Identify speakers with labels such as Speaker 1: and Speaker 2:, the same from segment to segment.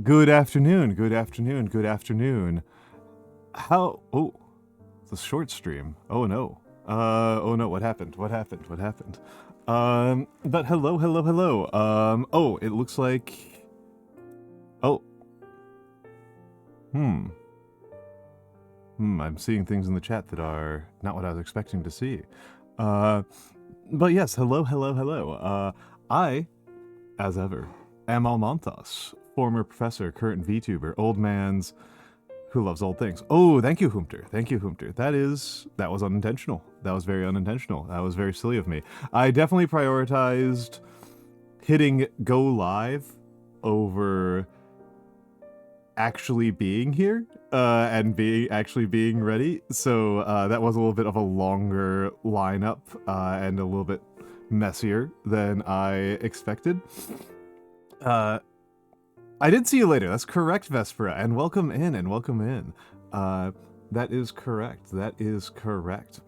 Speaker 1: Good afternoon, good afternoon, good afternoon. How? Oh, it's a short stream. Oh no. Oh no, what happened? What happened? What happened? But hello, hello, hello. Oh, it looks like... Oh. I'm seeing things in the chat that are not what I was expecting to see. But yes, hello, hello, hello. I, as ever, am Almantas, former professor, current VTuber, old man's who loves old things. Oh, thank you, Humter. Thank you, Humter. That was unintentional. That was very unintentional. That was very silly of me. I definitely prioritized hitting go live over actually being here and actually being ready. So that was a little bit of a longer lineup and a little bit messier than I expected. I did see you later. That's correct, Vespera, and welcome in, and welcome in. That is correct. That is correct.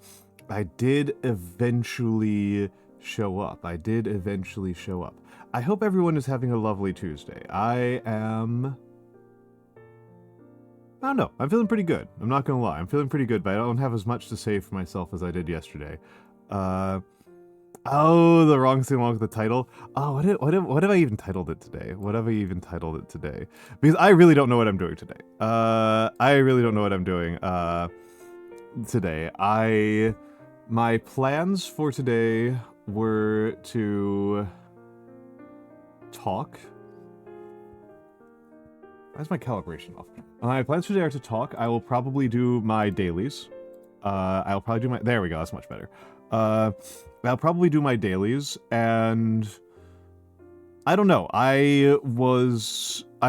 Speaker 1: I did eventually show up. I hope everyone is having a lovely Tuesday. I don't know. I'm feeling pretty good. I'm not gonna lie. I'm feeling pretty good, but I don't have as much to say for myself as I did yesterday. Oh, the wrong thing along with the title. Oh, what have I even titled it today? What have I even titled it today? Because I really don't know what I'm doing today. I really don't know what I'm doing today. My plans for today were to talk. Why is my calibration off? My plans for today are to talk. I will probably do my dailies. I'll probably do my... There we go, that's much better. I'll probably do my dailies, and... I don't know, I've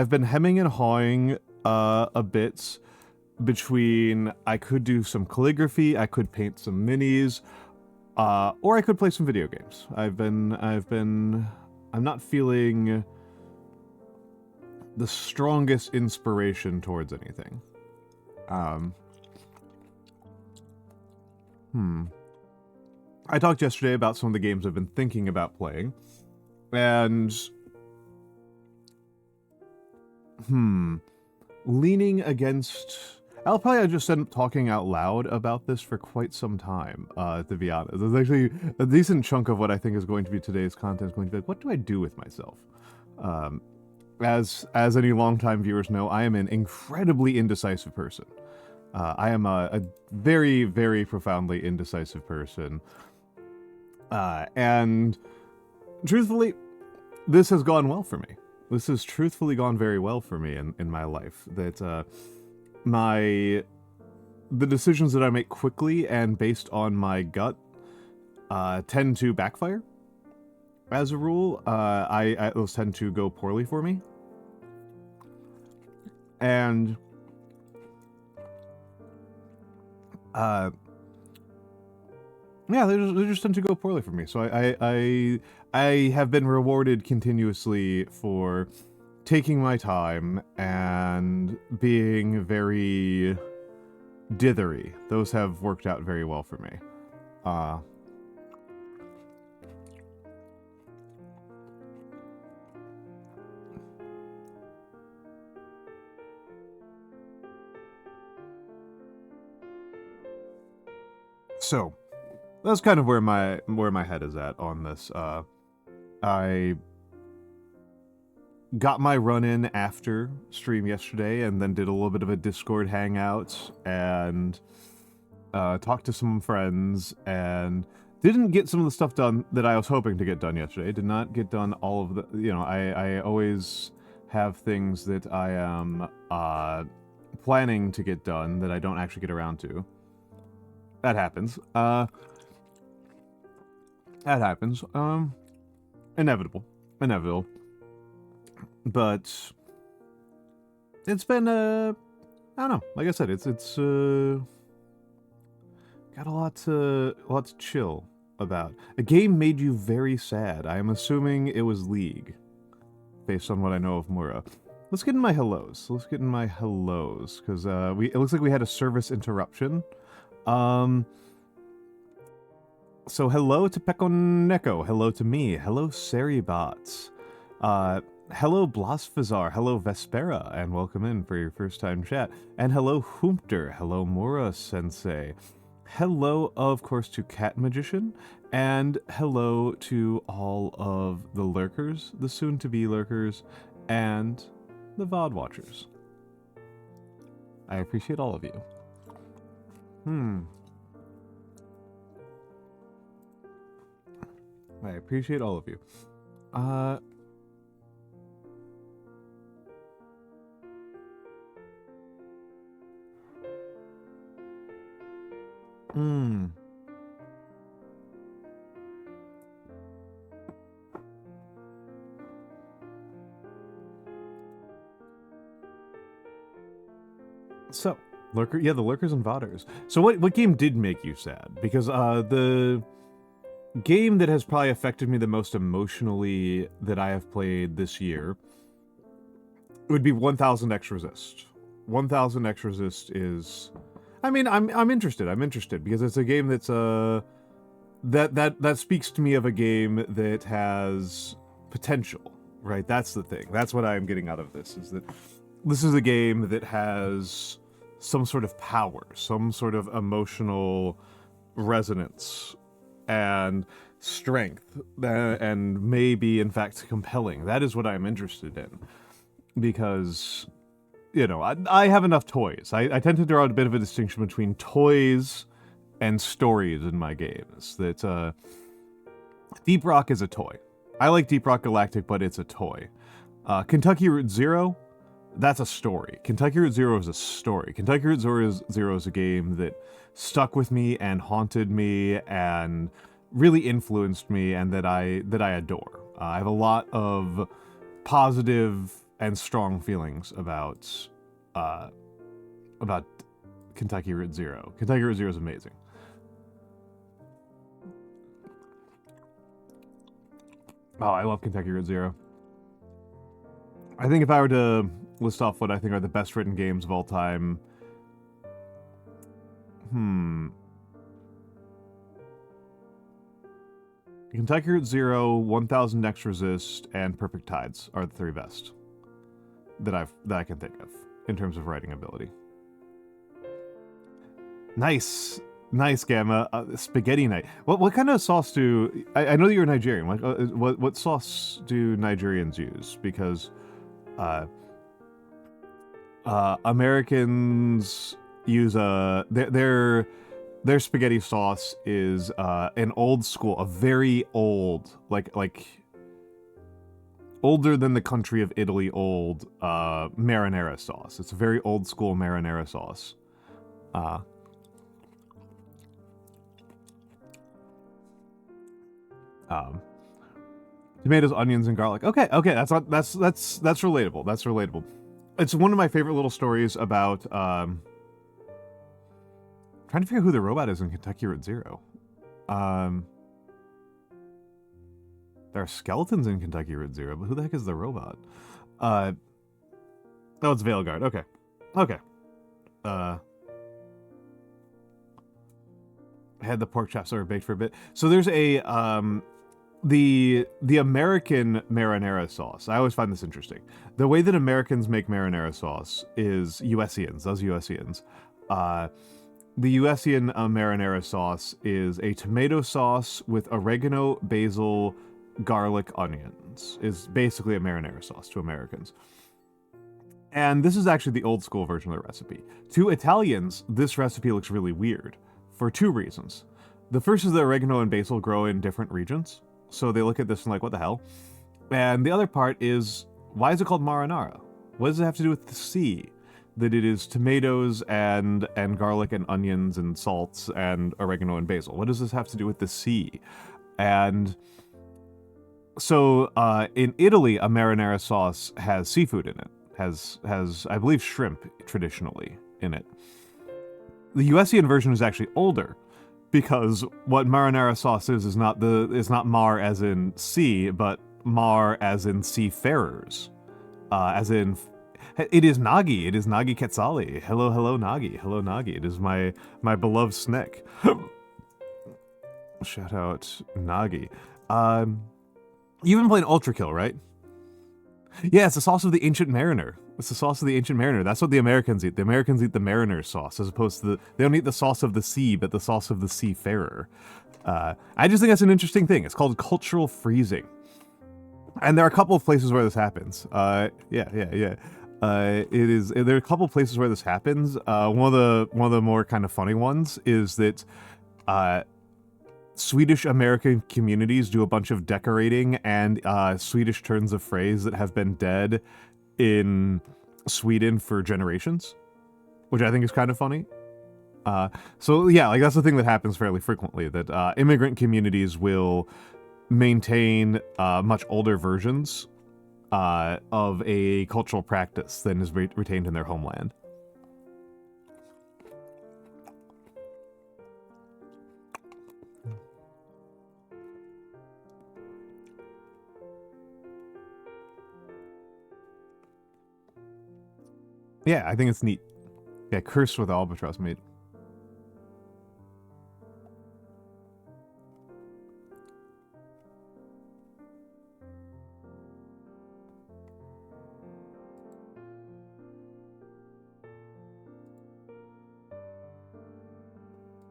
Speaker 1: been hemming and hawing a bit between I could do some calligraphy, I could paint some minis, or I could play some video games. I'm not feeling the strongest inspiration towards anything. I talked yesterday about some of the games I've been thinking about playing, and leaning against... I'll probably just end up talking out loud about this for quite some time, to be honest. There's actually a decent chunk of what I think is going to be today's content is going to be like, what do I do with myself? As any longtime viewers know, I am an incredibly indecisive person. I am a very, very profoundly indecisive person. And truthfully, this has gone well for me. This has truthfully gone very well for me in my life. That the decisions that I make quickly and based on my gut tend to backfire. As a rule, those tend to go poorly for me. And yeah, they just tend to go poorly for me. So I have been rewarded continuously for taking my time and being very dithery. Those have worked out very well for me. So that's kind of where my head is at on this. I got my run in after stream yesterday, and then did a little bit of a Discord hangout and talked to some friends, and didn't get some of the stuff done that I was hoping to get done yesterday. Did not get done all of the... You know, I always have things that I am planning to get done that I don't actually get around to. That happens. That happens. Inevitable. But it's been I don't know. Like I said, it's got a lot to chill about. A game made you very sad. I am assuming it was League, based on what I know of Mura. Let's get in my hellos. Because it looks like we had a service interruption. So hello to Pekoneko, hello to me, hello Seribot. Hello Blasphazar, hello Vespera, and welcome in for your first time chat. And hello Humpter, hello Mora Sensei. Hello, of course, to Cat Magician, and hello to all of the lurkers, the soon-to-be lurkers, and the VOD watchers. I appreciate all of you. I appreciate all of you. So, the lurkers and VODers. So what game did make you sad? Because the game that has probably affected me the most emotionally that I have played this year would be 1000 X Resist. 1000 X Resist is, I mean, I'm interested. I'm interested because it's a game that's that speaks to me of a game that has potential, right? That's the thing. That's what I'm getting out of this, is that this is a game that has some sort of power, some sort of emotional resonance and strength, and maybe, in fact, compelling. That is what I'm interested in. Because, you know, I have enough toys. I tend to draw out a bit of a distinction between toys and stories in my games. That Deep Rock is a toy. I like Deep Rock Galactic, but it's a toy. Kentucky Route Zero, that's a story. Kentucky Route Zero is a story. Kentucky Route Zero is a game that stuck with me and haunted me and really influenced me, and that I adore. I have a lot of positive and strong feelings about Kentucky Route Zero. Kentucky Route Zero is amazing. Oh, I love Kentucky Route Zero. I think if I were to list off what I think are the best written games of all time, Kentucky Route Zero, 1000 X Resist, and Perfect Tides are the three best that I can think of in terms of writing ability. Nice, Gamma. Spaghetti night. What kind of sauce do I know that you're Nigerian? What sauce do Nigerians use? Because Americans use their spaghetti sauce is an old school, a very old, like older than the country of Italy old marinara sauce. It's a very old school marinara sauce. Tomatoes, onions, and garlic. Okay, that's relatable. That's relatable. It's one of my favorite little stories about trying to figure out who the robot is in Kentucky Route Zero. There are skeletons in Kentucky Route Zero, but who the heck is the robot? Oh, it's Veilguard. Okay. I had the pork chops that were baked for a bit. So there's a the American marinara sauce. I always find this interesting. The way that Americans make marinara sauce is USians. Those USians. The USian marinara sauce is a tomato sauce with oregano, basil, garlic, onions. Is basically a marinara sauce to Americans. And this is actually the old school version of the recipe. To Italians, this recipe looks really weird for two reasons. The first is that oregano and basil grow in different regions, so they look at this and like, what the hell? And the other part is, why is it called marinara? What does it have to do with the sea? That it is tomatoes and garlic and onions and salts and oregano and basil. What does this have to do with the sea? And so in Italy, a marinara sauce has seafood in it. Has I believe shrimp traditionally in it. The USian version is actually older, because what marinara sauce is not mar as in sea, but mar as in seafarers, as in it is Nagi. It is Nagi Quetzali. Hello Nagi. Hello Nagi. It is my beloved Snick. Shout out Nagi. You've been playing Ultra Kill, right? Yeah, it's the sauce of the ancient mariner. It's the sauce of the ancient mariner. That's what the Americans eat. The Americans eat the mariner sauce, as opposed to they don't eat the sauce of the sea, but the sauce of the seafarer. I just think that's an interesting thing. It's called cultural freezing. And there are a couple of places where this happens. Yeah. There are a couple of places where this happens. One of the more kind of funny ones is that Swedish American communities do a bunch of decorating and Swedish turns of phrase that have been dead in Sweden for generations, which I think is kind of funny. So yeah, like that's the thing that happens fairly frequently, that immigrant communities will maintain much older versions of a cultural practice than is retained in their homeland. Yeah, I think it's neat. Yeah, cursed with albatross meat.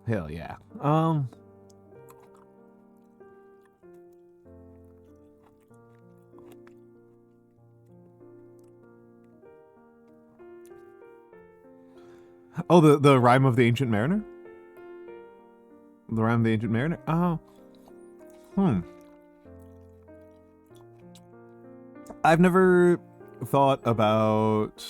Speaker 1: Hell yeah. Oh, the rhyme of the ancient mariner? The rhyme of the ancient mariner? Oh. I've never thought about...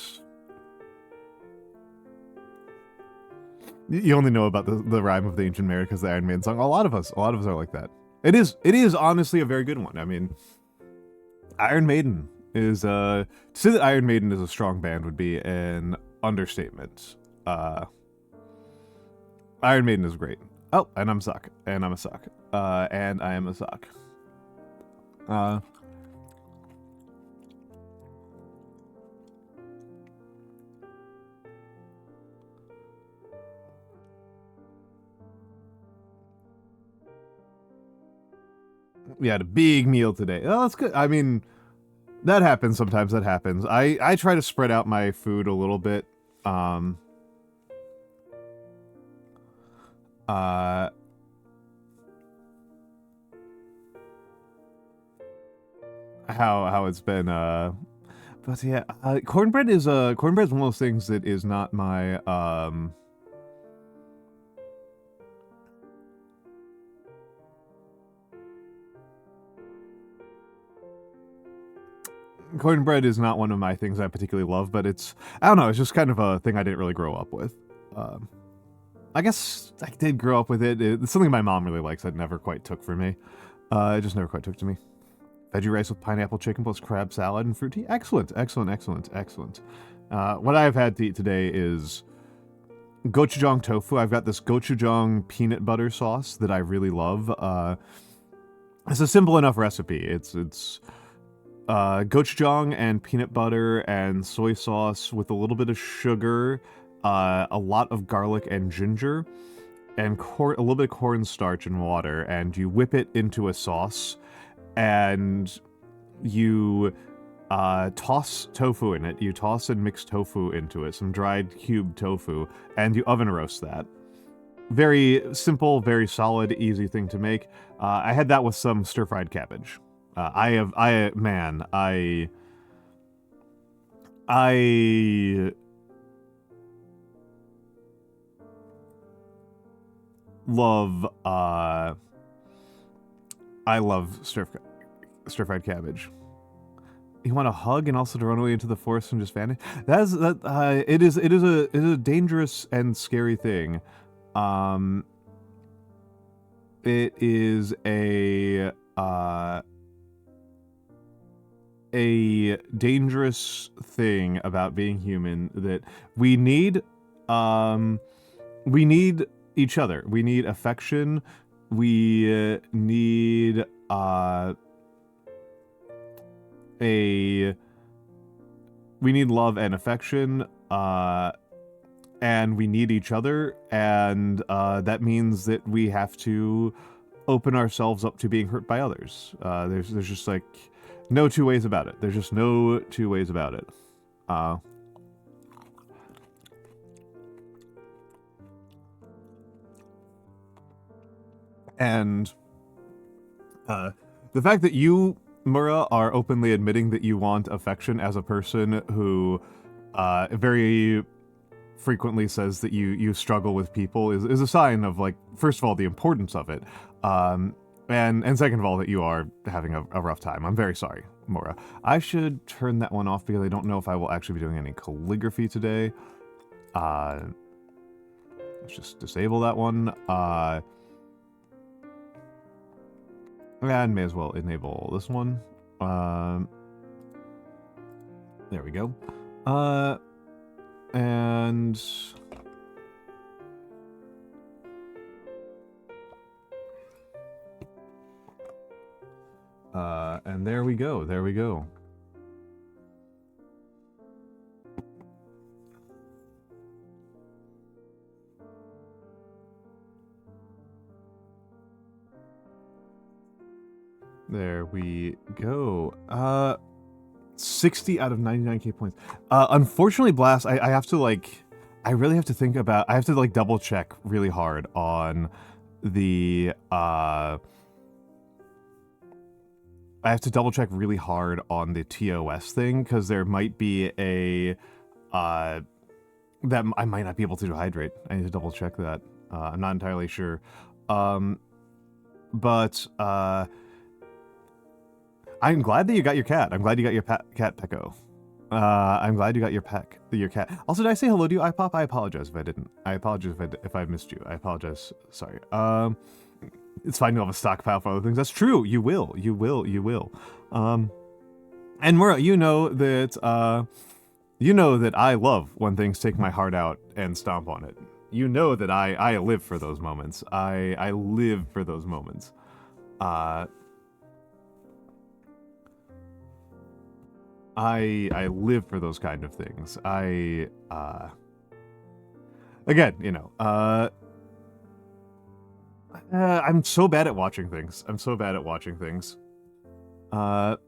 Speaker 1: You only know about the rhyme of the ancient mariner because the Iron Maiden song. A lot of us are like that. It is honestly a very good one. I mean, Iron Maiden is to say that Iron Maiden is a strong band would be an understatement. Iron Maiden is great. Oh, and I'm suck. And I'm a suck. And I am a suck. We had a big meal today. Oh, that's good. I mean, that happens sometimes. That happens. I try to spread out my food a little bit. How it's been, but yeah, cornbread is one of those things that is not my, cornbread is not one of my things I particularly love, but it's, I don't know, it's just kind of a thing I didn't really grow up with. I guess I did grow up with it. It's something my mom really likes that never quite took for me. It just never quite took to me. Veggie rice with pineapple chicken plus crab salad and fruit tea. Excellent, excellent, excellent, excellent. What I've had to eat today is gochujang tofu. I've got this gochujang peanut butter sauce that I really love. It's a simple enough recipe. It's gochujang and peanut butter and soy sauce with a little bit of sugar, a lot of garlic and ginger, and a little bit of cornstarch and water, and you whip it into a sauce, and you toss tofu in it. You toss and mix tofu into it, some dried cubed tofu, and you oven roast that. Very simple, very solid, easy thing to make. I had that with some stir-fried cabbage. I love stir-fried cabbage. You want a hug and also to run away into the forest and just vanish? It is a dangerous and scary thing. It is a dangerous thing about being human, that we need each other. We need affection. We need we need love and affection, and we need each other, and that means that we have to open ourselves up to being hurt by others. There's just like, No two ways about it. There's just no two ways about it. And the fact that you, Mura, are openly admitting that you want affection as a person who very frequently says that you struggle with people is a sign of, like, first of all, the importance of it, and second of all, that you are having a rough time. I'm very sorry, Mura. I should turn that one off because I don't know if I will actually be doing any calligraphy today. Let's just disable that one. And may as well enable this one. There we go. And there we go. There we go. There we go. 60 out of 99k points. Unfortunately, Blast, I have to, like, I really have to think about, I have to, like, double check really hard on the, I have to double check really hard on the TOS thing, because there might be a, that I might not be able to hydrate. I need to double check that. I'm not entirely sure. But, I'm glad that you got your cat. I'm glad you got your cat Pecco. I'm glad you got your cat. Also, did I say hello to you, iPop? I apologize if I didn't. I apologize if I missed you. I apologize. Sorry. It's fine to have a stockpile for other things. That's true. You will. You will. You will. And Mura, you know that I love when things take my heart out and stomp on it. You know that I live for those moments. I live for those moments. I live for those kind of things. Again, you know, I'm so bad at watching things. I'm so bad at watching things. What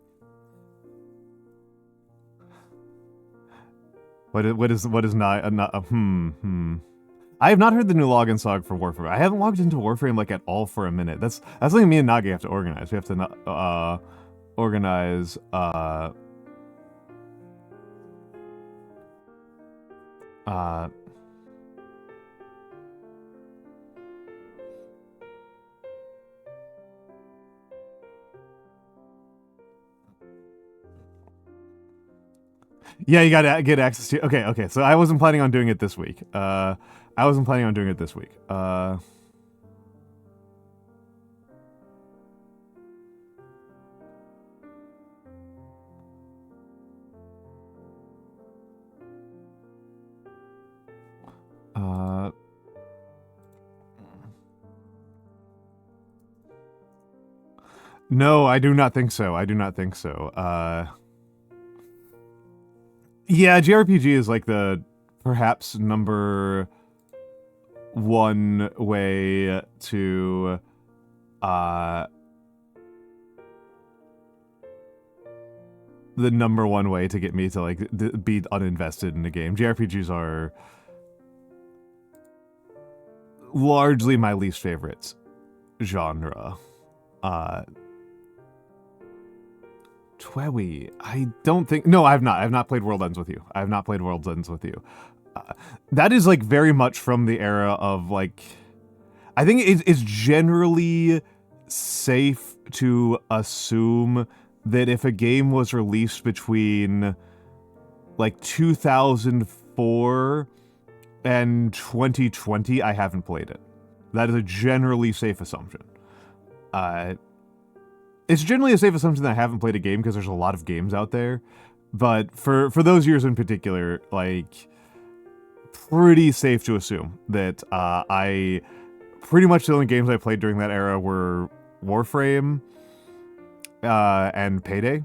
Speaker 1: is not I have not heard the new login song for Warframe. I haven't logged into Warframe, like, at all for a minute. That's something me and Nagi have to organize. We have to organize yeah, you gotta get access to. Okay. So I wasn't planning on doing it this week. No, I do not think so. Yeah, JRPG is, like, the perhaps number one way to the number one way to get me to, like, be uninvested in a game. JRPGs are largely my least favorite genre. Twewy, I don't think... No, I have not. I have not played World Ends with you. That is, like, very much from the era of, like... I think it's generally safe to assume that if a game was released between, like, 2004 and 2020, I haven't played it. That is a generally safe assumption. It's generally a safe assumption that I haven't played a game because there's a lot of games out there. But for those years in particular, like, pretty safe to assume that I pretty much the only games I played during that era were Warframe and Payday.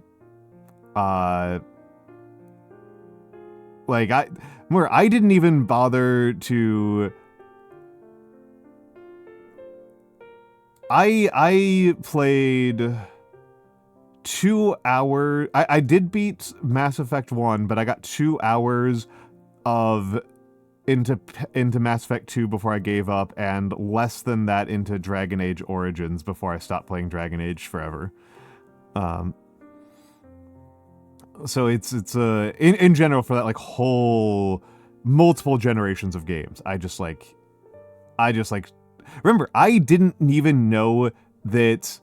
Speaker 1: Like, I didn't even bother to... I played... 2 hours. I did beat Mass Effect 1, but I got 2 hours of into Mass Effect 2 before I gave up, and less than that into Dragon Age Origins before I stopped playing Dragon Age forever. So it's in general, for that like whole multiple generations of games, I just like remember, I didn't know that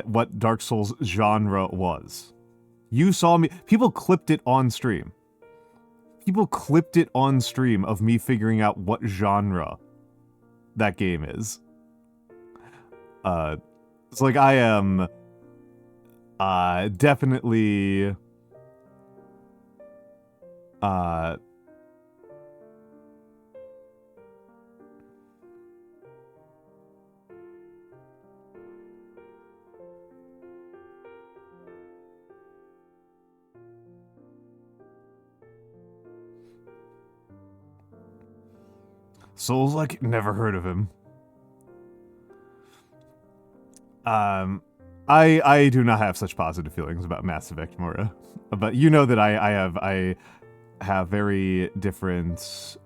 Speaker 1: what Dark Souls genre was. You saw me, people clipped it on stream. People clipped it on stream of me figuring out what genre that game is. It's like I am definitely Souls, like, never heard of him. I do not have such positive feelings about Mass Effect, Mora. But you know that I have very different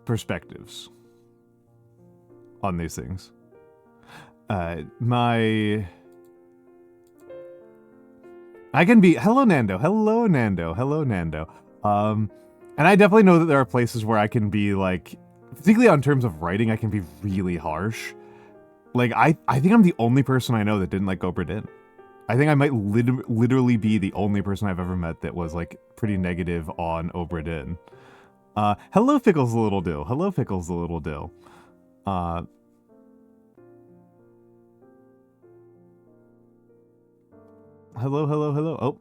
Speaker 1: perspectives on these things. I can be... Hello, Nando. Hello, Nando. Hello, Nando. And I definitely know that there are places where I can be, like... Particularly on terms of writing, I can be really harsh. Like, I think I'm the only person I know that didn't like Obra Dinn. I think I might literally be the only person I've ever met that was, like, pretty negative on Obra Dinn. Hello, Fickles the Little Dill. Hello, Fickles the Little Dill. Hello, hello, hello. Oh.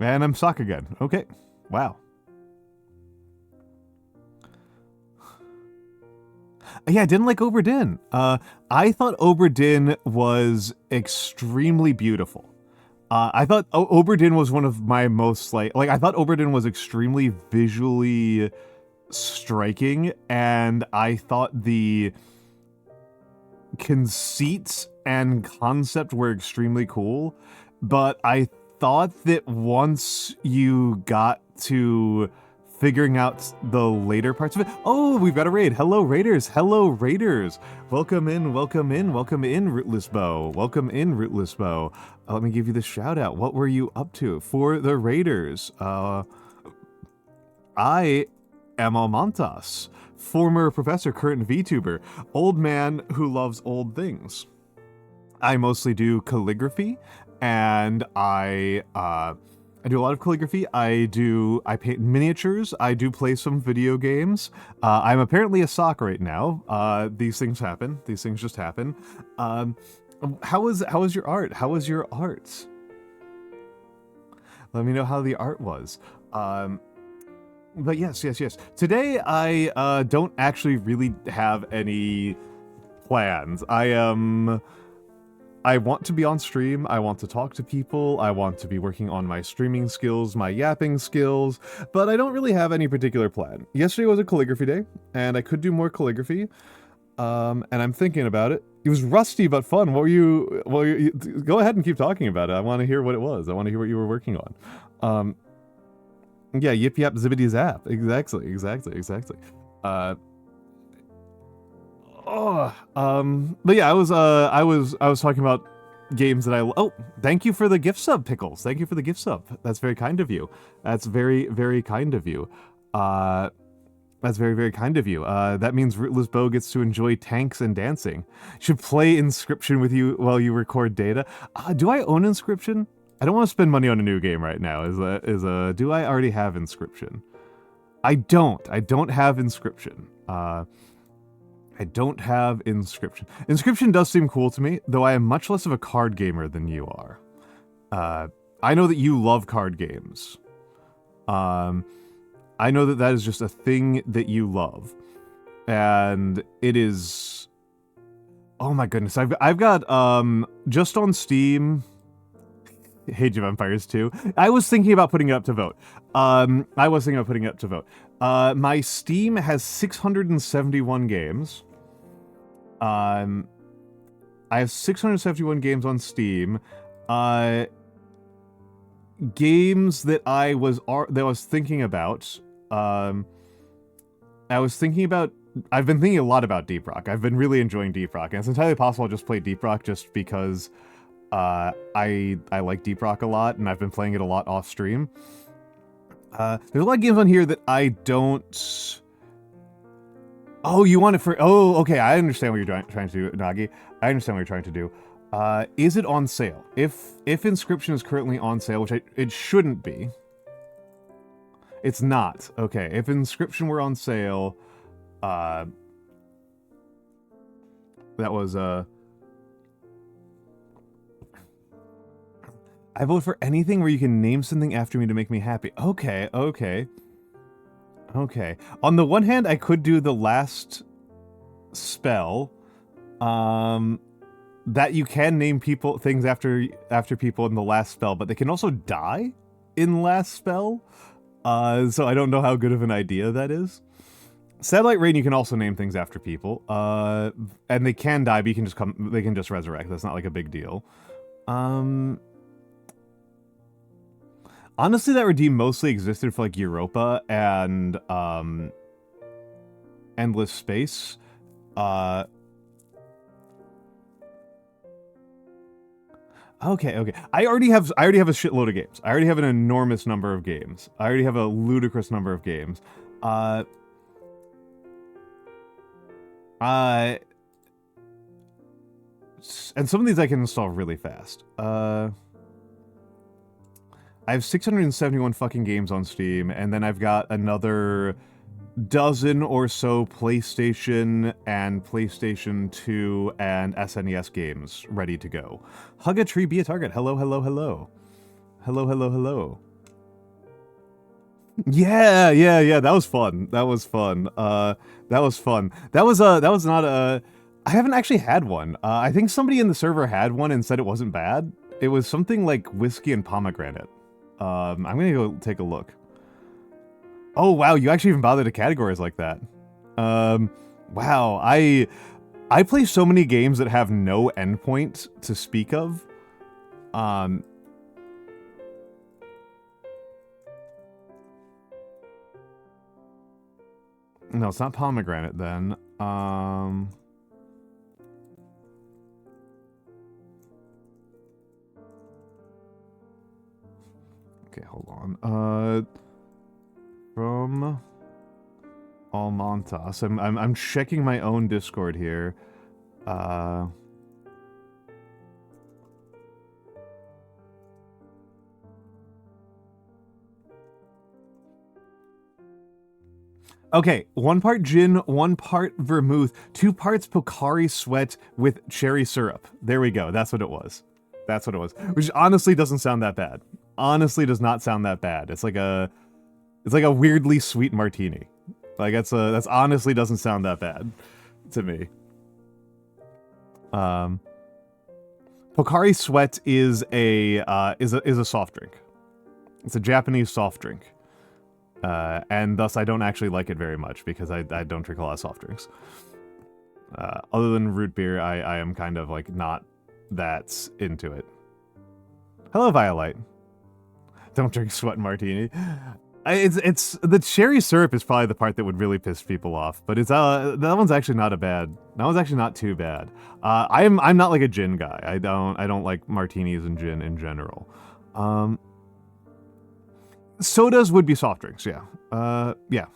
Speaker 1: And I'm stuck again. Okay. Wow. Yeah, I didn't like Obra Dinn. I thought Obra Dinn was extremely beautiful. I thought Obra Dinn was one of my most, like I thought Obra Dinn was extremely visually striking, and I thought the conceits and concept were extremely cool, but I thought that once you got to figuring out the later parts of it... Oh, we've got a raid. Hello, Raiders. Hello, Raiders. Welcome in, welcome in, welcome in, Rootless Bow. Welcome in, Rootless Bow. Let me give you the shout out. What were you up to for the Raiders? I am Almantas, former professor, current VTuber, old man who loves old things. I mostly do calligraphy, and I do a lot of calligraphy. I paint miniatures. I do play some video games. I'm apparently a sock right now. These things happen. These things just happen. How was your art? How was your art? Let me know how the art was. But yes. Today I don't actually really have any plans. I want to be on stream, I want to talk to people, I want to be working on my streaming skills, my yapping skills, but I don't really have any particular plan. Yesterday was a calligraphy day, and I could do more calligraphy, and I'm thinking about it. It was rusty but fun. What were you... Well, go ahead and keep talking about it. I want to hear what it was. I want to hear what you were working on. Yeah, yip yap zippity zap. Exactly. But yeah, I was talking about games that oh, thank you for the gift sub, Pickles. Thank you for the gift sub. That's very kind of you. That's very, very kind of you. That's very, very kind of you. That means Rootless Bow gets to enjoy tanks and dancing. Should play Inscription with you while you record data. Do I own Inscription? I don't want to spend money on a new game right now. Do I already have Inscription? I don't. I don't have Inscription. I don't have Inscription. Inscription does seem cool to me, though I am much less of a card gamer than you are. I know that you love card games. I I know that that is just a thing that you love. And it is... Oh my goodness, I've got, just on Steam... Age of Empires 2. I was thinking about putting it up to vote. My Steam has 671 games. I have 671 games on Steam. Games that I was thinking about. I've been thinking a lot about Deep Rock. I've been really enjoying Deep Rock, and it's entirely possible I'll just play Deep Rock just because I like Deep Rock a lot, and I've been playing it a lot off stream. There's a lot of games on here that I don't... Oh, you want it for... Oh, okay, I understand what you're trying to do, Nagi. I understand what you're trying to do. Is it on sale? If Inscription is currently on sale, which it shouldn't be. It's not. Okay, if Inscription were on sale, that was, I vote for anything where you can name something after me to make me happy. Okay, okay. Okay. On the one hand, I could do the last spell, that you can name things after people in the last spell, but they can also die in last spell. So I don't know how good of an idea that is. Satellite Rain, you can also name things after people, and they can die, but they can just resurrect. That's not like a big deal. Honestly, that redeem mostly existed for like Europa and Endless Space. Okay. I already have a shitload of games. I already have an enormous number of games. I already have a ludicrous number of games. And some of these I can install really fast. I have 671 fucking games on Steam, and then I've got another dozen or so PlayStation and PlayStation 2 and SNES games ready to go. Hug a tree, be a target. Hello, hello, hello. Hello, hello, hello. Yeah, that was fun. That was fun. That was not a... I haven't actually had one. I think somebody in the server had one and said it wasn't bad. It was something like whiskey and pomegranate. I'm gonna go take a look. Oh wow, you actually even bothered to categorize like that. Wow, I play so many games that have no endpoint to speak of. No, it's not pomegranate then. Okay, hold on. From Almantas. I'm checking my own Discord here. Okay, 1 part gin, 1 part vermouth, 2 parts Pocari Sweat with cherry syrup. There we go. That's what it was. That's what it was. Which honestly doesn't sound that bad. Honestly does not sound that bad. It's like a weirdly sweet martini. Like that's honestly doesn't sound that bad to me. Pocari Sweat is a soft drink. It's a Japanese soft drink. And thus I don't actually like it very much because I don't drink a lot of soft drinks. Other than root beer, I am kind of like not that into it. Hello, Violite. Don't drink sweat martini. It's the cherry syrup is probably the part that would really piss people off, but it's that one's actually not that one's actually not too bad. I'm not like a gin guy. I don't like martinis and gin in general. Sodas would be soft drinks, yeah. Yeah.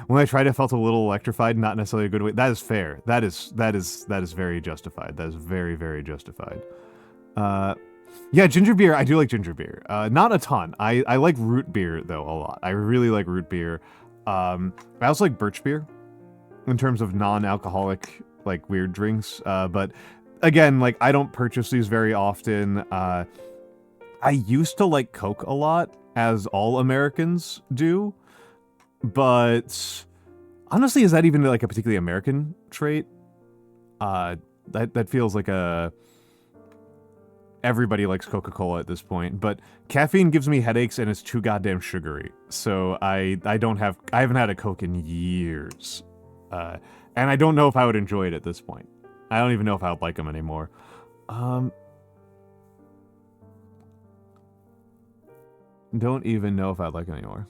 Speaker 1: When I tried, I felt a little electrified, not necessarily a good way. That is fair. That is very justified. That is very, very justified. Yeah, ginger beer. I do like ginger beer. Not a ton. I like root beer though a lot. I really like root beer. I also like birch beer in terms of non-alcoholic like weird drinks. But again, like I don't purchase these very often. I used to like Coke a lot, as all Americans do, but honestly, is that even like a particularly American trait? That feels like a everybody likes Coca-Cola at this point, but caffeine gives me headaches and it's too goddamn sugary. So I haven't had a Coke in years. And I don't know if I would enjoy it at this point. I don't even know if I would like them anymore. Don't even know if I'd like them anymore.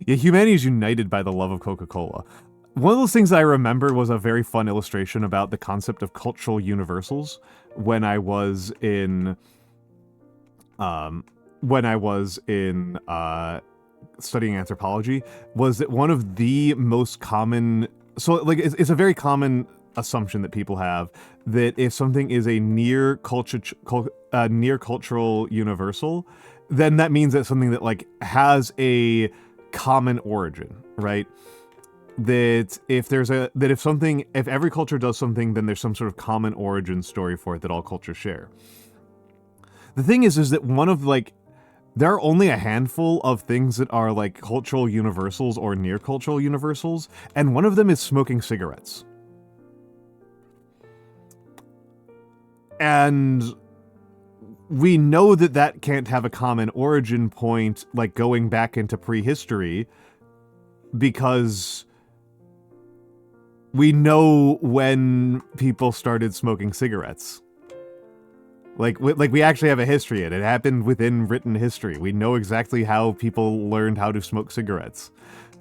Speaker 1: Yeah, humanity is united by the love of Coca-Cola. One of those things I remember was a very fun illustration about the concept of cultural universals when I was in studying anthropology. Was that one of the most common? So like it's a very common assumption that people have that if something is a near cultural universal, then that means that something that like has a common origin, right? That if every culture does something, then there's some sort of common origin story for it that all cultures share. The thing is that one of like, there are only a handful of things that are like cultural universals or near cultural universals, and one of them is smoking cigarettes. And we know that that can't have a common origin point, like going back into prehistory, because we know when people started smoking cigarettes. Like we actually have a history. It happened within written history. We know exactly how people learned how to smoke cigarettes.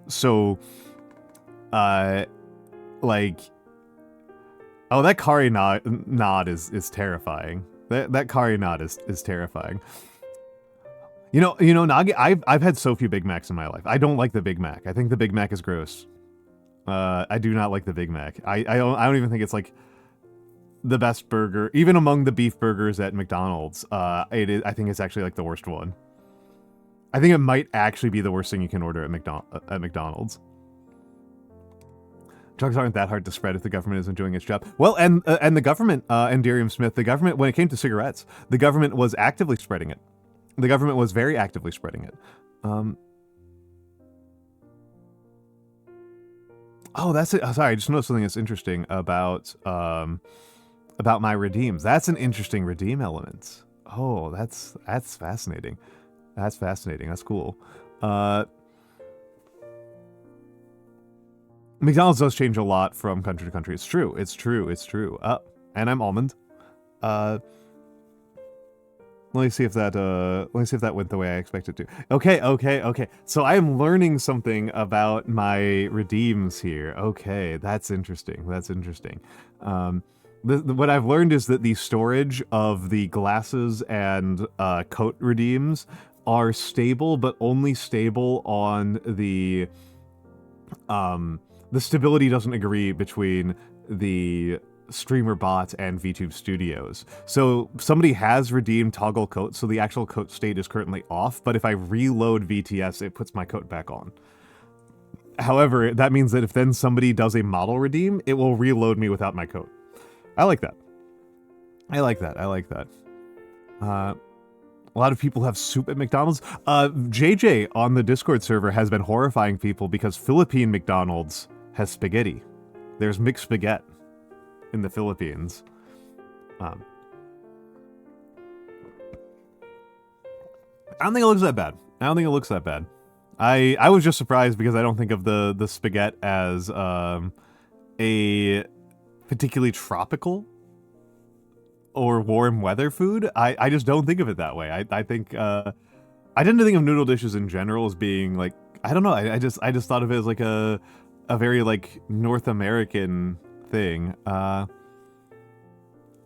Speaker 1: So, like, oh, that Kari nod is terrifying. That Kari nod is terrifying. You know, Nagi, I've had so few Big Macs in my life. I don't like the Big Mac. I think the Big Mac is gross. I do not like the Big Mac. I don't even think it's like the best burger, even among the beef burgers at McDonald's. It is. I think it's actually like the worst one. I think it might actually be the worst thing you can order at McDonald's. Drugs aren't that hard to spread if the government is doing its job. Well, and the government, and Darium Smith, the government, when it came to cigarettes, the government was actively spreading it. The government was very actively spreading it. Oh, that's it. Sorry, I just noticed something that's interesting about my redeems. That's an interesting redeem element. Oh, that's fascinating. That's fascinating. That's cool. McDonald's does change a lot from country to country. It's true. It's true. It's true. And I'm almond. Let me see if that went the way I expected it to. Okay. So I am learning something about my redeems here. Okay, that's interesting. What I've learned is that the storage of the glasses and coat redeems are stable, but only stable on the stability doesn't agree between the Streamerbot and VTube Studios. So somebody has redeemed toggle coat, so the actual coat state is currently off, but if I reload VTS, it puts my coat back on. However, that means that if then somebody does a model redeem, it will reload me without my coat. I like that. A lot of people have soup at McDonald's. JJ on the Discord server has been horrifying people because Philippine McDonald's has spaghetti. There's mixed spaghetti in the Philippines. I don't think it looks that bad. I was just surprised because I don't think of the spaghetti as a particularly tropical or warm weather food. I just don't think of it that way. I think I tend to think of noodle dishes in general as being like, I don't know, I just thought of it as like a very like North American thing.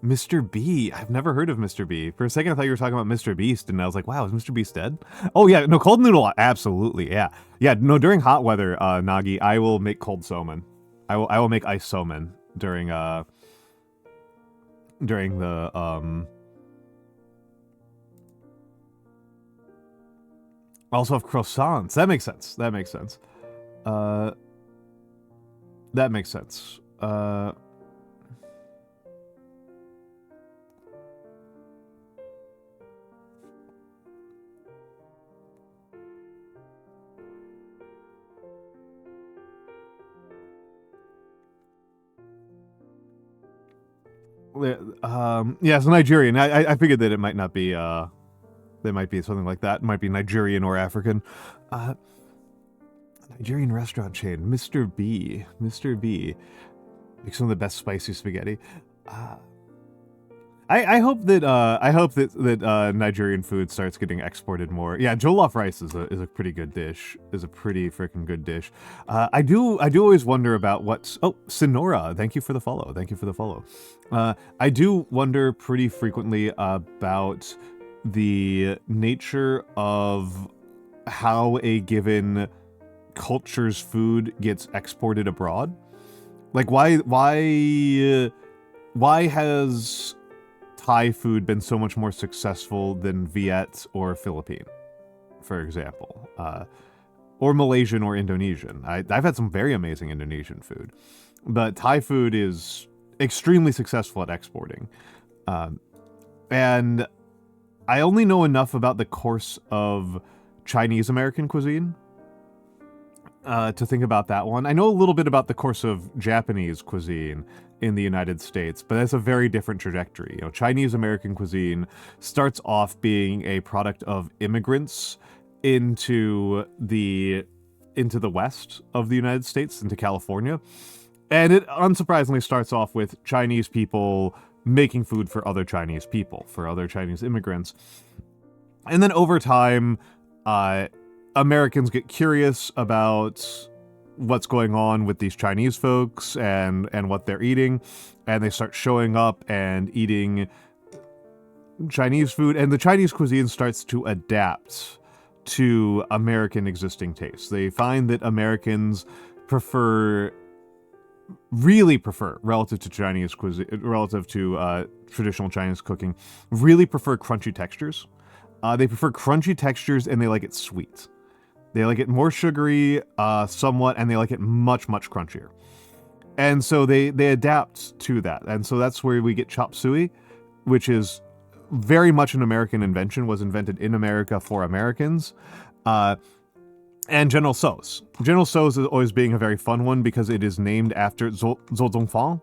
Speaker 1: Mr. B. I've never heard of Mr. B. For a second I thought you were talking about Mr. Beast, and I was like, wow, is Mr. Beast dead? Oh yeah, no, cold noodle, absolutely, yeah. Yeah, no, during hot weather, Nagi, I will make cold somen. I will make ice somen during the also have croissants. That makes sense. That makes sense. Yeah, so Nigerian. I figured that it might not be, there might be something like that. It might be Nigerian or African. Nigerian restaurant chain, Mr. B. Mr. B. Makes some of the best spicy spaghetti. I hope that Nigerian food starts getting exported more. Yeah, jollof rice is a pretty good dish. Is a pretty freaking good dish. I do always wonder about what's. Oh, Sonora, thank you for the follow. Thank you for the follow. I do wonder pretty frequently about the nature of how a given culture's food gets exported abroad. Like why has Thai food been so much more successful than Viet or Philippine, for example, or Malaysian or Indonesian? I've had some very amazing Indonesian food, but Thai food is extremely successful at exporting. And I only know enough about the course of Chinese American cuisine to think about that one. I know a little bit about the course of Japanese cuisine in the United States, but that's a very different trajectory. You know, Chinese American cuisine starts off being a product of immigrants into the west of the United States, into California. And it unsurprisingly starts off with Chinese people making food for other Chinese people, for other Chinese immigrants. And then over time, Americans get curious about what's going on with these Chinese folks and what they're eating, and they start showing up and eating Chinese food, and the Chinese cuisine starts to adapt to American existing tastes. They find that Americans really prefer, relative to Chinese cuisine, relative to traditional Chinese cooking, really prefer crunchy textures. They prefer crunchy textures, and they like it sweet. They like it more sugary, somewhat, and they like it much, much crunchier. And so they adapt to that. And so that's where we get chop suey, which is very much an American invention, was invented in America for Americans. And General Tso's. General Tso's is always being a very fun one because it is named after Zhou Zongfang,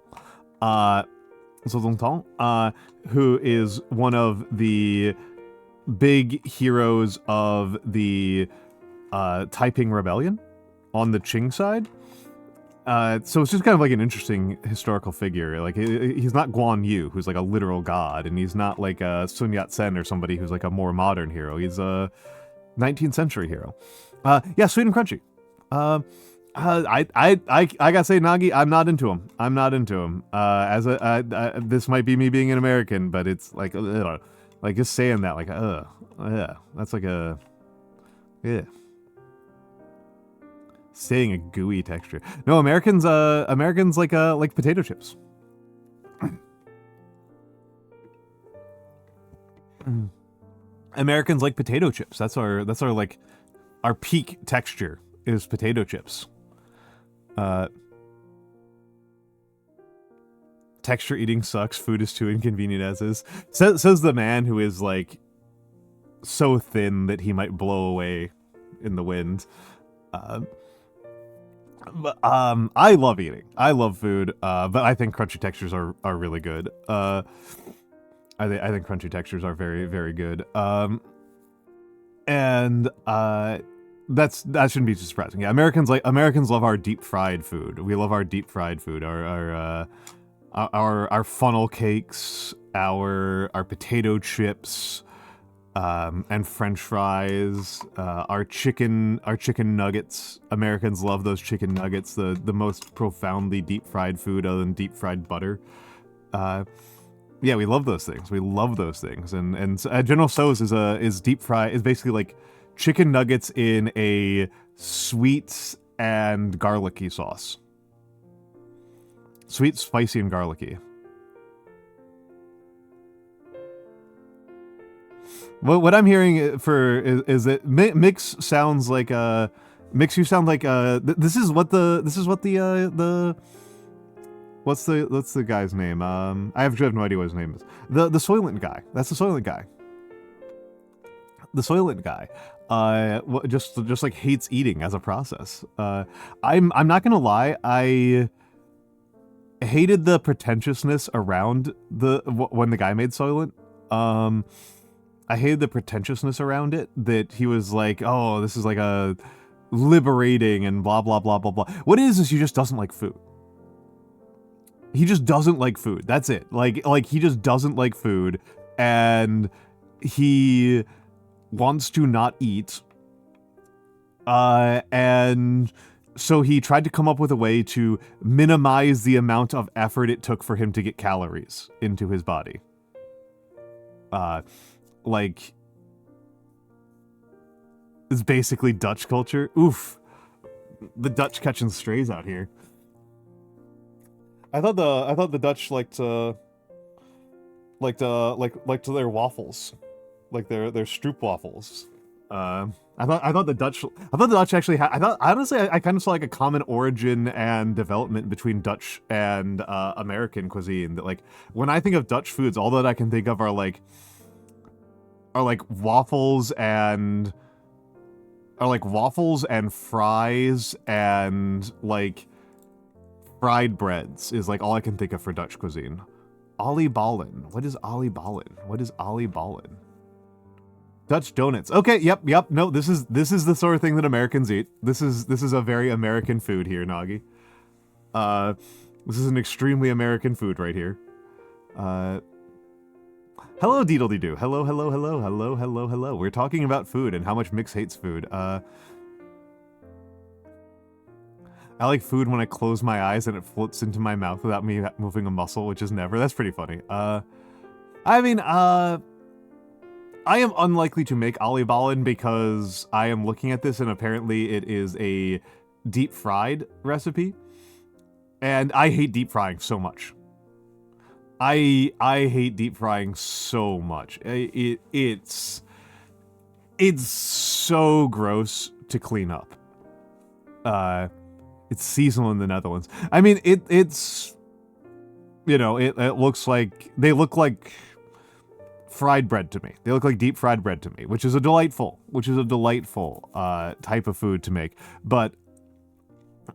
Speaker 1: who is one of the big heroes of the Taiping Rebellion on the Qing side. So it's just kind of like an interesting historical figure. Like, he's not Guan Yu, who's like a literal god, and he's not like Sun Yat-sen or somebody who's like a more modern hero. He's a 19th century hero. Yeah, sweet and crunchy. I gotta say, Nagi, I'm not into him. I'm not into him. This might be me being an American, but it's like, ugh, like just saying that, like, yeah, that's like a, yeah. Saying a gooey texture. No, Americans like potato chips. Americans like potato chips. That's our like our peak texture is potato chips. Texture eating sucks. Food is too inconvenient as is. Says the man who is like so thin that he might blow away in the wind. But I love eating. I love food. But I think crunchy textures are really good. I think crunchy textures are very, very good. And that shouldn't be too surprising. Yeah, Americans love our deep fried food. We love our deep fried food. Our funnel cakes, our potato chips, and French fries, our chicken nuggets. Americans love those chicken nuggets, the most profoundly deep fried food other than deep fried butter. Yeah, we love those things. We love those things. And General Tso's is deep fry, is basically like chicken nuggets in a sweet and garlicky sauce. Sweet, spicy, and garlicky. What I'm hearing is that mix sounds like mix. You sound like this is what the what's the guy's name? I have no idea what his name is. The Soylent guy. That's the Soylent guy. The Soylent guy. Just like hates eating as a process. I'm not gonna lie. hated the pretentiousness around when the guy made Soylent. I hated the pretentiousness around it, that he was like, oh, this is like a liberating and blah, blah, blah, blah, blah. What it is he just doesn't like food. He just doesn't like food. That's it. Like he just doesn't like food, and he wants to not eat. And so he tried to come up with a way to minimize the amount of effort it took for him to get calories into his body. Like, it's basically Dutch culture. Oof. The Dutch catching strays out here. I thought the Dutch liked their waffles, like their stroop waffles. I thought the Dutch actually had. Honestly, I kind of saw like a common origin and development between Dutch and American cuisine. That, like, when I think of Dutch foods, all that I can think of are like waffles and fries and like fried breads is like all I can think of for Dutch cuisine. Oliebollen. What is oliebollen? What is oliebollen? Dutch donuts. Okay, yep. No, this is the sort of thing that Americans eat. This is a very American food here, Nagi. This is an extremely American food right here. Hello, Deedledee-doo. Hello. We're talking about food and how much Mix hates food. I like food when I close my eyes and it floats into my mouth without me moving a muscle, which is never. That's pretty funny. I am unlikely to make oliebollen because I am looking at this and apparently it is a deep fried recipe. And I hate deep frying so much. I hate deep frying so much. It's so gross to clean up. It's seasonal in the Netherlands. I mean, it's you know, it looks like, they look like fried bread to me. They look like deep fried bread to me, which is a delightful type of food to make. But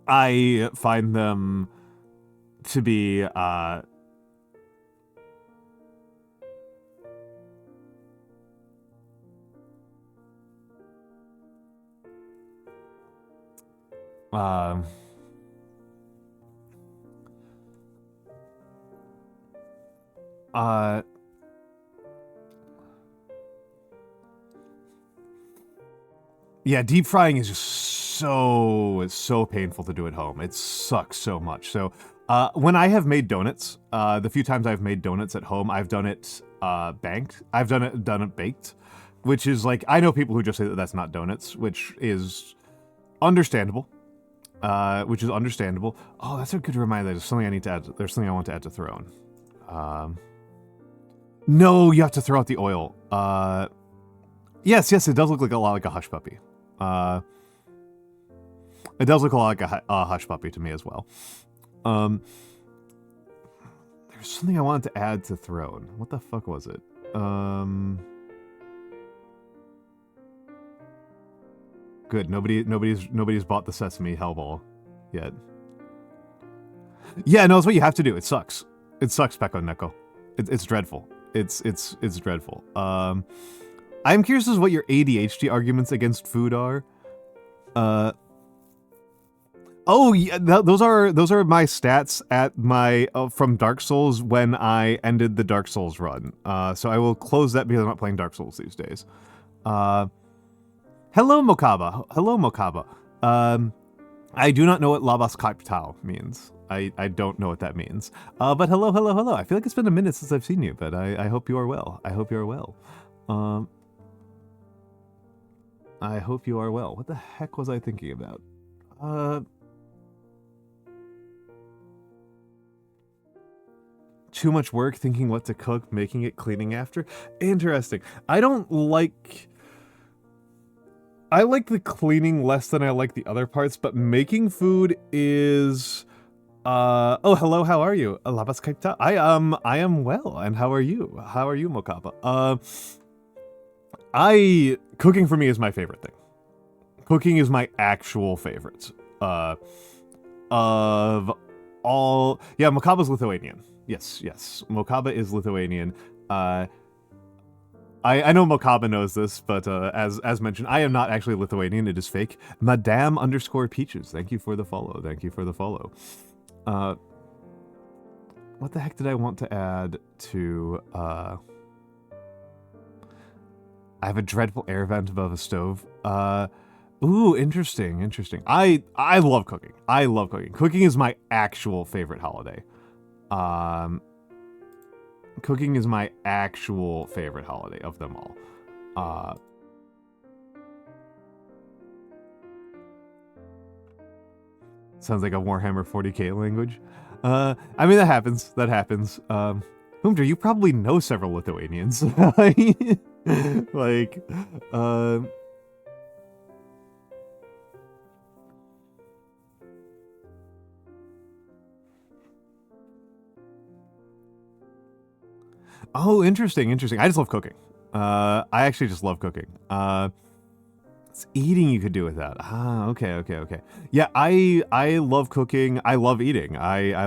Speaker 1: I find them to be yeah, deep frying is just so painful to do at home. It sucks so much. So when I have made donuts, the few times I've made donuts at home, I've done it banked. I've done it baked, which is like, I know people who just say that that's not donuts, which is understandable. Oh, that's a good reminder. There's something I need to add. There's something I want to add to Throne. No, you have to throw out the oil. Yes, it does look like a lot like a hush puppy. It does look a lot like a hush puppy to me as well. There's something I wanted to add to Throne. What the fuck was it? Good. Nobody's bought the Sesame Hellball yet. Yeah, no, it's what you have to do. It sucks. It sucks, Peko Neko. It's dreadful. It's dreadful. I'm curious as to what your ADHD arguments against food are. Oh yeah, those are my stats at my from Dark Souls when I ended the Dark Souls run. So I will close that because I'm not playing Dark Souls these days. Hello Mokaba. I do not know what Labas Kaiptao means. I don't know what that means. But hello. I feel like it's been a minute since I've seen you, but I hope you are well. I hope you are well. What the heck was I thinking about? Too much work thinking what to cook, making it, cleaning after. Interesting. I like the cleaning less than I like the other parts, but making food is oh, hello, how are you? Labas Kaipta. I am well, and how are you? How are you, Mokapa? Cooking for me is my favorite thing. Cooking is my actual favorite. Of Yeah, Mokaba's Lithuanian. Yes, Mokaba is Lithuanian. I know Mokaba knows this, but as mentioned, I am not actually Lithuanian. It is fake. Madame_Peaches. Thank you for the follow. Thank you for the follow. What the heck did I want to add to... I have a dreadful air vent above a stove. Ooh, interesting. I love cooking. I love cooking. Cooking is my actual favorite holiday. Cooking is my actual favorite holiday of them all. Sounds like a Warhammer 40k language. I mean, that happens. Boomter, you probably know several Lithuanians. Like, oh, interesting. I just love cooking. I actually just love cooking. It's eating you could do with that. Ah, okay. Yeah, I love cooking. I love eating. I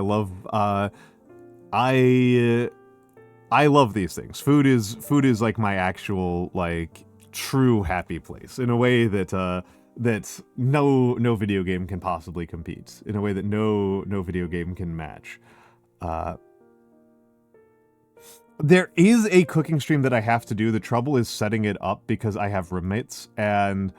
Speaker 1: love these things. Food is like my actual, like, true happy place in a way that that no video game can possibly compete, in a way that no video game can match. There is a cooking stream that I have to do. The trouble is setting it up because I have roommates, and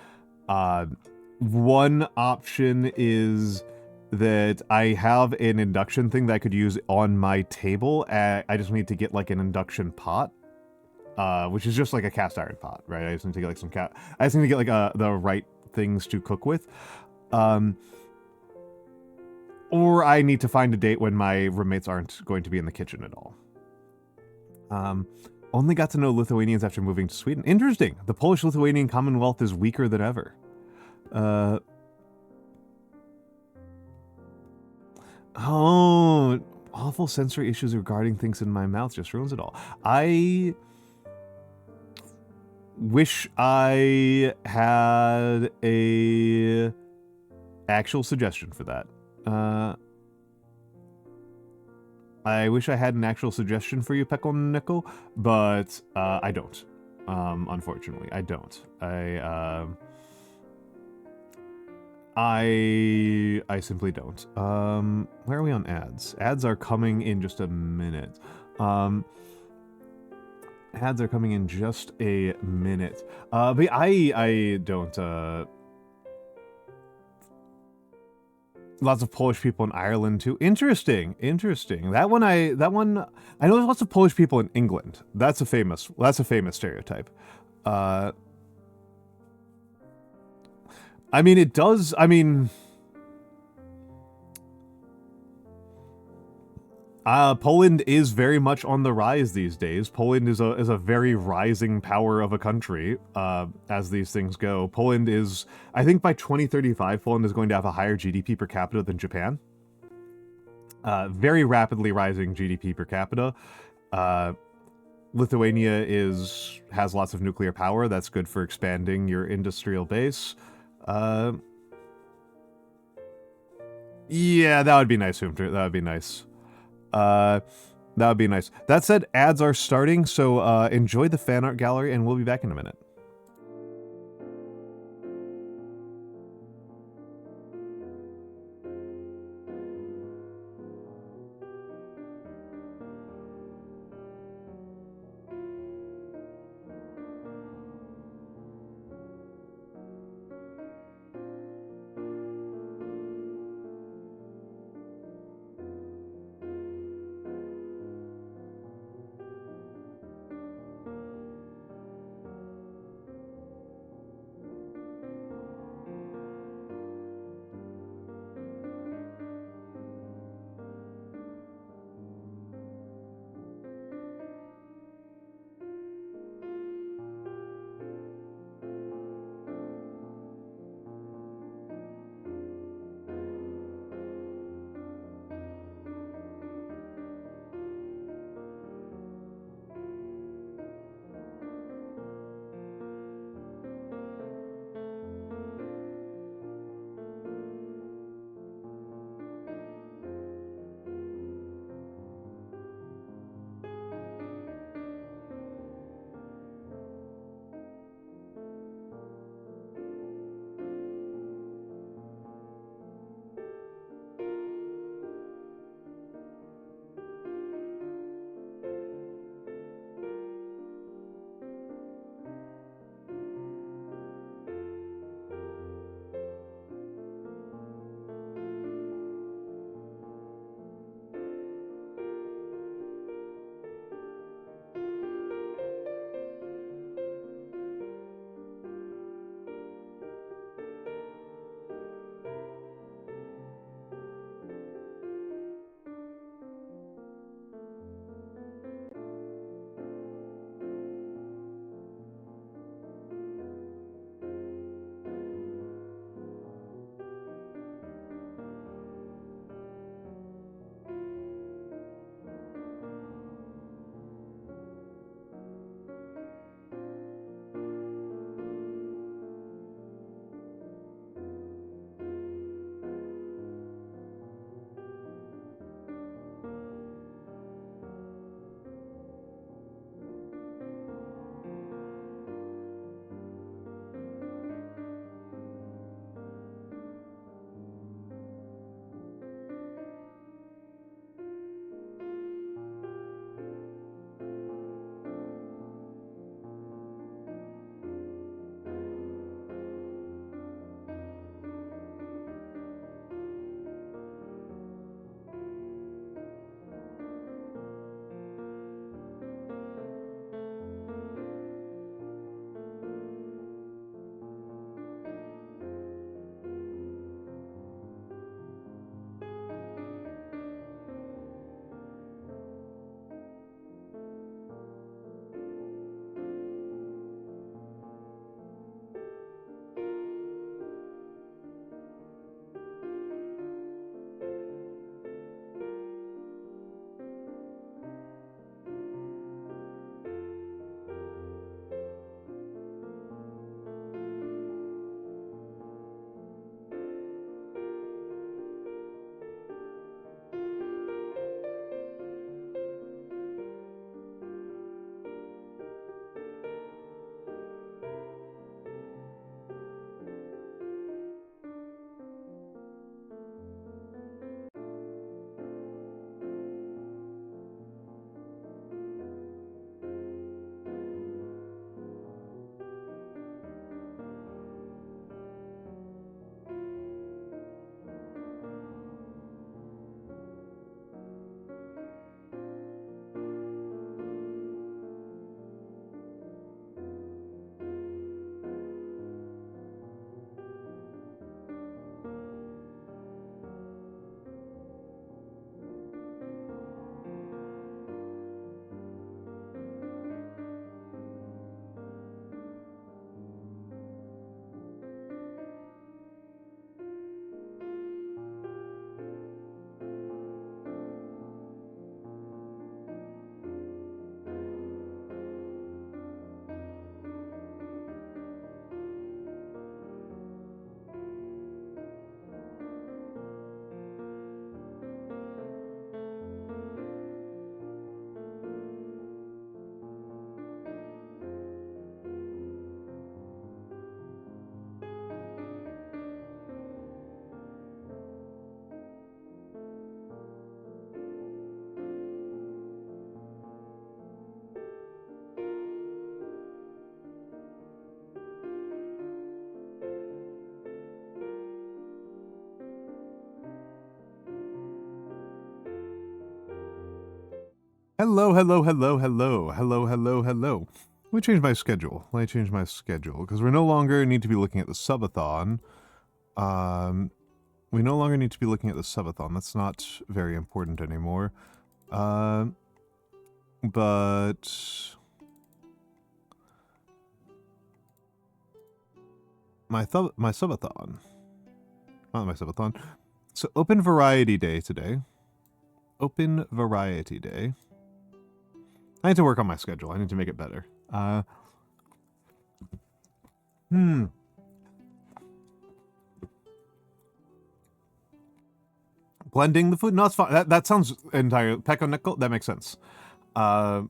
Speaker 1: one option is that I have an induction thing that I could use on my table. I just need to get like an induction pot, which is just like a cast iron pot, right? I just need to get like I just need to get like the right things to cook with. Or I need to find a date when my roommates aren't going to be in the kitchen at all. Only got to know Lithuanians after moving to Sweden. Interesting. The Polish-Lithuanian Commonwealth is weaker than ever. Oh, awful sensory issues regarding things in my mouth just ruins it all. I wish I had a actual suggestion for that. I wish I had an actual suggestion for you, Pekon-Nico, but I don't. Unfortunately, I don't. I simply don't. Where are we on ads? Ads are coming in just a minute. Ads are coming in just a minute. But I don't. Lots of Polish people in Ireland too. Interesting. That one I know there's lots of Polish people in England. That's a famous stereotype. I mean, it does. I mean, Poland is very much on the rise these days. Poland is a very rising power of a country, as these things go. Poland is, I think by 2035, Poland is going to have a higher GDP per capita than Japan. Very rapidly rising GDP per capita. Lithuania has lots of nuclear power. That's good for expanding your industrial base. Yeah, that would be nice, Humter. That would be nice. That would be nice. That said, ads are starting, so enjoy the fan art gallery, and we'll be back in a minute. Hello, hello, hello, hello, hello, hello, hello. Let me change my schedule. Because we no longer need to be looking at the subathon. We no longer need to be looking at the subathon. That's not very important anymore. But my subathon. Not my subathon. So Open Variety Day today. Open Variety Day. I need to work on my schedule. I need to make it better. Blending the food? No, it's fine. That sounds entirely... Pecco-nickel? That makes sense. That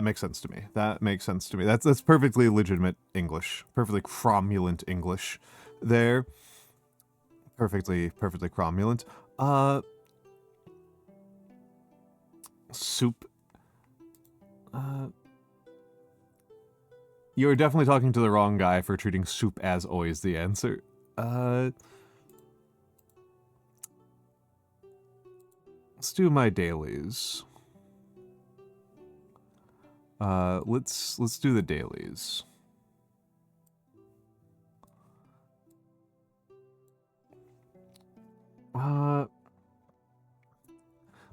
Speaker 1: makes sense to me. That makes sense to me. That's perfectly legitimate English. Perfectly cromulent English there. Perfectly cromulent. Soup. You're definitely talking to the wrong guy for treating soup as always the answer. Let's do my dailies. Let's do the dailies.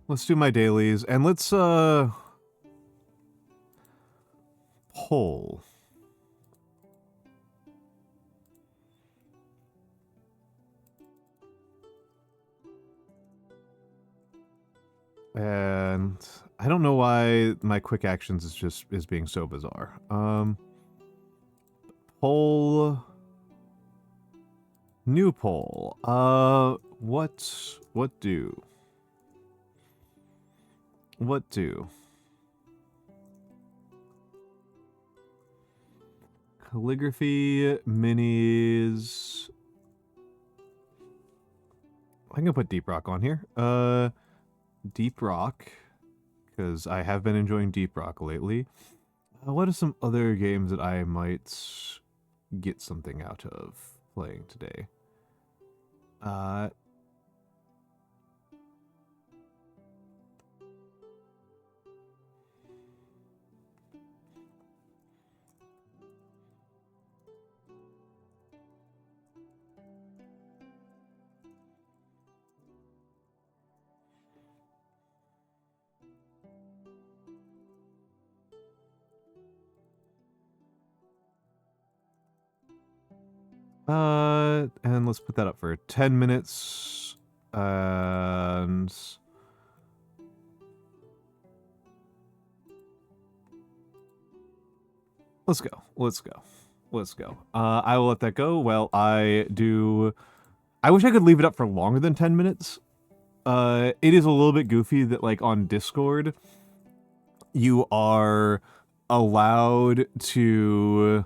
Speaker 1: Let's do my dailies, and let's, poll. And I don't know why my quick actions is being so bizarre. Poll. New poll. What do? What do? Calligraphy, minis. I'm gonna put Deep Rock on here. Deep Rock, because I have been enjoying Deep Rock lately. What are some other games that I might get something out of playing today? And let's put that up for 10 minutes. And let's go. I will let that go while I do... I wish I could leave it up for longer than 10 minutes. It is a little bit goofy that, like, on Discord, you are allowed to...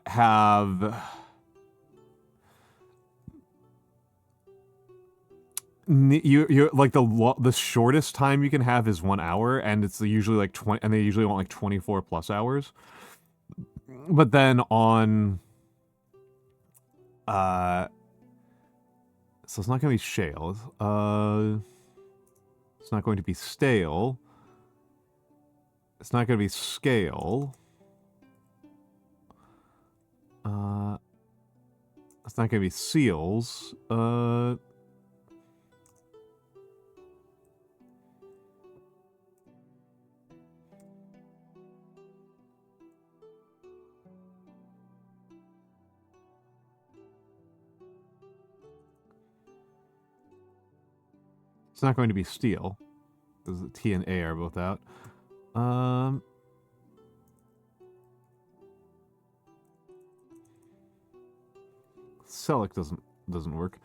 Speaker 1: have... You're like the shortest time you can have is 1 hour, and it's usually like 20, and they usually want like 24 plus hours. But then on, so it's not gonna be shale. It's not going to be stale. It's not gonna be scale. It's not gonna be seals. It's not going to be steel, because the T and A are both out. Celic doesn't work.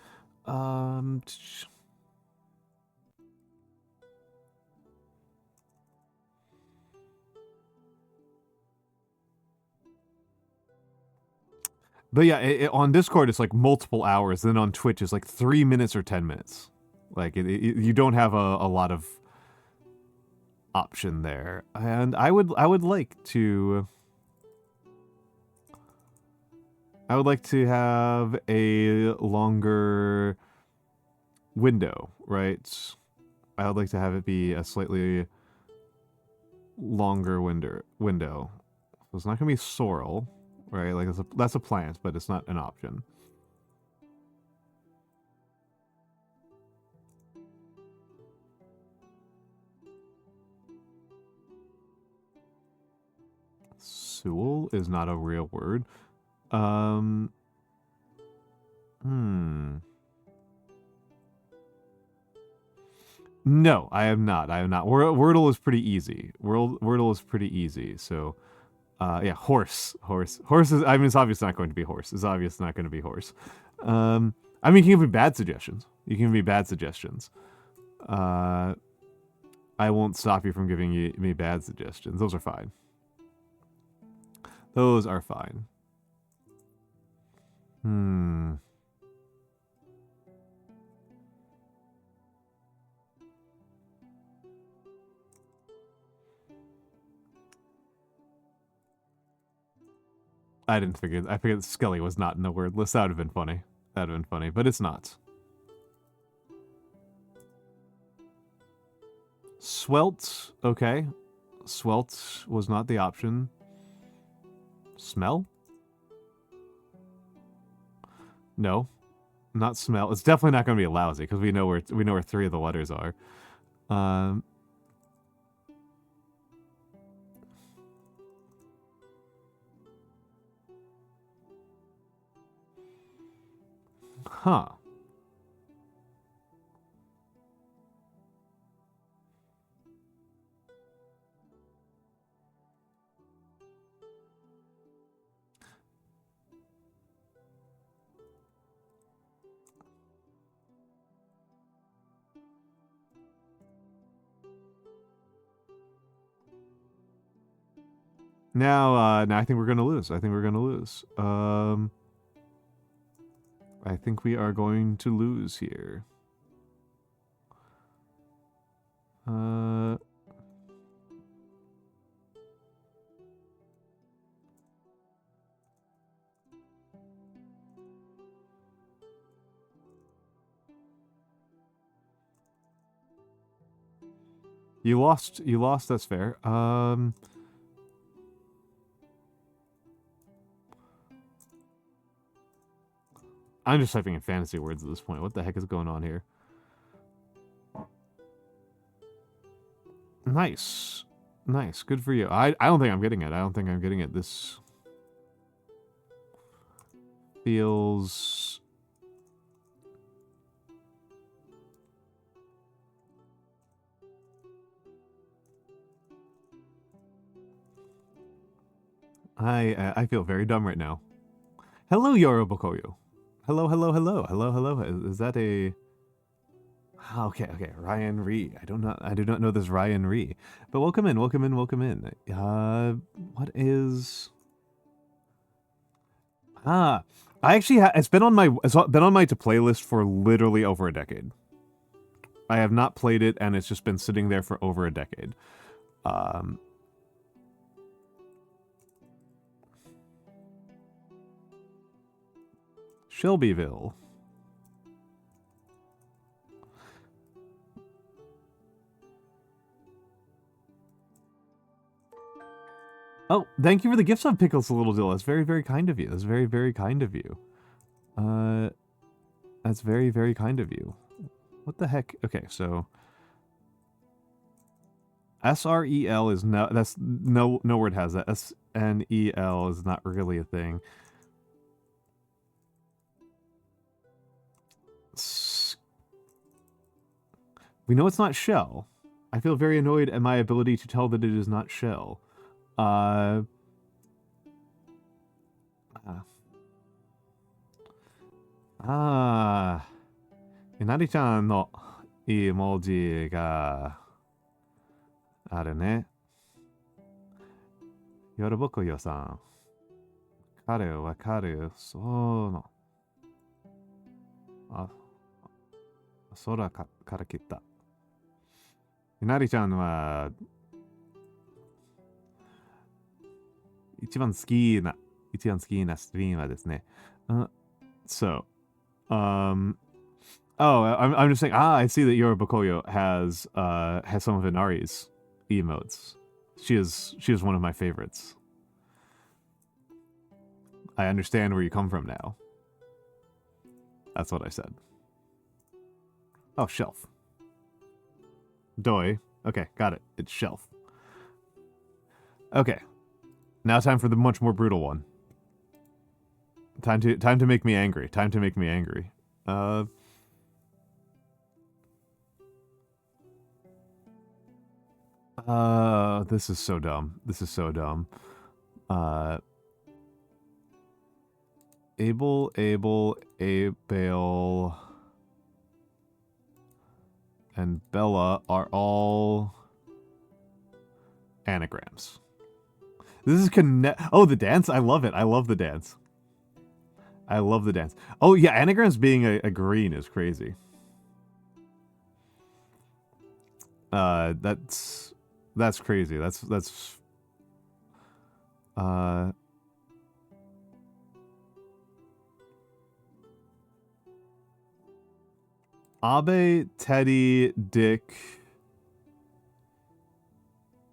Speaker 1: But yeah, on Discord it's like multiple hours. Then on Twitch it's like 3 minutes or 10 minutes. Like you don't have a lot of option there. And I would like to have a longer window, right? I would like to have it be a slightly longer window. So it's not going to be sorrel, right? Like that's a plant, but it's not an option. Sewell is not a real word. No, I am not. I am not. Wordle is pretty easy. Wordle is pretty easy. So, yeah, horse. Horse is, I mean, it's obviously not going to be horse. It's obviously not going to be horse. I mean, you can give me bad suggestions. You can give me bad suggestions. I won't stop you from giving me bad suggestions. Those are fine. Those are fine. I figured Skelly was not in the word list. That would have been funny. That would have been funny, but it's not. Swelt, okay. Swelt was not the option. Smell? No, not smell. It's definitely not going to be lousy because we know where 3 of the letters are. Huh. Now I think we're gonna lose. I think we're gonna lose. I think we are going to lose here. You lost, that's fair. I'm just typing in fantasy words at this point. What the heck is going on here? Nice. Nice. Good for you. I don't think I'm getting it. I don't think I'm getting it. This feels... I feel very dumb right now. Hello, Yorobokoyo. Hello, hello, hello, hello, hello. Is that a... Okay, okay, Ryan Ree. I do not know this Ryan Ree. But welcome in, welcome in, welcome in. What is... I actually it's been on my to playlist for literally over a decade. I have not played it, and it's just been sitting there for over a decade. Shelbyville. Oh, thank you for the gift sub, Pickles, a little deal. That's very, very kind of you. That's very, very kind of you. That's very, very kind of you. What the heck? Okay, so SREL is no. That's no word has that. SNEL is not really a thing. We know it's not shell. I feel very annoyed at my ability to tell that it is not shell. Inari-chan no ii emoji ga aru ne. Yorobokoyo-san. Wakaru, wakaru. So no. 空から切った。なりちゃんは一番好きなストリームはですね。So, Oh, I'm just saying. Ah, I see that Yoro Bakoyo has some of Inari's emotes. She is one of my favorites. I understand where you come from now. That's what I said. Oh, shelf. Doi. Okay, got it. It's shelf. Okay. Now time for the much more brutal one. Time to make me angry. Time to make me angry. This is so dumb. This is so dumb. Abel, and Bella are all anagrams. This is Oh, the dance? I love it. I love the dance. I love the dance. Oh, yeah, anagrams being a green is crazy. That's crazy. That's Abe, Teddy, Dick.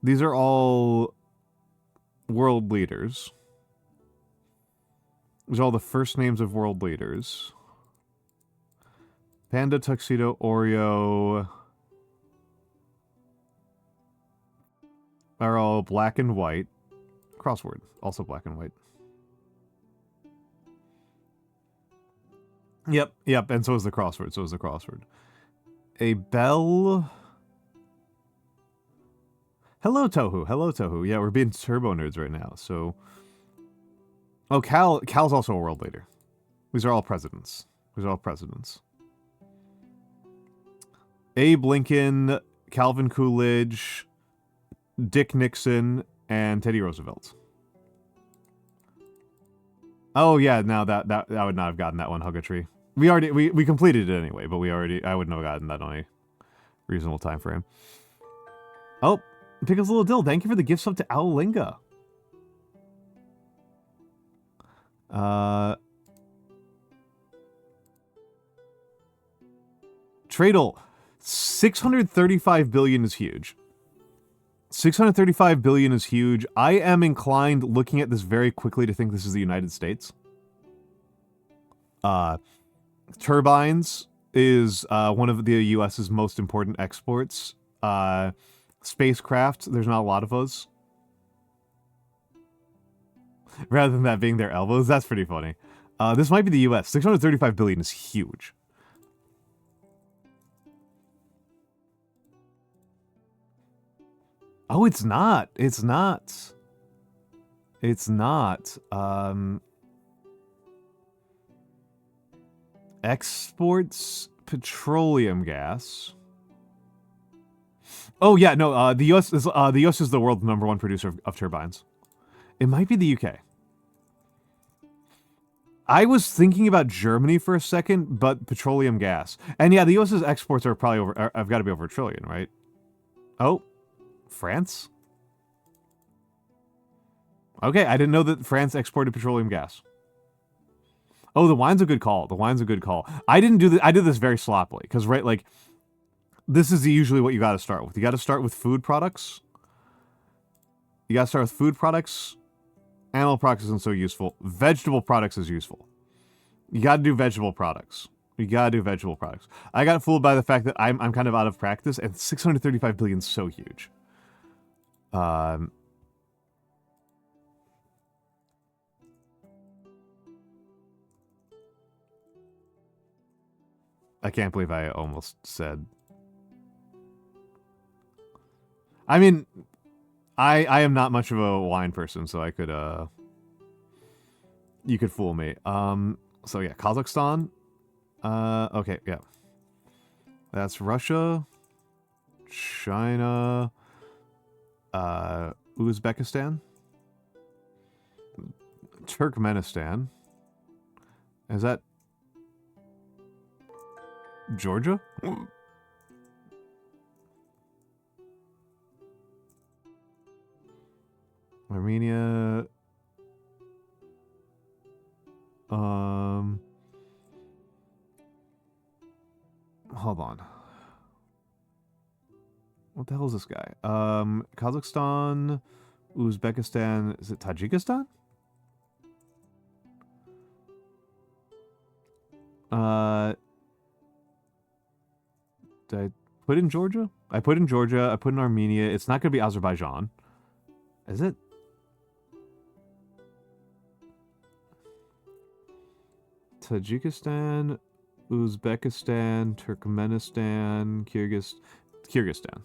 Speaker 1: These are all world leaders. These are all the first names of world leaders. Panda, Tuxedo, Oreo are all black and white. Crossword, also black and white. Yep, and so is the crossword, A bell... Hello, Tohu. Yeah, we're being turbo nerds right now, so... Oh, Cal's also a world leader. These are all presidents. Abe Lincoln, Calvin Coolidge, Dick Nixon, and Teddy Roosevelt. Oh yeah, now that I would not have gotten that one, Huggatree. We completed it anyway, but I wouldn't have gotten that on a reasonable time frame. Oh, Pickles Little Dill, thank you for the gift sub to Owlinga. Tradle, 635 billion is huge. 635 billion is huge. I am inclined, looking at this very quickly, to think this is the United States. Turbines is one of the US's most important exports. Spacecraft, there's not a lot of those. Rather than that being their elbows, that's pretty funny. This might be the US. 635 billion is huge. Oh, it's not. It's not. Exports petroleum gas. Oh yeah, no. The US is the world's #1 producer of turbines. It might be the UK. I was thinking about Germany for a second, but petroleum gas. And yeah, the US's exports are probably have got to be over $1 trillion, right? Oh, France? Okay, I didn't know that France exported petroleum gas. Oh, the wine's a good call. I didn't do this. I did this very sloppily because, right, like, this is usually what you got to start with. You got to start with food products. Animal products isn't so useful. Vegetable products is useful. You got to do vegetable products. I got fooled by the fact that I'm kind of out of practice, and 635 billion is so huge. I can't believe I almost said. I mean, I am not much of a wine person, so I could you could fool me. So yeah, Kazakhstan. Okay, yeah. That's Russia, China, Uzbekistan, Turkmenistan. Is that Georgia? Armenia. hold on. What the hell is this guy? Kazakhstan, Uzbekistan, is it Tajikistan? Did I put in Georgia? I put in Georgia, I put in Armenia. It's not going to be Azerbaijan. Is it? Tajikistan, Uzbekistan, Turkmenistan, Kyrgyzstan.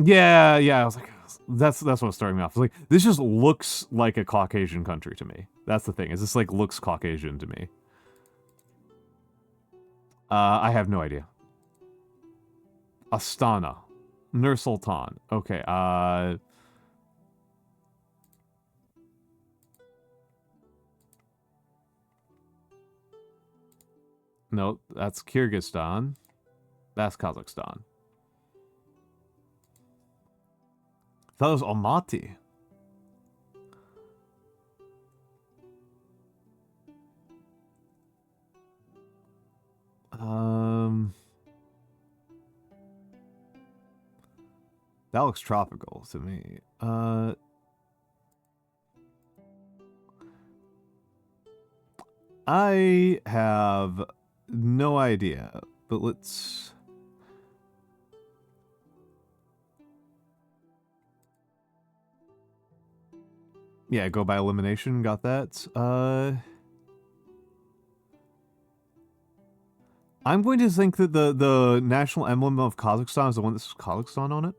Speaker 1: Yeah, I was like, that's what was starting me off. I was like, this just looks like a Caucasian country to me. That's the thing. Is this like looks Caucasian to me? I have no idea. Astana. Nur Sultan. Okay, no, that's Kyrgyzstan. That's Kazakhstan. That was Almaty. That looks tropical to me. I have no idea, but let's... Yeah, go by elimination, got that. I'm going to think that the national emblem of Kazakhstan is the one that says Kazakhstan on it.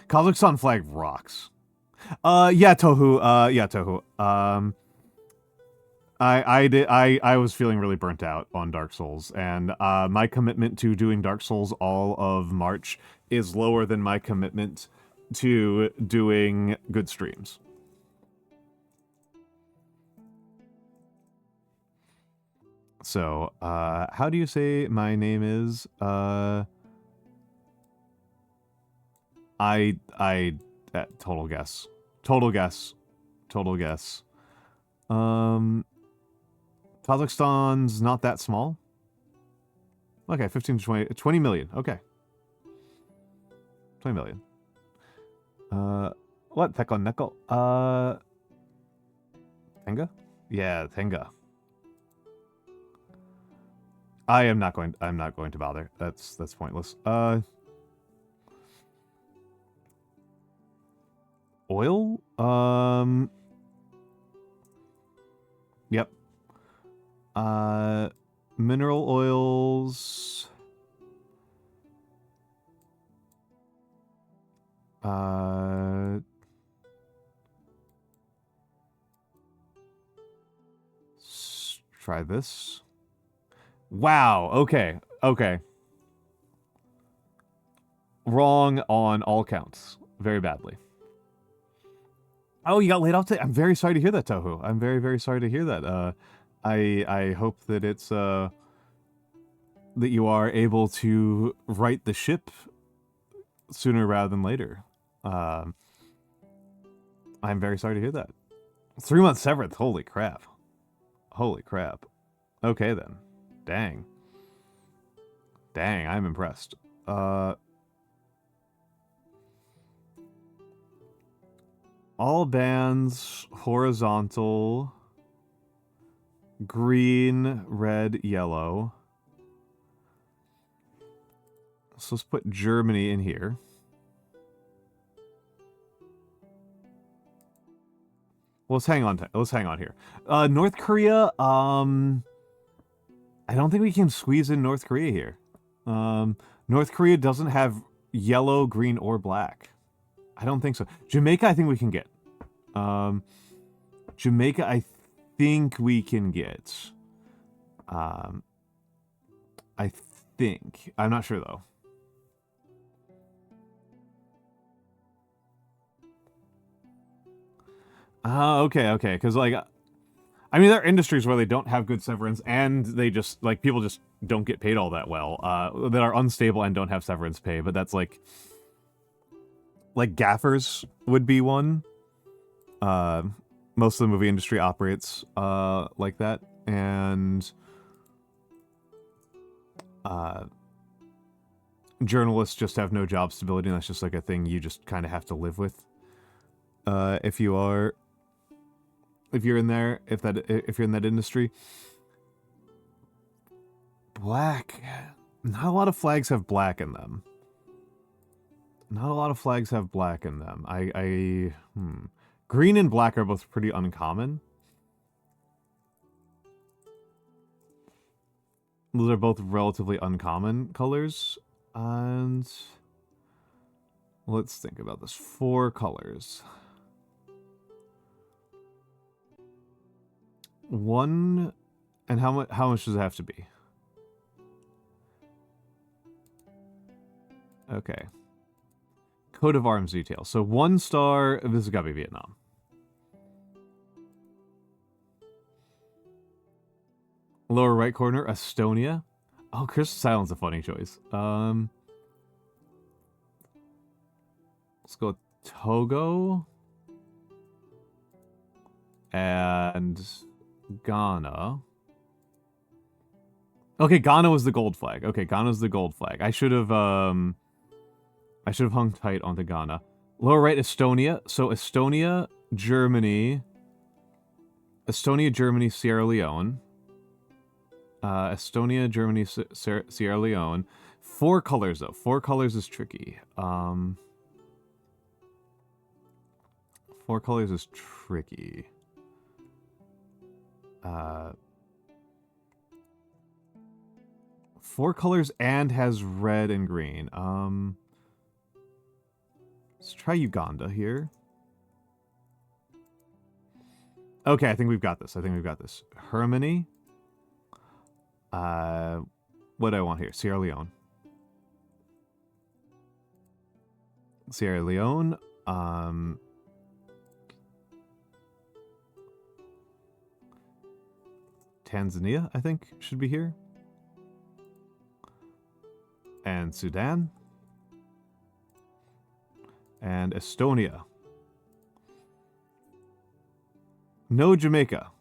Speaker 1: Kazakhstan flag rocks. Yeah, Tohu. Yeah, Tohu. I was feeling really burnt out on Dark Souls, and my commitment to doing Dark Souls all of March is lower than my commitment to doing good streams. So, how do you say my name is? Total guess. Total guess. Total guess. Kazakhstan's not that small. Okay, 15 to 20 million. Okay. 20 million. What? Tekon Neko? Tenga? Yeah, Tenga. I'm not going to bother. That's pointless. Oil? Yep. Mineral oils. Try this. Wow, okay, okay. Wrong on all counts. Very badly. Oh, you got laid off today? I'm very sorry to hear that, Tohu. I'm very, very sorry to hear that. I hope that it's, that you are able to right the ship sooner rather than later. I'm very sorry to hear that. 3-month severance, holy crap. Holy crap. Okay, then. Dang. Dang, I'm impressed. All bands, horizontal, green, red, yellow. So let's put Germany in here. Well, let's hang on. Let's hang on here. North Korea. I don't think we can squeeze in North Korea here. North Korea doesn't have yellow, green, or black. I don't think so. Jamaica, I think we can get. Jamaica, I think we can get. I think. I'm not sure, though. Okay, okay. Because, like, I mean, there are industries where they don't have good severance, and they just, like, people just don't get paid all that well, that are unstable and don't have severance pay, but that's, like gaffers would be one. most of the movie industry operates like that, and journalists just have no job stability, and that's just like a thing you just kind of have to live with. If you're in that industry. Black. Not a lot of flags have black in them. Not a lot of flags have black in them. Green and black are both pretty uncommon. Those are both relatively uncommon colors. And let's think about this. 4 colors. 1, and how much does it have to be? Okay. Coat of arms detail. So 1 star, this has got to be Vietnam. Lower right corner, Estonia. Oh, Crystal Silent's a funny choice. Let's go with Togo. And Ghana. Okay, Ghana was the gold flag. Okay, Ghana's the gold flag. I should have hung tight onto Ghana. Lower right, Estonia. So Estonia, Germany, Sierra Leone. Estonia, Germany, Sierra Leone. 4 colors, though. 4 colors is tricky. 4 colors is tricky. 4 colors and has red and green. Let's try Uganda here. Okay, I think we've got this. Harmony. What do I want here? Sierra Leone. Tanzania, I think, should be here. And Sudan. And Estonia. No Jamaica.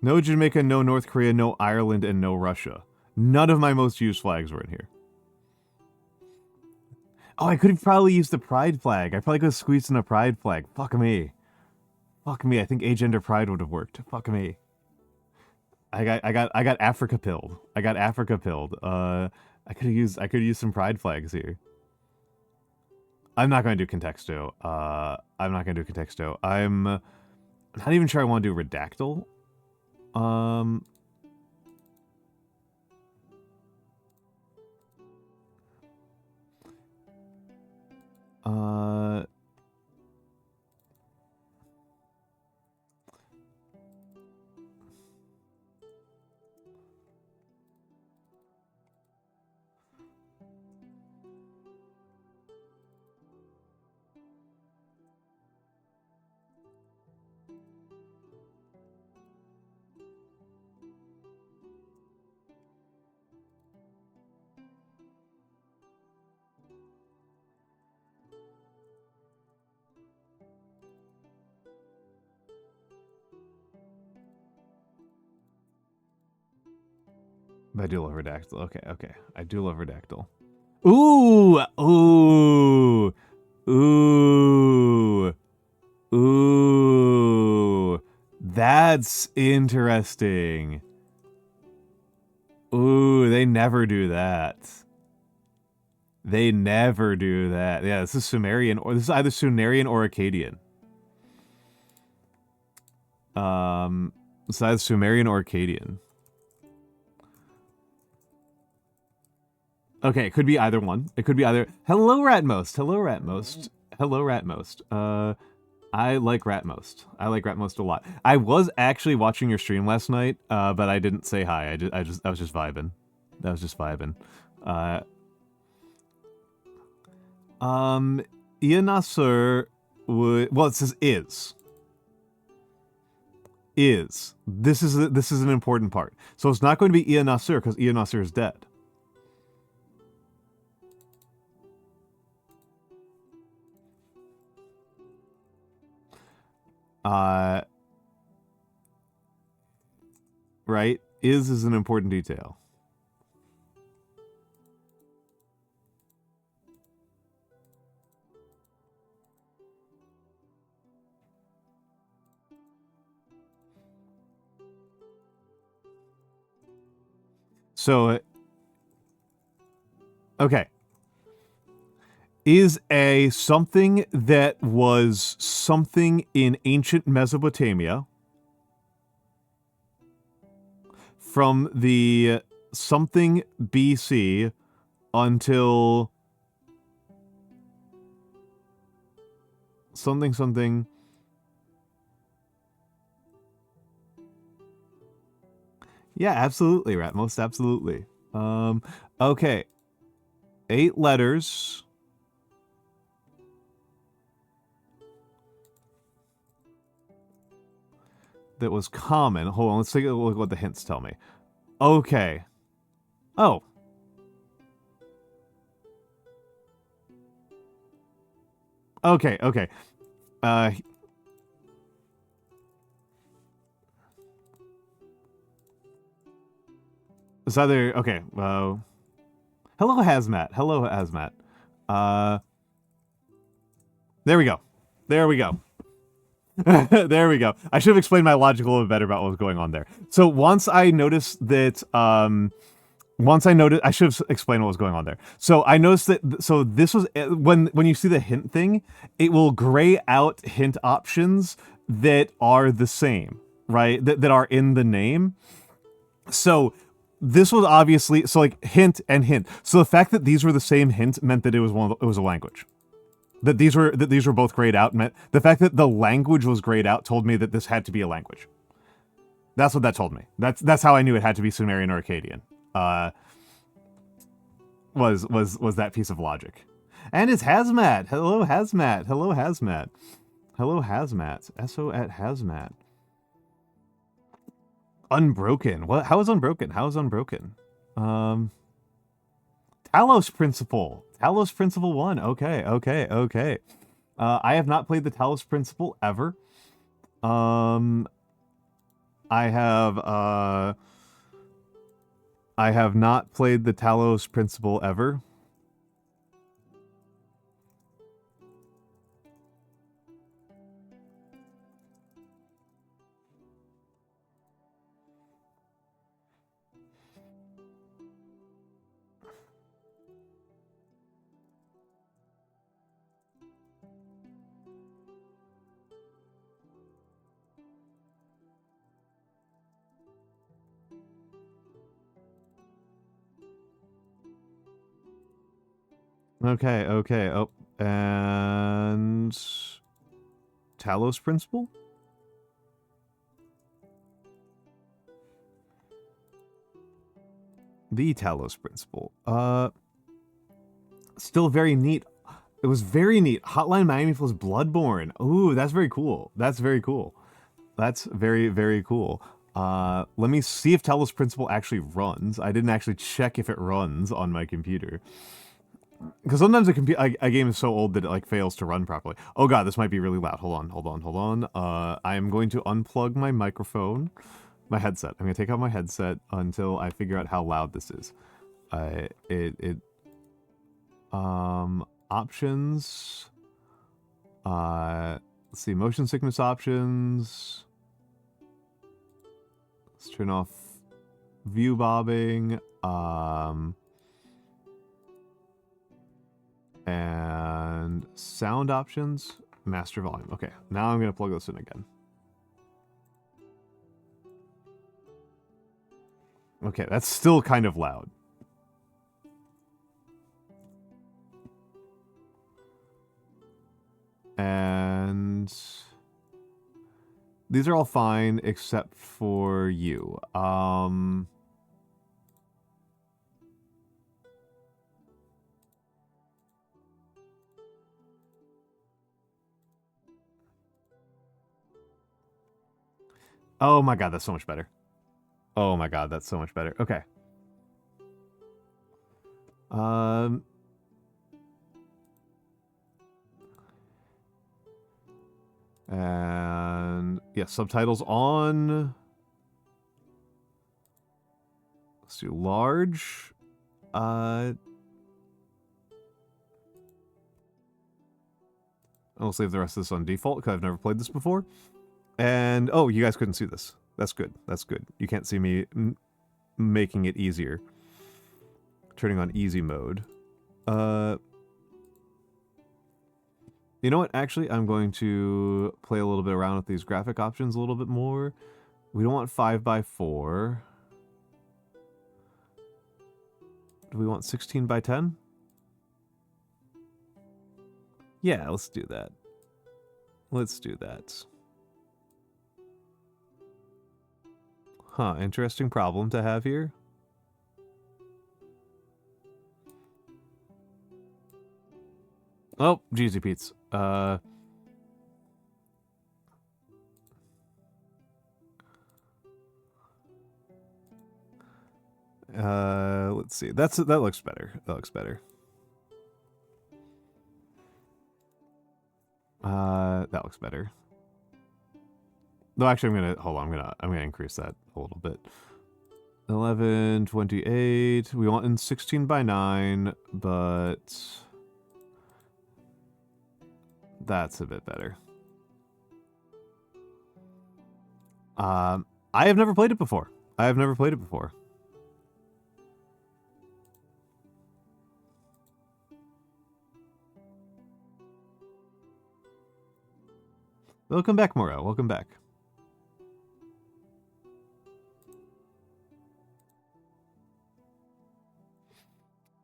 Speaker 1: No Jamaica, no North Korea, no Ireland, and no Russia. None of my most used flags were in here. Oh, I could have probably used the pride flag. I probably could have squeezed in a pride flag. Fuck me. Fuck me. I think agender pride would have worked. Fuck me. I got Africa pilled. I could have used some pride flags here. I'm not going to do contexto. I'm not even sure I want to do redactyl. I do love redactyl. Okay. I do love redactyl. Ooh. That's interesting. Ooh, they never do that. Yeah, this is Sumerian, or this is either Sumerian or Akkadian. It's either Sumerian or Akkadian. Okay, it could be either one. It could be either... Hello, Ratmost. I like Ratmost. I like Ratmost a lot. I was actually watching your stream last night, but I didn't say hi. I was just vibing. Ian Nasser would... Well, it says is. This is an important part. So it's not going to be Ian Nasser, because Ian Nasser is dead. Right? Is an important detail. So, okay. Is a something that was something in ancient Mesopotamia from the something BC until something. Yeah, absolutely, Rat. Most absolutely. Okay. 8 letters. That was common. Hold on, let's take a look at what the hints tell me. Okay. Oh. Okay, okay. It's either... Okay, hello, Hazmat. Hello, Hazmat. There we go. There we go. There we go. I should have explained my logic a little bit better about what was going on there. So once I noticed that... I should have explained what was going on there. So I noticed that, so this was, when you see the hint thing, it will gray out hint options that are the same, right? That are in the name. So this was obviously, so like hint and hint. So the fact that these were the same hint meant that it was a language. That these were both grayed out meant, the fact that the language was grayed out told me that this had to be a language. That's what that told me. That's how I knew it had to be Sumerian or Akkadian. Was that piece of logic. And it's Hazmat. Hello, Hazmat. Hello, Hazmat. Hello, Hazmat. SO at Hazmat. Unbroken. What? How is Unbroken? How is Unbroken? Talos Principle. Talos Principle 1. Okay, okay, okay. I have not played the Talos Principle ever. I have not played the Talos Principle ever. Okay, okay. Oh, and Talos Principle? The Talos Principle. Still very neat. It was very neat. Hotline Miami plus Bloodborne. Ooh, that's very cool. That's very cool. That's very, very cool. Let me see if Talos Principle actually runs. I didn't actually check if it runs on my computer. Because sometimes a game is so old that it like fails to run properly. Oh god, this might be really loud. Hold on, hold on, hold on. I am going to unplug my microphone, my headset. I'm gonna take out my headset until I figure out how loud this is. Options. Let's see, motion sickness options. Let's turn off view bobbing. And sound options, master volume. Okay, now I'm gonna plug this in again. Okay, that's still kind of loud. And these are all fine except for you. Oh my god, that's so much better. Oh my god, that's so much better. Okay. And Yes, subtitles on. Let's do large. I'll save the rest of this on default because I've never played this before. And, oh, you guys couldn't see this. That's good. That's good. You can't see me making it easier. Turning on easy mode. You know what? Actually, I'm going to play a little bit around with these graphic options a little bit more. We don't want 5x4. Do we want 16x10? Yeah, let's do that. Let's do that. Huh, interesting problem to have here. Oh, Jeezy Pete's. Let's see. That looks better. That looks better. That looks better. No, actually, I'm gonna increase that a little bit. 1128. We want in 16x9, but that's a bit better. I have never played it before. Welcome back, Mora. Welcome back.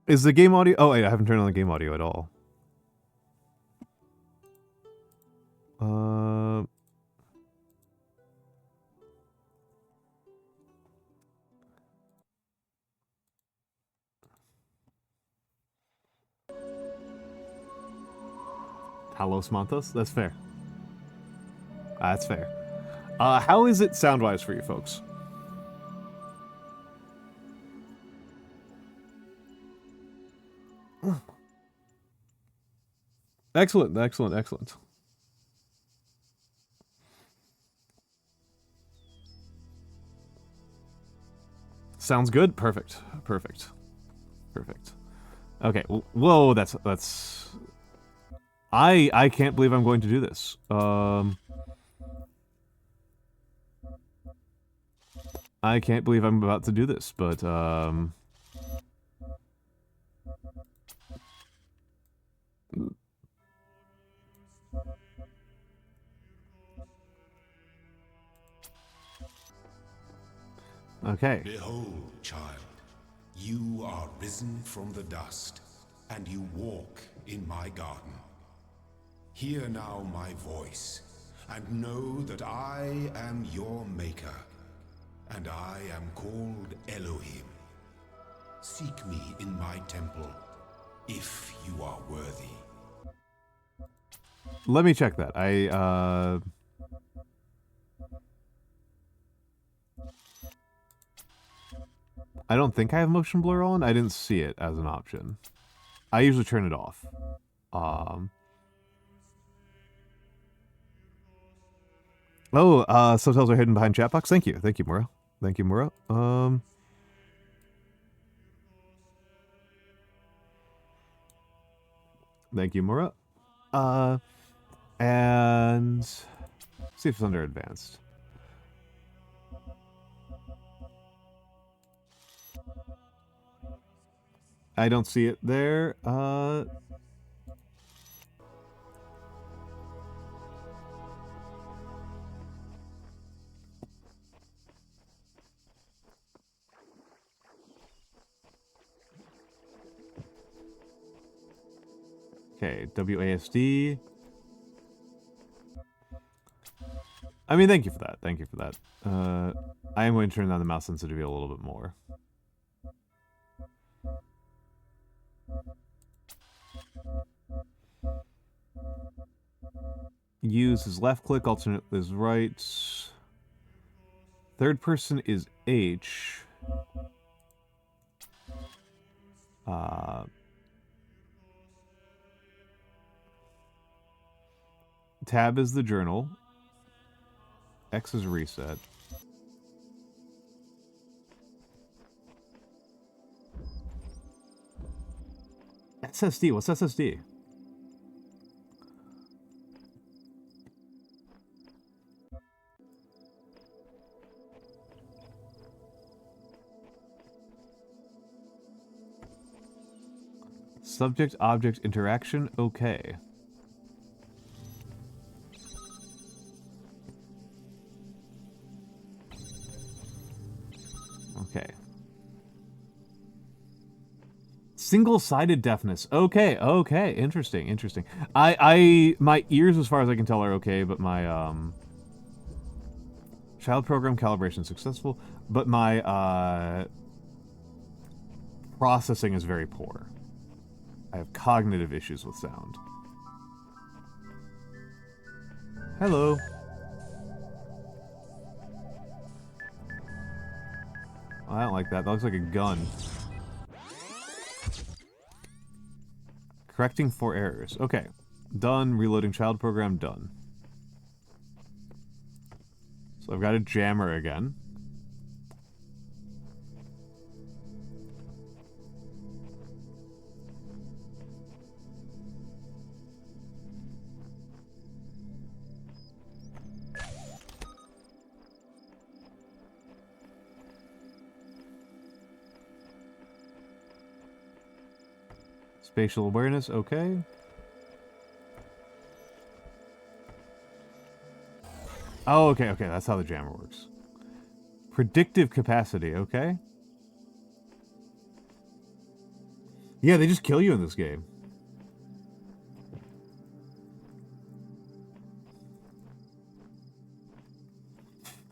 Speaker 1: Is the game audio... Oh, wait, I haven't turned on the game audio at all. Talos Mantas? That's fair. That's fair. How is it sound-wise for you folks? Excellent, excellent, excellent. Sounds good. Perfect. Perfect. Perfect. Okay. Whoa, that's... I can't believe I'm going to do this. I can't believe I'm about to do this, but okay.
Speaker 2: Behold, child, you are risen from the dust, and you walk in my garden. Hear now my voice, and know that I am your maker, and I am called Elohim. Seek me in my temple, if you are worthy.
Speaker 1: Let me check that. I don't think I have motion blur on. I didn't see it as an option. I usually turn it off. Subtitles are hidden behind chat box. Thank you. Thank you, Mura. Thank you, Mura. Thank you, Mura. And see if it's under advanced. I don't see it there. Okay, WASD. I mean, thank you for that. Thank you for that. I am going to turn down the mouse sensitivity a little bit more. Use is left click, alternate is right. Third person is H. Tab is the journal. X is reset. SSD, what's SSD? Subject-object interaction, okay. Okay. Single-sided deafness. Okay, okay. Interesting, interesting. My ears, as far as I can tell, are okay, but my, child program calibration successful, but my, processing is very poor. I have cognitive issues with sound. Hello. Oh, I don't like that. That looks like a gun. Correcting 4 errors. Okay. Done. Reloading child program. Done. So I've got a jammer again. Spatial awareness, okay. Oh, okay, okay, that's how the jammer works. Predictive capacity, okay. Yeah, they just kill you in this game.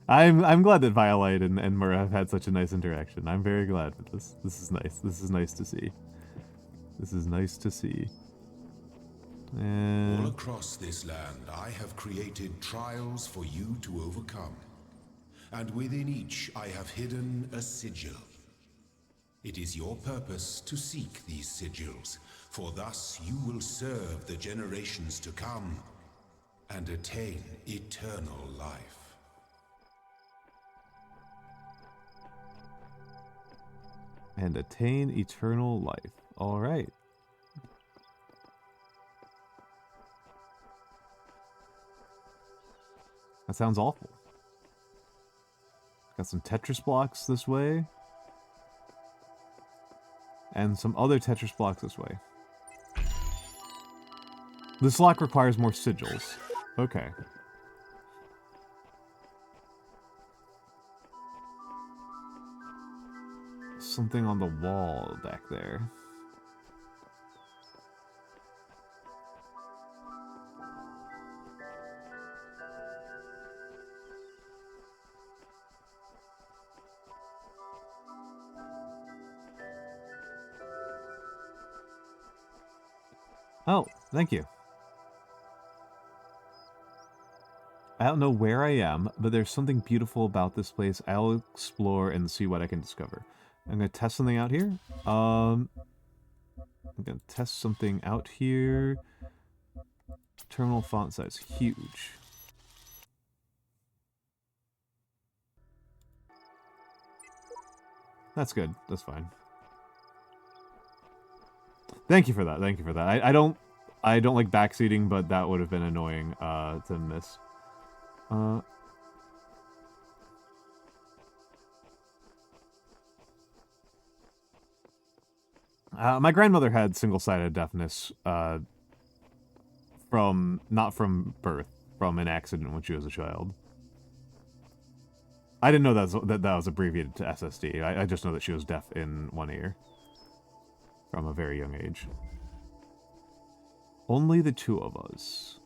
Speaker 1: I'm glad that Violite and Murrah have had such a nice interaction. I'm very glad with this. This is nice. This is nice to see. This is nice to see. And
Speaker 2: all across this land, I have created trials for you to overcome. And within each, I have hidden a sigil. It is your purpose to seek these sigils, for thus you will serve the generations to come and attain eternal life.
Speaker 1: and attain eternal life. All right. That sounds awful. Got some Tetris blocks this way. And some other Tetris blocks this way. This lock requires more sigils. Okay. Something on the wall back there. Oh, thank you. I don't know where I am, but there's something beautiful about this place. I'll explore and see what I can discover. I'm gonna test something out here. I'm gonna test something out here. Terminal font size, huge. That's good. That's fine. Thank you for that. Thank you for that. I don't like backseating, but that would have been annoying to miss. My grandmother had single-sided deafness not from birth, from an accident when she was a child. I didn't know that was abbreviated to SSD. I just know that she was deaf in one ear from a very young age. Only the two of us.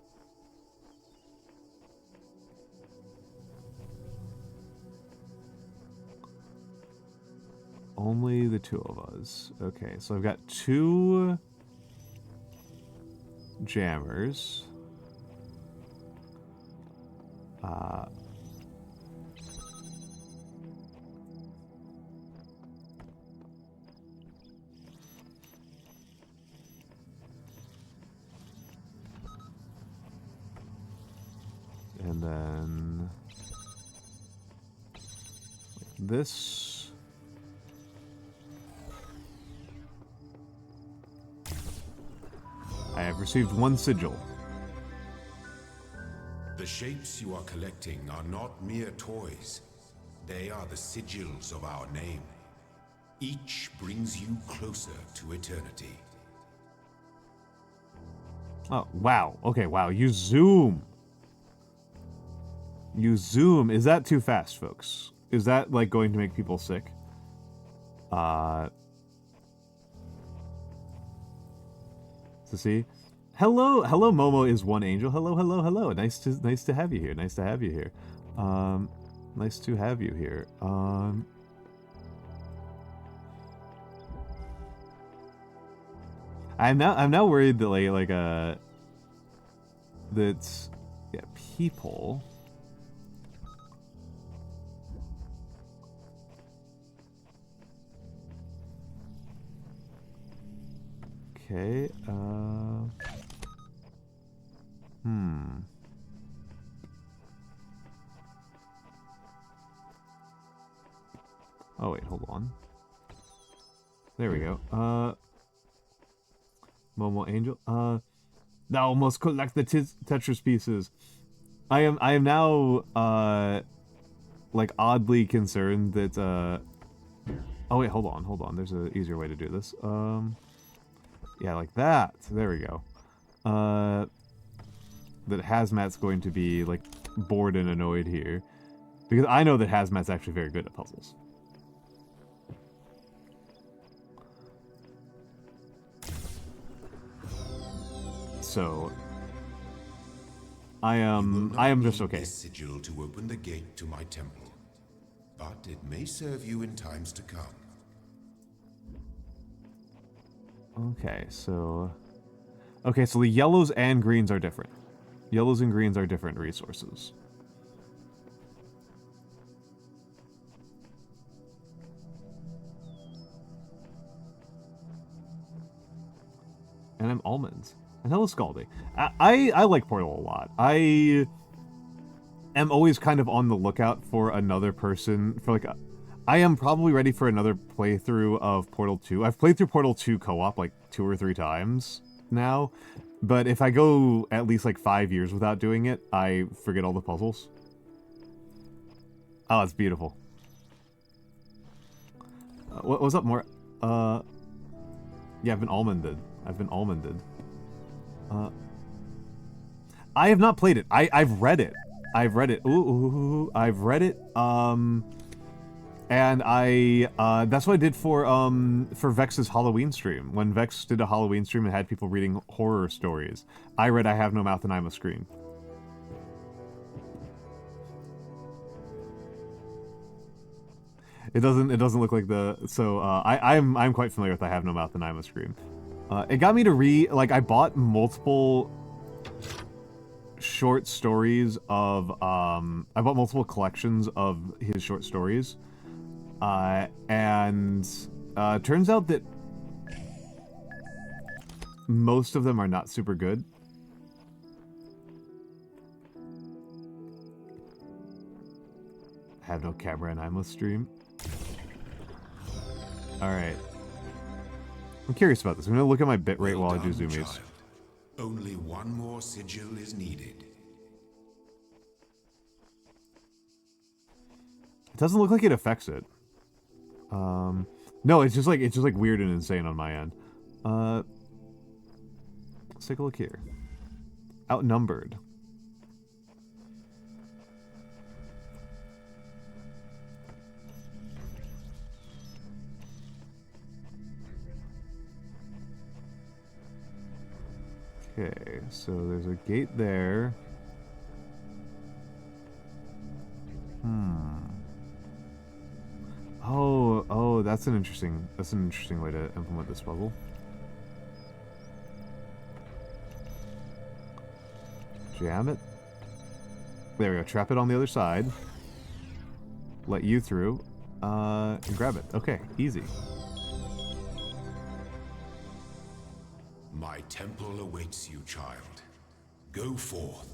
Speaker 1: Only the two of us. Okay, so I've got 2 jammers. And then this. I have received 1 sigil.
Speaker 2: The shapes you are collecting are not mere toys. They are the sigils of our name. Each brings you closer to eternity.
Speaker 1: Oh, wow. Okay, wow. You zoom. You zoom. Is that too fast, folks? Is that, like, going to make people sick? To see. Hello, hello, Momo is one angel. Hello, hello, hello. Nice to have you here. Nice to have you here. Nice to have you here. I'm now worried that that's yeah, people. Okay, Oh wait, hold on. There we go. Momo Angel. Thou must collect the Tetris pieces. I am now like oddly concerned that oh wait, hold on. There's an easier way to do this. Yeah, like that. There we go. That Hazmat's going to be like bored and annoyed here. Because I know that Hazmat's actually very good at puzzles. So I am just okay.
Speaker 2: This sigil to open the gate to my temple, but it may serve you in times to come.
Speaker 1: Okay, so the yellows and greens are different. Yellows and greens are different resources. And I'm almonds. And hello, Scaldy. I like Portal a lot. I am always kind of on the lookout for another person, for like I am probably ready for another playthrough of Portal 2. I've played through Portal 2 co-op like 2 or 3 times now, but if I go at least like 5 years without doing it, I forget all the puzzles. Oh, it's beautiful. What's up, more? Yeah, I've been almonded. I have not played it. I've read it. I've read it. I've read it. And that's what I did for Vex's Halloween stream. When Vex did a Halloween stream and had people reading horror stories, I read I Have No Mouth and I Must Scream. It doesn't look like the, so, I'm quite familiar with I Have No Mouth and I Must Scream. It got me to I bought multiple short stories of, I bought multiple collections of his short stories. And turns out that most of them are not super good. Have no camera and I must stream. Alright. I'm curious about this. I'm gonna look at my bitrate while I do zoomies.
Speaker 2: Child. Only one more sigil is needed.
Speaker 1: It doesn't look like it affects it. No, it's just like weird and insane on my end. Let's take a look here. Outnumbered. Okay, so there's a gate there. Oh, that's an interesting way to implement this puzzle. Jam it. There we go. Trap it on the other side. Let you through. And grab it. Okay, easy.
Speaker 2: My temple awaits you, child. Go forth.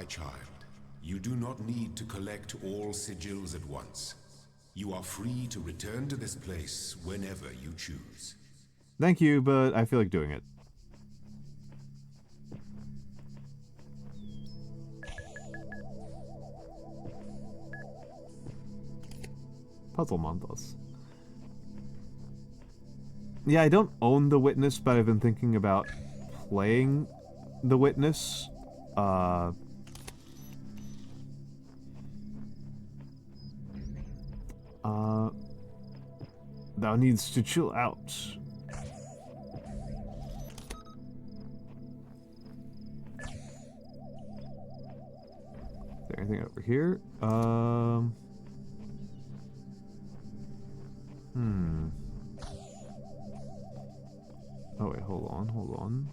Speaker 2: my child. You do not need to collect all sigils at once. You are free to return to this place whenever you choose.
Speaker 1: Thank you, but I feel like doing it. Puzzle Monthos. Yeah, I don't own The Witness, but I've been thinking about playing The Witness. Thou needs to chill out. Is there anything over here? Oh wait, hold on.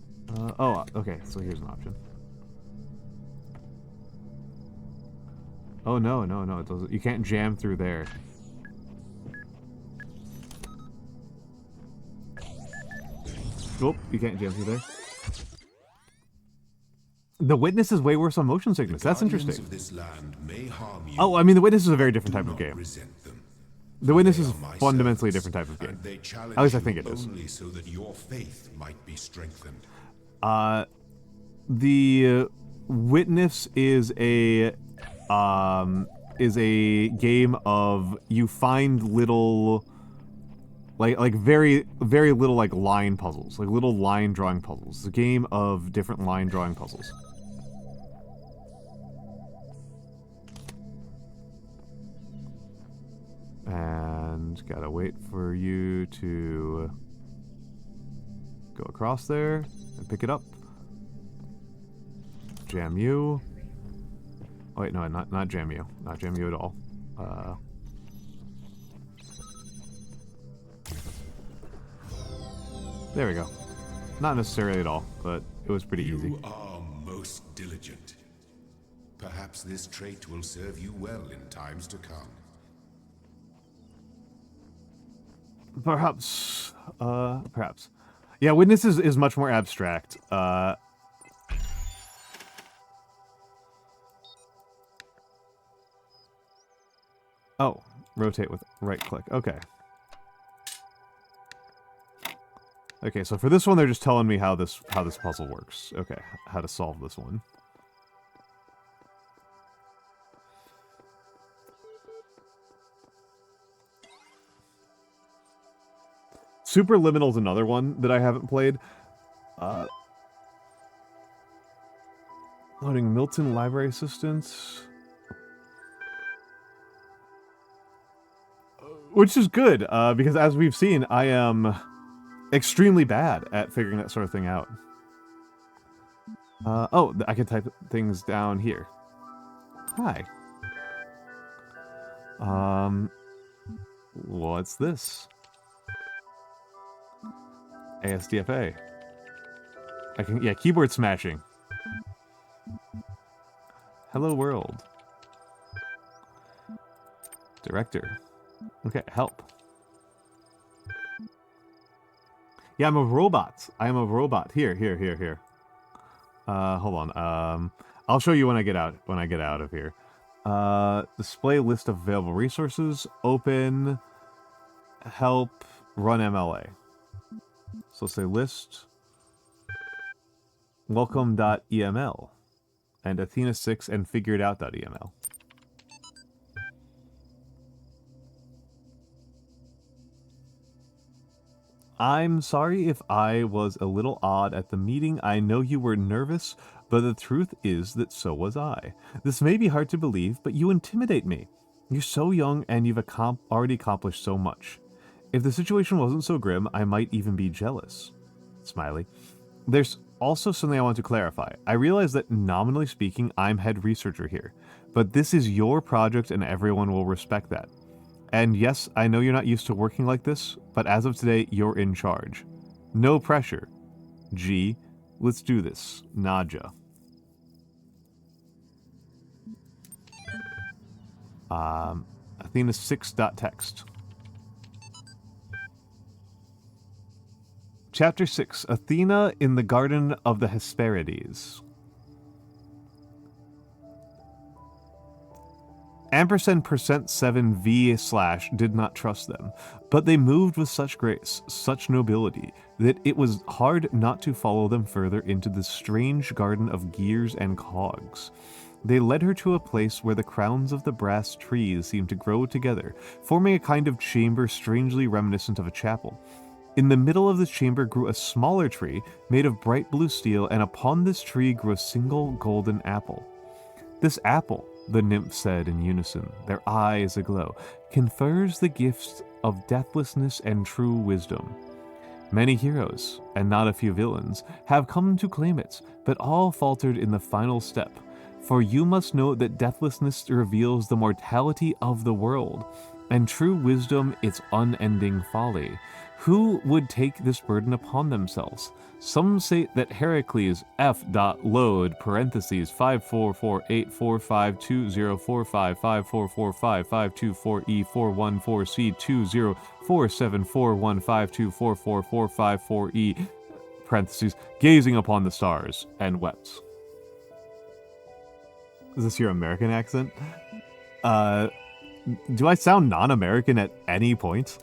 Speaker 1: Oh, okay, so here's an option. Oh no, it doesn't. You can't jam through there. Nope, you can't jam through there. The Witness is way worse on motion sickness. That's interesting.
Speaker 2: Of this land may harm you.
Speaker 1: Oh, I mean, The Witness is a very different type of game.
Speaker 2: Resent them.
Speaker 1: The Witness
Speaker 2: They
Speaker 1: is
Speaker 2: are my
Speaker 1: fundamentally a
Speaker 2: servants,
Speaker 1: different type of game.
Speaker 2: and they challenge
Speaker 1: At least I
Speaker 2: you
Speaker 1: think it is.
Speaker 2: only so that your faith might be strengthened.
Speaker 1: The Witness is a game of you find little like very little like line puzzles, like little line drawing puzzles. It's a game of different line drawing puzzles. And gotta wait for you to go across there and pick it up. Jam you. Oh wait, no, not jam you. Not jam you at all. There we go. Not necessarily at all, but it was pretty easy.
Speaker 2: You are most diligent. Perhaps this trait will serve you well in times to come.
Speaker 1: Perhaps. Perhaps. Yeah, Witness is much more abstract. Oh, rotate with right click. Okay. Okay, so for this one, they're just telling me how this puzzle works. Okay, how to solve this one. Superliminal is another one that I haven't played. Loading Milton Library Assistance. Which is good, because as we've seen, I am extremely bad at figuring that sort of thing out. Oh, I can type things down here. Hi. What's this? ASDFA. I can, yeah, keyboard smashing. Hello world. Director. Okay, help. Yeah, I'm a robot. I am a robot. Here. Hold on. I'll show you when I get out of here. Display list of available resources. Open. Help. Run MLA. So say list. Welcome.eml. And Athena 6 and figureitout.eml. I'm sorry if I was a little odd at the meeting. I know you were nervous, but the truth is that so was I. This may be hard to believe, but you intimidate me. You're so young and you've already accomplished so much. If the situation wasn't so grim, I might even be jealous. Smiley. There's also something I want to clarify. I realize that nominally speaking, I'm head researcher here, but this is your project and everyone will respect that. And yes, I know you're not used to working like this, but as of today, you're in charge. No pressure. G, let's do this. Naja. Athena 6.text. Chapter 6, Athena in the Garden of the Hesperides. %7V/ did not trust them, but they moved with such grace, such nobility, that it was hard not to follow them further into the strange garden of gears and cogs. They led her to a place where the crowns of the brass trees seemed to grow together, forming a kind of chamber strangely reminiscent of a chapel. In the middle of the chamber grew a smaller tree made of bright blue steel, and upon this tree grew a single golden apple. This apple, the nymph said in unison, their eyes aglow, confers the gifts of deathlessness and true wisdom. Many heroes, and not a few villains, have come to claim it, but all faltered in the final step. For you must know that deathlessness reveals the mortality of the world, and true wisdom its unending folly. Who would take this burden upon themselves? Some say that Heracles f.load parentheses 54484552445520414C20474152444454E parentheses gazing upon the stars and wept. Is this your American accent? Do I sound non-American at any point?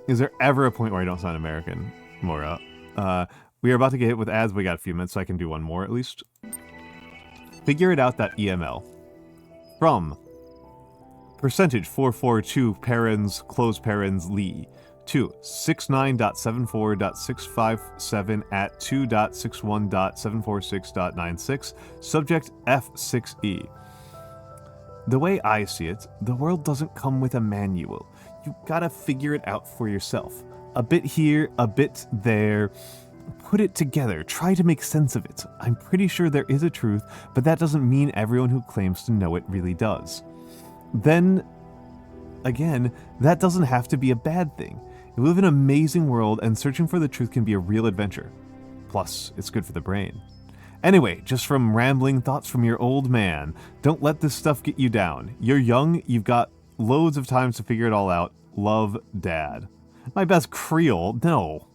Speaker 1: Is there ever a point where I don't sound American, Mora? We are about to get hit with ads. We got a few minutes, so I can do one more at least. Figure it out.eml. From %442 parens close parens Lee to 69.74.657 at 2.61.746.96, subject F6E. The way I see it, the world doesn't come with a manual. You gotta figure it out for yourself. A bit here, a bit there. Put it together, try to make sense of it. I'm pretty sure there is a truth, but that doesn't mean everyone who claims to know it really does. Then, again, that doesn't have to be a bad thing. We live in an amazing world, and searching for the truth can be a real adventure. Plus, it's good for the brain. Anyway, just from rambling thoughts from your old man, don't let this stuff get you down. You're young, you've got loads of time to figure it all out. Love, Dad. My best Creole? No.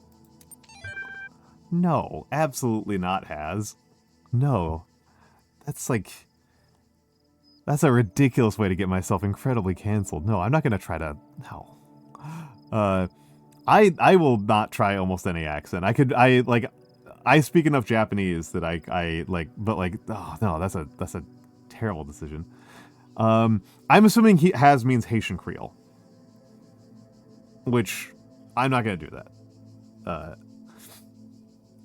Speaker 1: No, absolutely not, Has. No. That's a ridiculous way to get myself incredibly canceled. No, I'm not gonna try to... No. I will not try almost any accent. I speak enough Japanese that oh no, that's a terrible decision. I'm assuming has means Haitian Creole, which I'm not gonna do that.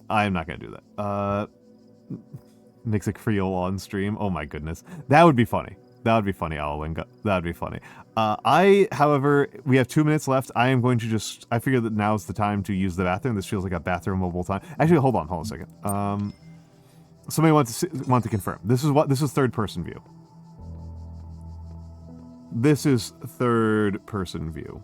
Speaker 1: I'm not gonna do that. Mix a Creole on stream. Oh my goodness, that would be funny. That would be funny, Alalinga. That would be funny. However, we have 2 minutes left. I am going to I figure that now's the time to use the bathroom. This feels like a bathroom mobile time. Actually, hold on a second. Somebody want to confirm. This is third person view. This is third person view.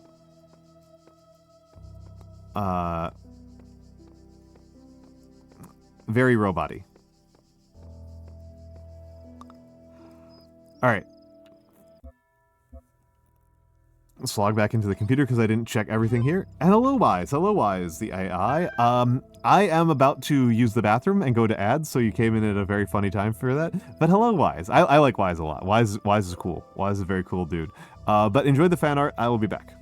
Speaker 1: Very robot-y. Alright. Let's log back into the computer because I didn't check everything here. And hello, Wise. Hello, Wise, the AI. I am about to use the bathroom and go to ads, so you came in at a very funny time for that. But hello, Wise. I like Wise a lot. Wise is cool. Wise is a very cool dude. But enjoy the fan art. I will be back.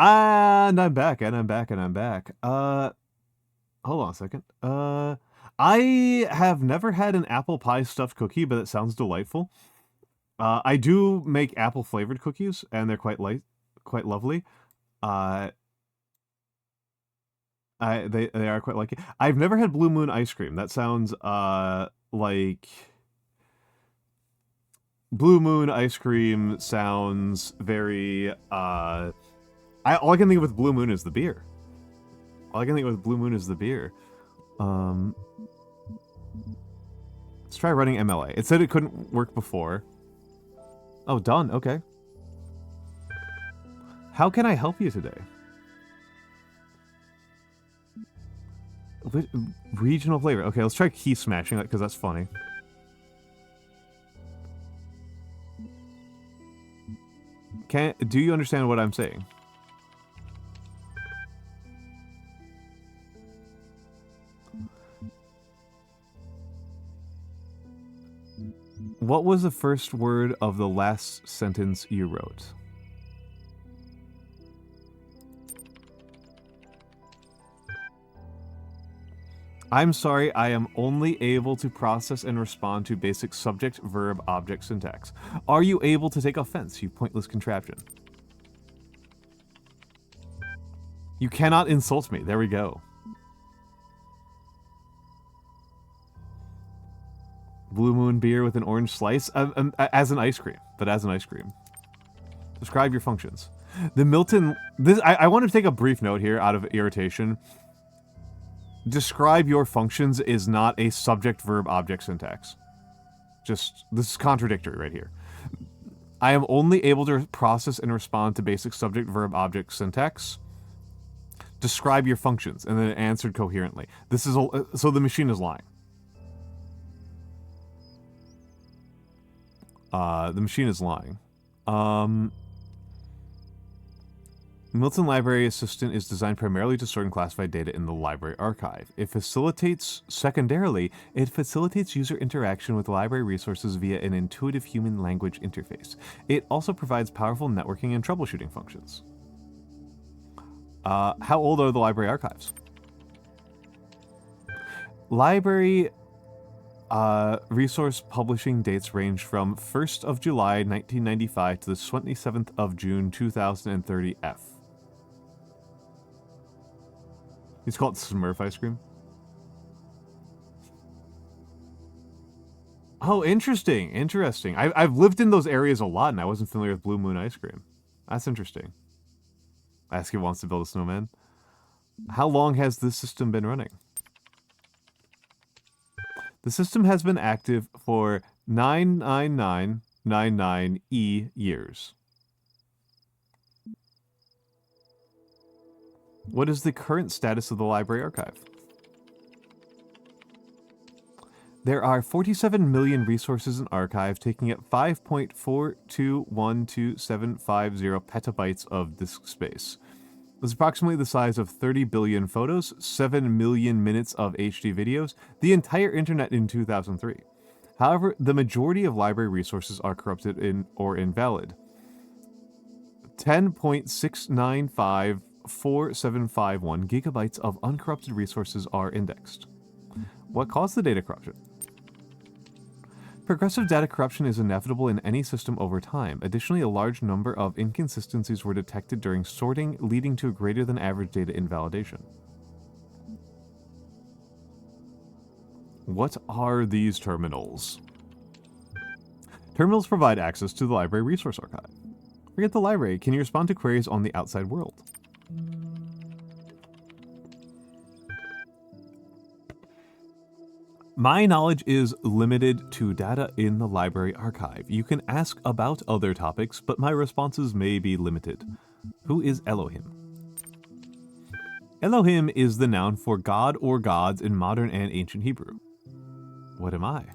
Speaker 1: And I'm back, and I'm back, and I'm back. Hold on a second. I have never had an apple pie stuffed cookie, but it sounds delightful. I do make apple flavored cookies, and they're quite lovely. They are quite lucky. I've never had Blue Moon ice cream. That sounds like Blue Moon ice cream sounds very all I can think of with Blue Moon is the beer. All I can think of with Blue Moon is the beer. Let's try running MLA. It said it couldn't work before. Oh, done. Okay. How can I help you today? Regional flavor. Okay, let's try key smashing that because that's funny. Do you understand what I'm saying? What was the first word of the last sentence you wrote? I'm sorry, I am only able to process and respond to basic subject, verb, object syntax. Are you able to take offense, you pointless contraption? You cannot insult me. There we go. Blue Moon beer with an orange slice? As an ice cream, but as an ice cream. Describe your functions. The Milton... I want to take a brief note here out of irritation. Describe your functions is not a subject, verb, object syntax. Just, this is contradictory right here. I am only able to process and respond to basic subject, verb, object syntax. Describe your functions, and then it answered coherently. This is so the machine is lying. The machine is lying. Milton Library Assistant is designed primarily to store and classify data in the library archive. Secondarily, it facilitates user interaction with library resources via an intuitive human language interface. It also provides powerful networking and troubleshooting functions. How old are the library archives? Library resource publishing dates range from 1st of July 1995 to the 27th of June 2030 F. He's called Smurf ice cream. Oh, interesting. Interesting. I've lived in those areas a lot, and I wasn't familiar with Blue Moon ice cream. That's interesting. Asky wants to build a snowman. How long has this system been running? The system has been active for 99999 years. What is the current status of the library archive? There are 47 million resources in archive, taking up 5.4212750 petabytes of disk space. This is approximately the size of 30 billion photos, 7 million minutes of HD videos, the entire internet in 2003. However, the majority of library resources are corrupted or invalid. 10.6954751 gigabytes of uncorrupted resources are indexed. What caused the data corruption? Progressive data corruption is inevitable in any system over time. Additionally, a large number of inconsistencies were detected during sorting, leading to a greater than average data invalidation. What are these terminals? Terminals provide access to the library resource archive. Forget the library. Can you respond to queries on the outside world? My knowledge is limited to data in the library archive. You can ask about other topics, but my responses may be limited. Who is Elohim? Elohim is the noun for God or gods in modern and ancient Hebrew. What am I?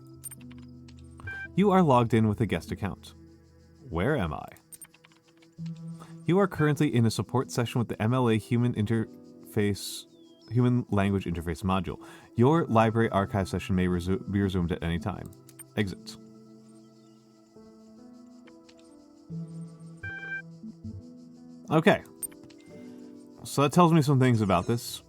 Speaker 1: You are logged in with a guest account. Where am I? You are currently in a support session with the MLA Human Language Interface module. Your library archive session may be resumed at any time. Exit. Okay. So that tells me some things about this.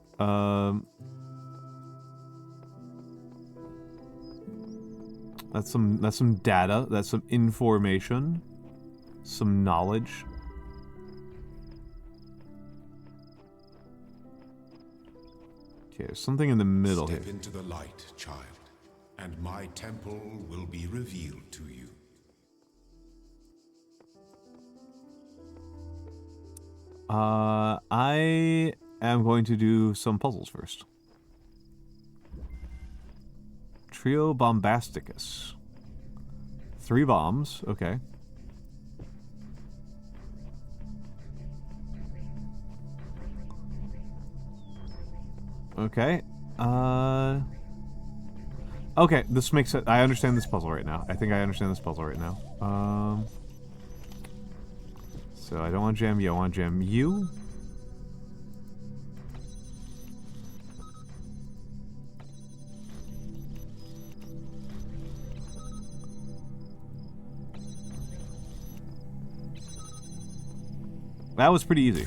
Speaker 1: That's some data. That's some information. Some knowledge. Okay, there's something in the middle here.
Speaker 2: Step into the light, child, and my temple will be revealed to you.
Speaker 1: I am going to do some puzzles first. Trio Bombasticus. 3 bombs, okay. Okay, okay, this makes sense. I understand this puzzle right now. I think I understand this puzzle right now. So I don't want to jam you, I want to jam you. That was pretty easy.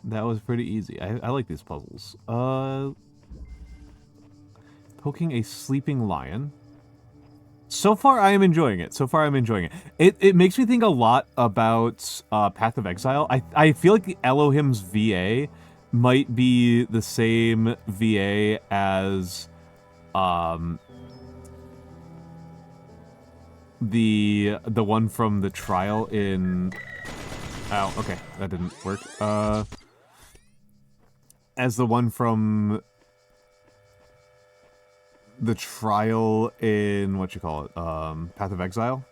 Speaker 1: That was pretty easy. I like these puzzles. Poking a sleeping lion. So far, I am enjoying it. So far, I'm enjoying it. It makes me think a lot about Path of Exile. I feel like the Elohim's VA might be the same VA as the one from the trial in... Oh, okay. That didn't work. As the one from the trial in, what you call it, Path of Exile?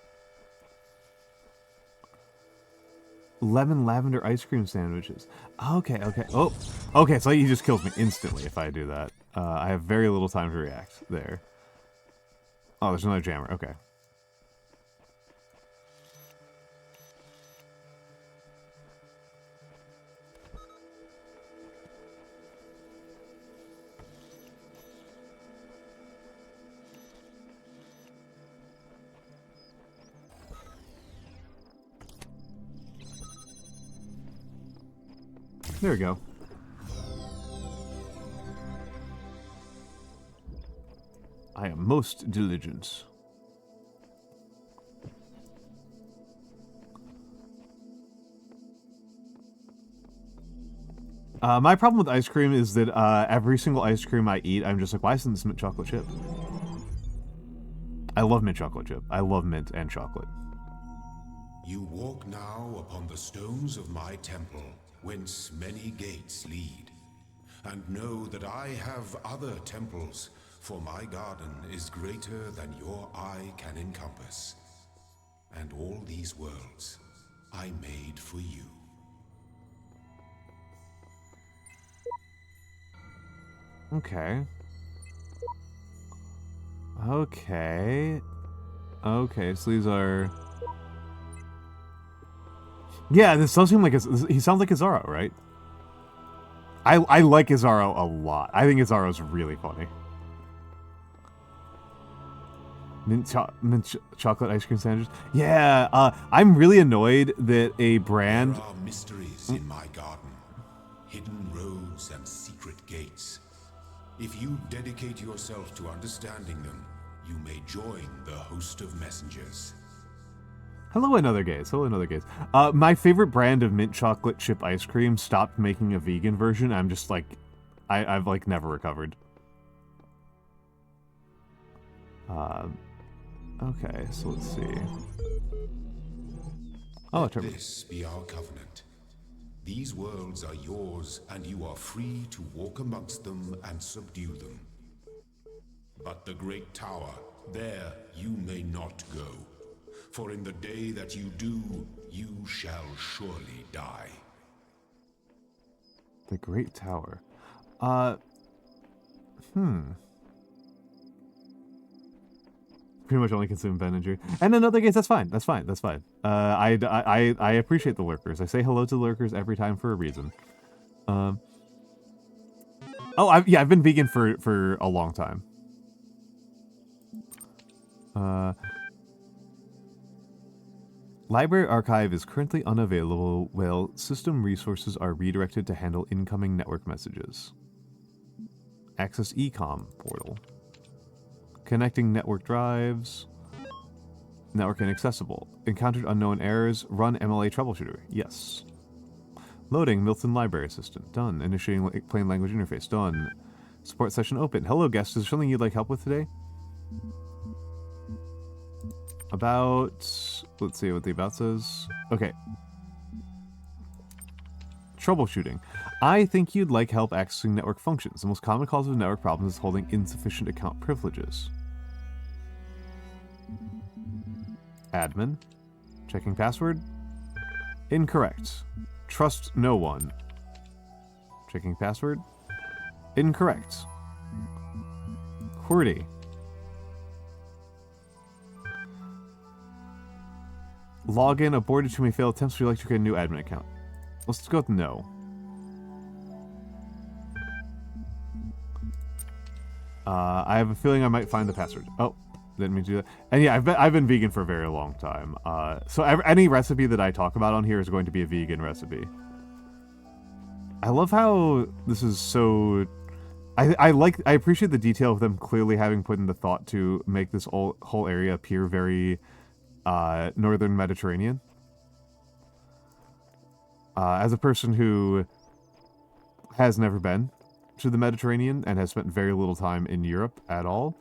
Speaker 1: Lemon lavender ice cream sandwiches. Okay, okay. Oh, okay, so he just kills me instantly if I do that. I have very little time to react there. Oh, there's another jammer. Okay. There we go. I am most diligent. My problem with ice cream is that every single ice cream I eat, I'm just like, why isn't this mint chocolate chip? I love mint chocolate chip. I love mint and chocolate.
Speaker 2: You walk now upon the stones of my temple, whence many gates lead. And know that I have other temples, for my garden is greater than your eye can encompass. And all these worlds I made for you.
Speaker 1: Okay. Okay. Okay, so these are... Yeah, this does seem like he sounds like Izaro, right? I like Izaro a lot. I think Izaro's really funny. Mint chocolate ice cream sandwiches. Yeah, I'm really annoyed that a brand...
Speaker 2: There are mysteries in my garden, hidden roads and secret gates. If you dedicate yourself to understanding them, you may join the host of messengers.
Speaker 1: Hello, another gaze. Hello, another gaze. My favorite brand of mint chocolate chip ice cream stopped making a vegan version. I'm just like, I've like never recovered. Okay, so let's see. Oh,
Speaker 2: Let this be our covenant. These worlds are yours, and you are free to walk amongst them and subdue them. But the great tower, there you may not go. For in the day that you do, you shall surely die.
Speaker 1: The Great Tower. Pretty much only consume Veninger. And in other games, that's fine. That's fine. That's fine. I appreciate the lurkers. I say hello to the lurkers every time for a reason. Oh, I've been vegan for a long time. Library archive is currently unavailable while system resources are redirected to handle incoming network messages. Access ecom portal. Connecting network drives. Network inaccessible. Encountered unknown errors. Run MLA troubleshooter. Yes. Loading Milton Library Assistant. Done. Initiating plain language interface. Done. Support session open. Hello guest, is there something you'd like help with today? About... let's see what the about says. Okay. Troubleshooting. I think you'd like help accessing network functions. The most common cause of network problems is holding insufficient account privileges. Admin. Checking password. Incorrect. Trust no one. Checking password. Incorrect. QWERTY. Login aborted too many failed attempts. Would you like to create a new admin account? Let's go with no. I have a feeling I might find the password. Oh, didn't mean to do that. And yeah, I've been vegan for a very long time. So any recipe that I talk about on here is going to be a vegan recipe. I love how this is so... I appreciate the detail of them clearly having put in the thought to make this whole area appear very northern Mediterranean. As a person who has never been to the Mediterranean and has spent very little time in Europe at all,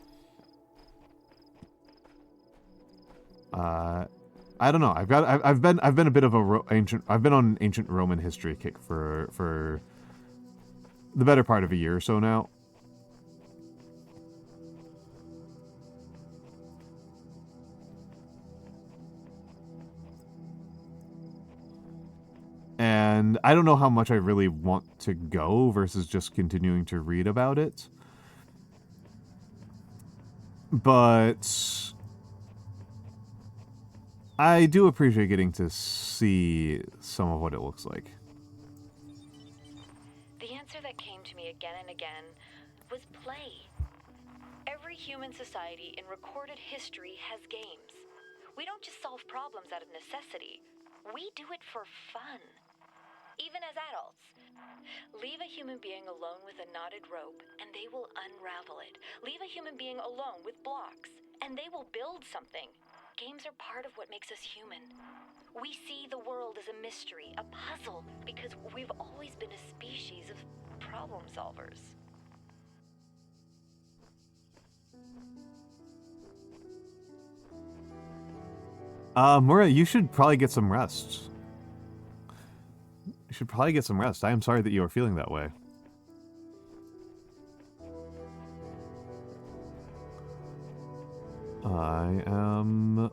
Speaker 1: I don't know. I've been a bit of I've been on an ancient Roman history kick for the better part of a year or so now. And I don't know how much I really want to go versus just continuing to read about it. But I do appreciate getting to see some of what it looks like.
Speaker 3: The answer that came to me again and again was play. Every human society in recorded history has games. We don't just solve problems out of necessity. We do it for fun. Even as adults. Leave a human being alone with a knotted rope, and they will unravel it. Leave a human being alone with blocks, and they will build something. Games are part of what makes us human. We see the world as a mystery, a puzzle, because we've always been a species of problem solvers.
Speaker 1: Mura, you should probably get some rest. You should probably get some rest. I am sorry that you are feeling that way. I am...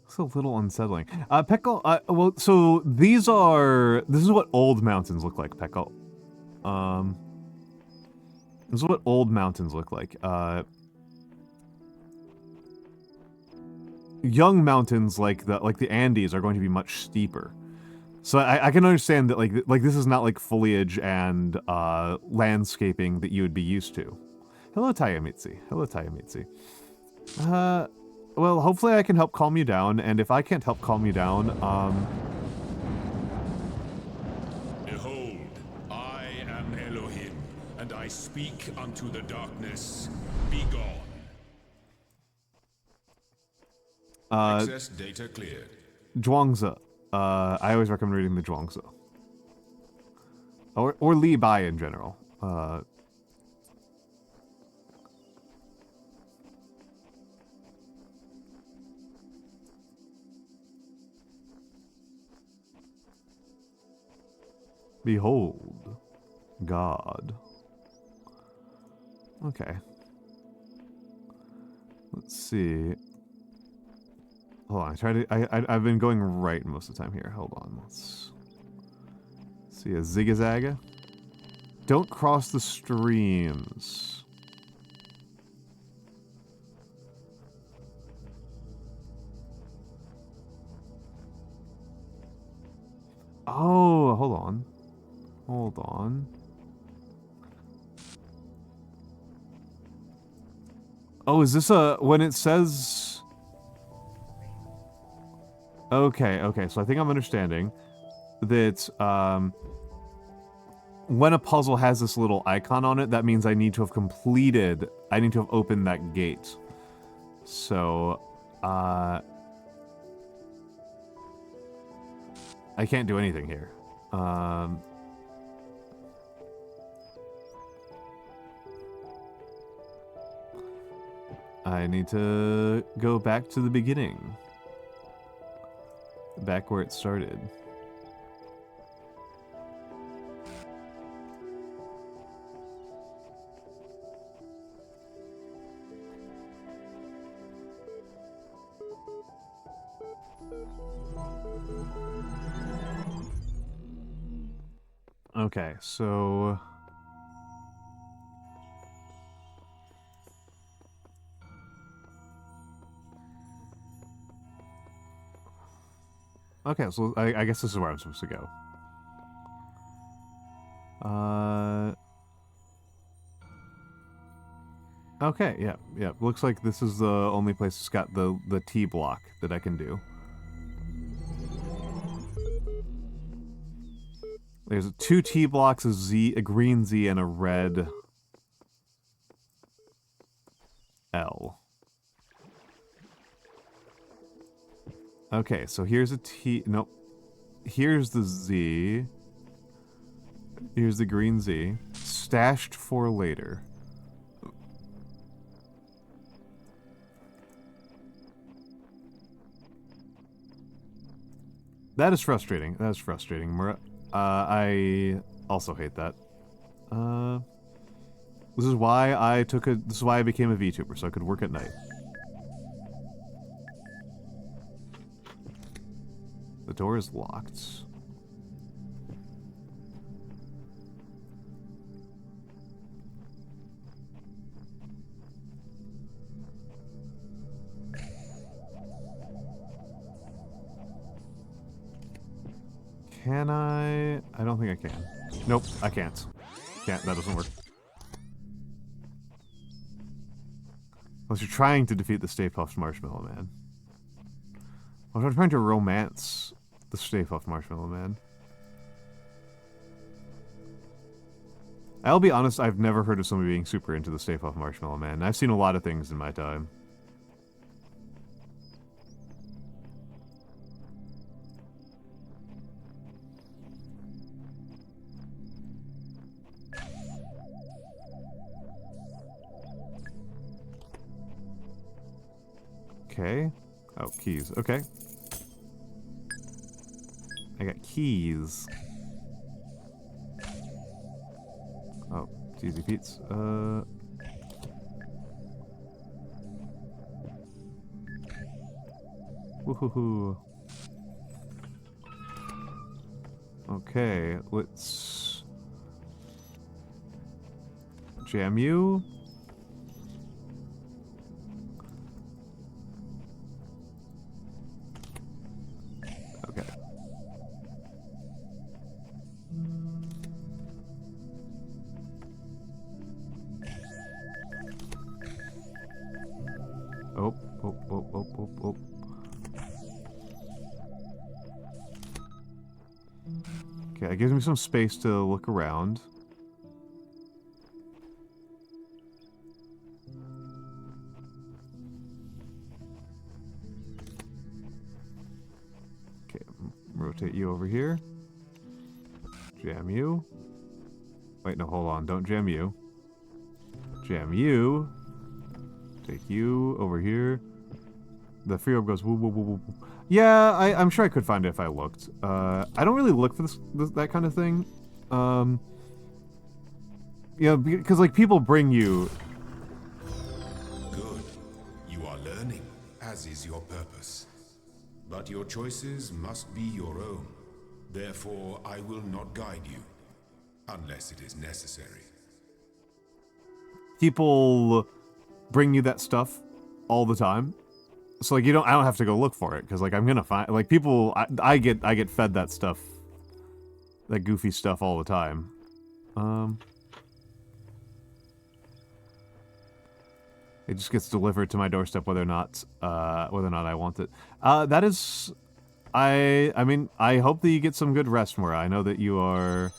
Speaker 1: It's a little unsettling. Pekal, well, so this is what old mountains look like, Pekal. This is what old mountains look like. Young mountains like the Andes are going to be much steeper. So I can understand that like this is not like foliage and landscaping that you would be used to. Hello, Tayamitsu. Hello, Tayamitsu. Well, hopefully I can help calm you down, and if I can't help calm you down,
Speaker 2: Behold, I am Elohim, and I speak unto the darkness. Be gone. Access data cleared.
Speaker 1: Zhuangzi. I always recommend reading the Zhuangzi. Or Li Bai in general. Behold, God. Okay. Let's see. Hold on, I've been going right most of the time here. Hold on, let's see a zigzag. Don't cross the streams. Oh, hold on. Hold on. Oh, is this when it says... Okay, okay, so I think I'm understanding that, when a puzzle has this little icon on it, that means I need to have opened that gate. So, I can't do anything here. I need to go back to the beginning. Back where it started. Okay, so... Okay, so I guess this is where I'm supposed to go. Okay, yeah, yeah. Looks like this is the only place that's got the T block that I can do. There's 2 T blocks, a green Z, and a red L. Okay, so here's a T... Nope. Here's the Z. Here's the green Z. Stashed for later. That is frustrating. That is frustrating. I also hate that. This is why I became a VTuber, so I could work at night. The door is locked. Can I? I don't think I can. Nope, I can't. Can't, that doesn't work. Unless you're trying to defeat the Stay Puft Marshmallow Man. I'm trying to romance the Stay Puft Marshmallow Man. I'll be honest, I've never heard of somebody being super into the Stay Puft Marshmallow Man. I've seen a lot of things in my time. Okay. Oh, keys. Okay. I got keys. Oh, it's easy Pete's. Woohoo. Okay, let's jam you. Okay. Oh. Okay, that gives me some space to look around. Okay, rotate you over here. Jam you. Wait, no, hold on. Don't jam you. Jam you. Take you over here. The free orb goes woo woo woo woo. Yeah, I'm sure I could find it if I looked. I don't really look for that kind of thing. Yeah, because like people bring you.
Speaker 2: Good. You are learning, as is your purpose. But your choices must be your own. Therefore, I will not guide you, unless it is necessary.
Speaker 1: People bring you that stuff all the time. So like I don't have to go look for it because like I'm gonna find like people I get fed that stuff that goofy stuff all the time. It just gets delivered to my doorstep whether or not I want it. That is, I mean, I hope that you get some good rest, Mora. I know that you are.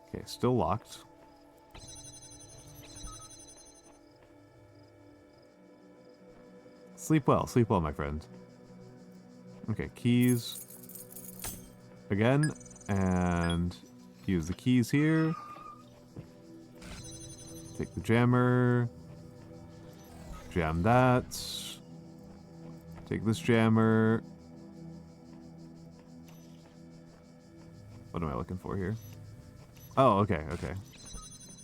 Speaker 1: Okay, still locked. Sleep well, my friend. Okay, keys. Again, and use the keys here. Take the jammer. Jam that. Take this jammer. What am I looking for here? Oh, okay, okay.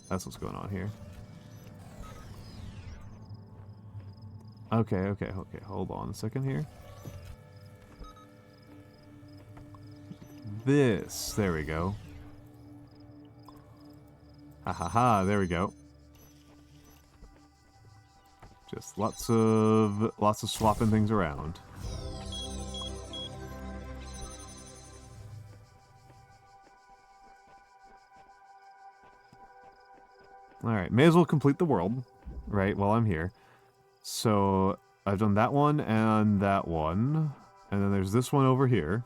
Speaker 1: That's what's going on here. Okay, okay, okay. Hold on a second here. This. There we go. Ha ha ha, there we go. Just lots of swapping things around. Alright, may as well complete the world, right, while I'm here. So, I've done that one and that one. And then there's this one over here.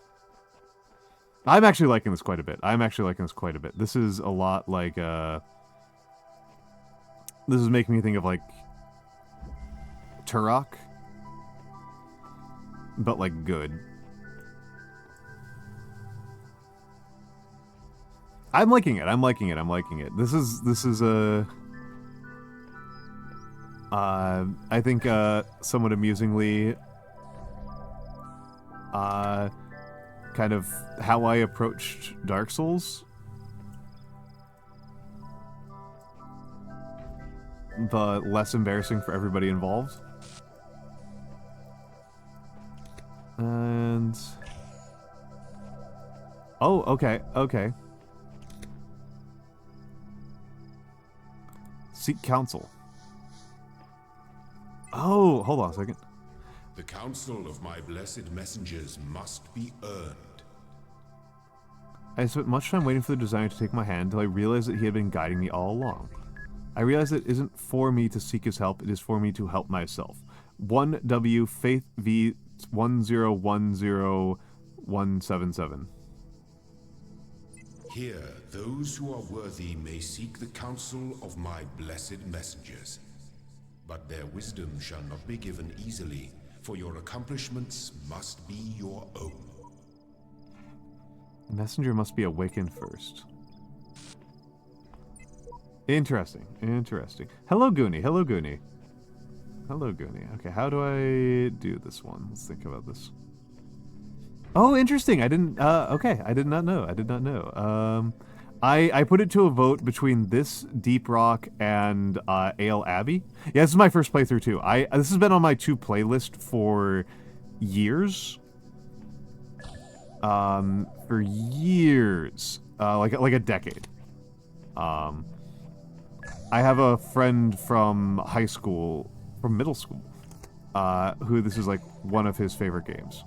Speaker 1: I'm actually liking this quite a bit. This is a lot like, this is making me think of, like, Turok. But, like, good. I'm liking it. This is a... I think, somewhat amusingly, kind of how I approached Dark Souls. But less embarrassing for everybody involved. And... Oh, okay, okay. Seek counsel. Oh, hold on a second.
Speaker 2: The counsel of my blessed messengers must be earned.
Speaker 1: I spent much time waiting for the designer to take my hand until I realized that he had been guiding me all along. I realized it isn't for me to seek his help, it is for me to help myself. 1W Faith V 1010177.
Speaker 2: Here, those who are worthy may seek the counsel of my blessed messengers. But their wisdom shall not be given easily, for your accomplishments must be your own.
Speaker 1: The messenger must be awakened first. Interesting, interesting. Hello, Goonie. Hello, Goonie. Hello, Goonie. Okay, how do I do this one? Let's think about this. Oh, interesting. I didn't, okay. I did not know. I put it to a vote between this Deep Rock and Ale Abbey. Yeah, this is my first playthrough too. This has been on my to playlist for years. For years, like a decade. I have a friend from high school, from middle school, who this is like one of his favorite games.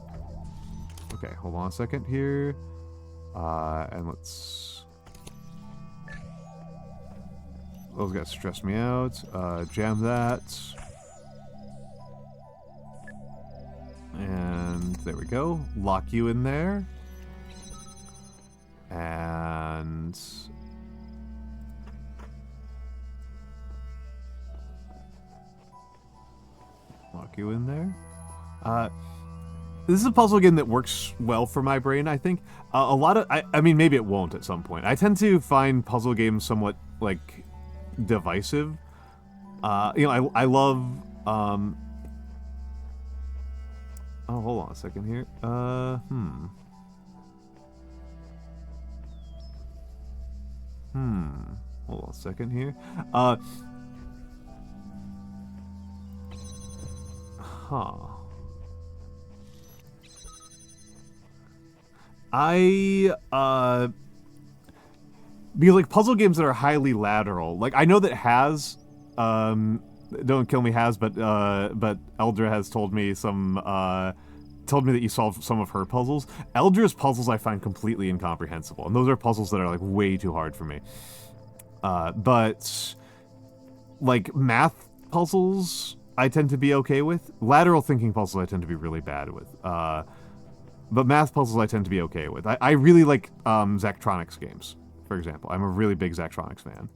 Speaker 1: Okay, hold on a second here, and let's. Those guys stress me out. Jam that. And there we go. Lock you in there. And... lock you in there. This is a puzzle game that works well for my brain, I think. A lot of... I mean, maybe it won't at some point. I tend to find puzzle games somewhat, like... divisive. You know, I love, oh, hold on a second here. Hold on a second here. Because, like, puzzle games that are highly lateral, like, I know that Don't Kill Me has, but Eldra has told me some told me that you solved some of her puzzles. Eldra's puzzles I find completely incomprehensible, and those are puzzles that are like way too hard for me. But like math puzzles, I tend to be okay with. Lateral thinking puzzles I tend to be really bad with. But math puzzles I tend to be okay with. I really like Zachtronics games, for example. I'm a really big Zachtronics fan.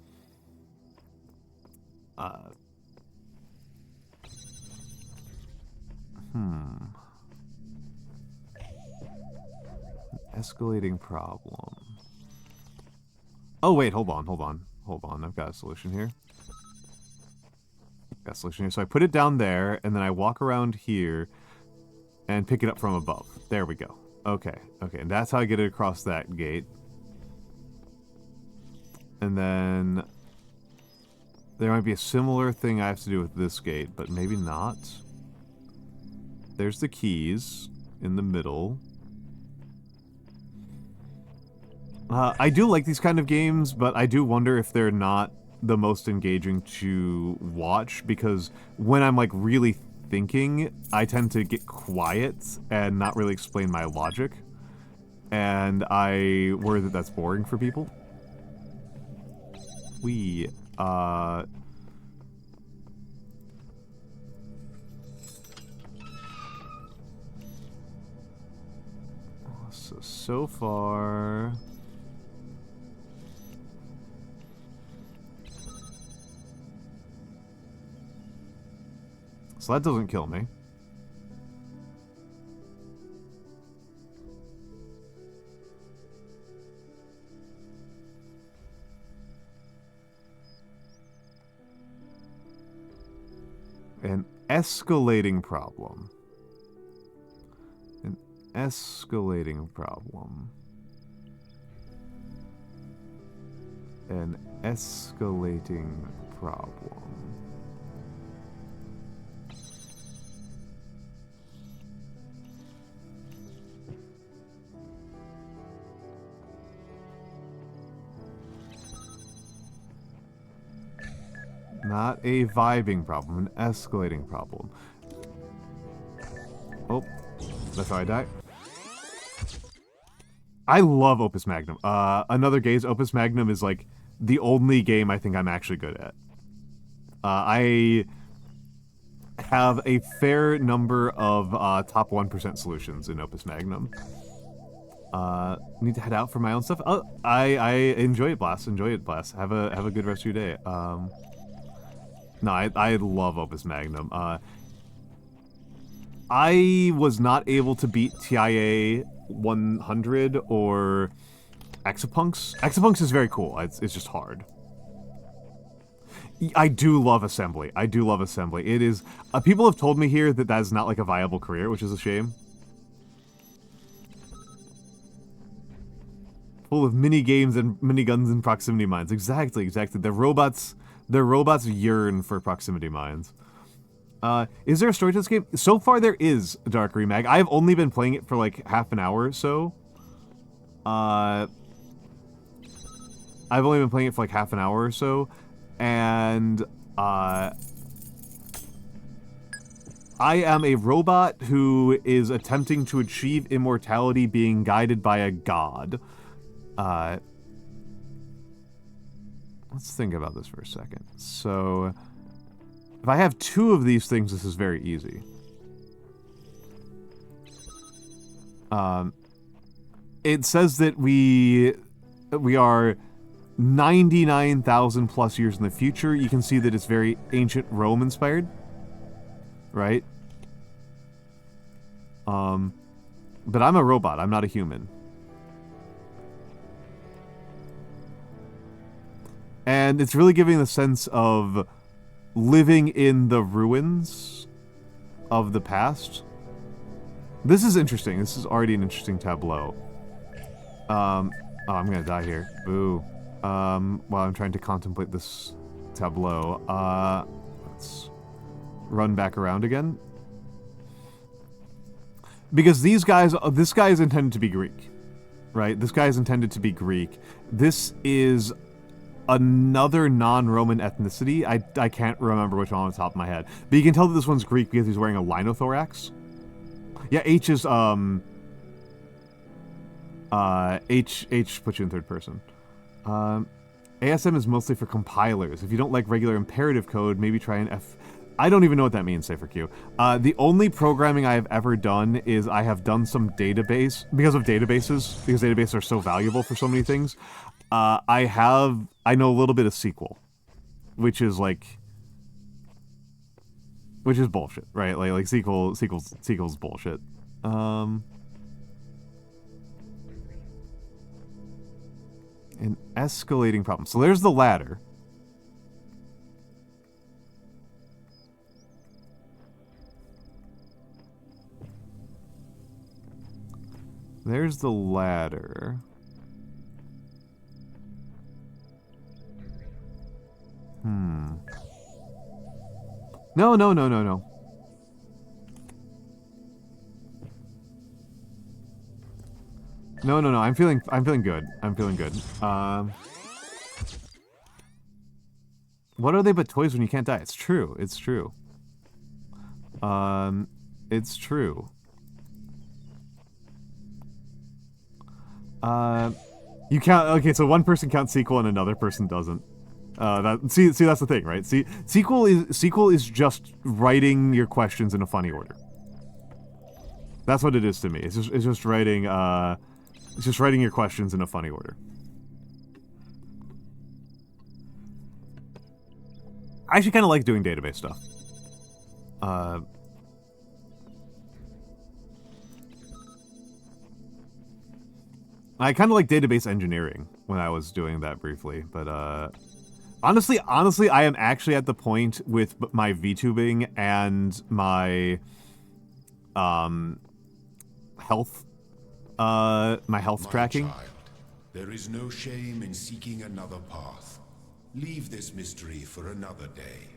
Speaker 1: Escalating problem. Oh wait, hold on. I've got a solution here. So I put it down there, and then I walk around here and pick it up from above. There we go. Okay, and that's how I get it across that gate. And then there might be a similar thing I have to do with this gate, but maybe not. There's the keys in the middle. I do like these kind of games, but I do wonder if they're not the most engaging to watch, because when I'm like really thinking, I tend to get quiet and not really explain my logic, and I worry that that's boring for people. So far... So that doesn't kill me. An escalating problem. An escalating problem. An escalating problem. Not a vibing problem, an escalating problem. Oh, that's how I die. I love Opus Magnum. Another gaze, Opus Magnum is like the only game I think I'm actually good at. I have a fair number of top 1% solutions in Opus Magnum. Need to head out for my own stuff. Oh, I enjoy it, Blast. Enjoy it, Blast. Have a good rest of your day. No, I love Opus Magnum. I was not able to beat TIA 100 or Exapunks. Exapunks is very cool. It's just hard. I do love Assembly. It is... people have told me here that is not like a viable career, which is a shame. Full of mini games and miniguns and proximity mines. Exactly. The robots yearn for proximity mines. Is there a story to this game? So far there is, Dark Remag. I've only been playing it for like half an hour or so. I've only been playing it for like half an hour or so. And, I am a robot who is attempting to achieve immortality being guided by a god. Let's think about this for a second. So, if I have 2 of these things, this is very easy. It says that we are 99,000 plus years in the future. You can see that it's very ancient Rome inspired, right? But I'm a robot. I'm not a human. And it's really giving the sense of living in the ruins of the past. This is interesting. This is already an interesting tableau. Oh, I'm gonna die here. Boo. While I'm trying to contemplate this tableau. Let's run back around again. Because these guys, this guy is intended to be Greek, right? This guy is intended to be Greek. This is another non-Roman ethnicity. I can't remember which one on the top of my head. But you can tell that this one's Greek because he's wearing a linothorax. Yeah, H is H puts you in third person. ASM is mostly for compilers. If you don't like regular imperative code, maybe try an F. I don't even know what that means, SaferQ. The only programming I have ever done is I have done some database, because of databases, because databases are so valuable for so many things. I know a little bit of SQL, which is bullshit, right? Like SQL's bullshit. An escalating problem. So there's the ladder. There's the ladder. No. No. I'm feeling good. What are they but toys when you can't die? It's true. It's true. You count. Okay, so one person counts SQL and another person doesn't. See, that's the thing, right? See, SQL is just writing your questions in a funny order. That's what it is to me. It's just writing your questions in a funny order. I actually kind of like doing database stuff. I kind of like database engineering when I was doing that briefly, but honestly, I am actually at the point with my VTubing and my health tracking.
Speaker 2: Child, there is no shame in seeking another path. Leave this mystery for another day.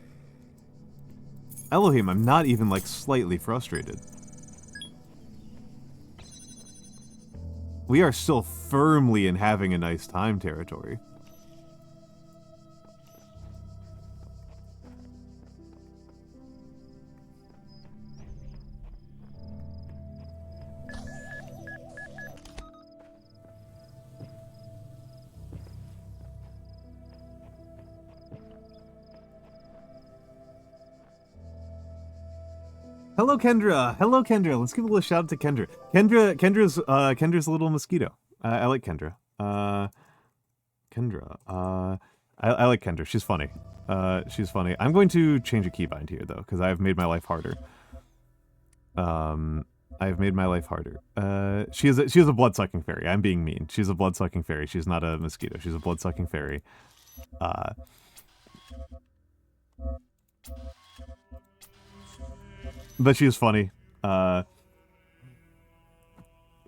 Speaker 1: Elohim, I'm not even like slightly frustrated. We are still firmly in having a nice time territory. Hello, Kendra. Hello, Kendra. Let's give a little shout out to Kendra. Kendra's a little mosquito. I like Kendra. I like Kendra. She's funny. She's funny. I'm going to change a keybind here though, because I've made my life harder. I've made my life harder. She is a blood-sucking fairy. I'm being mean. She's a blood-sucking fairy. She's not a mosquito. She's a blood-sucking fairy. But she is funny.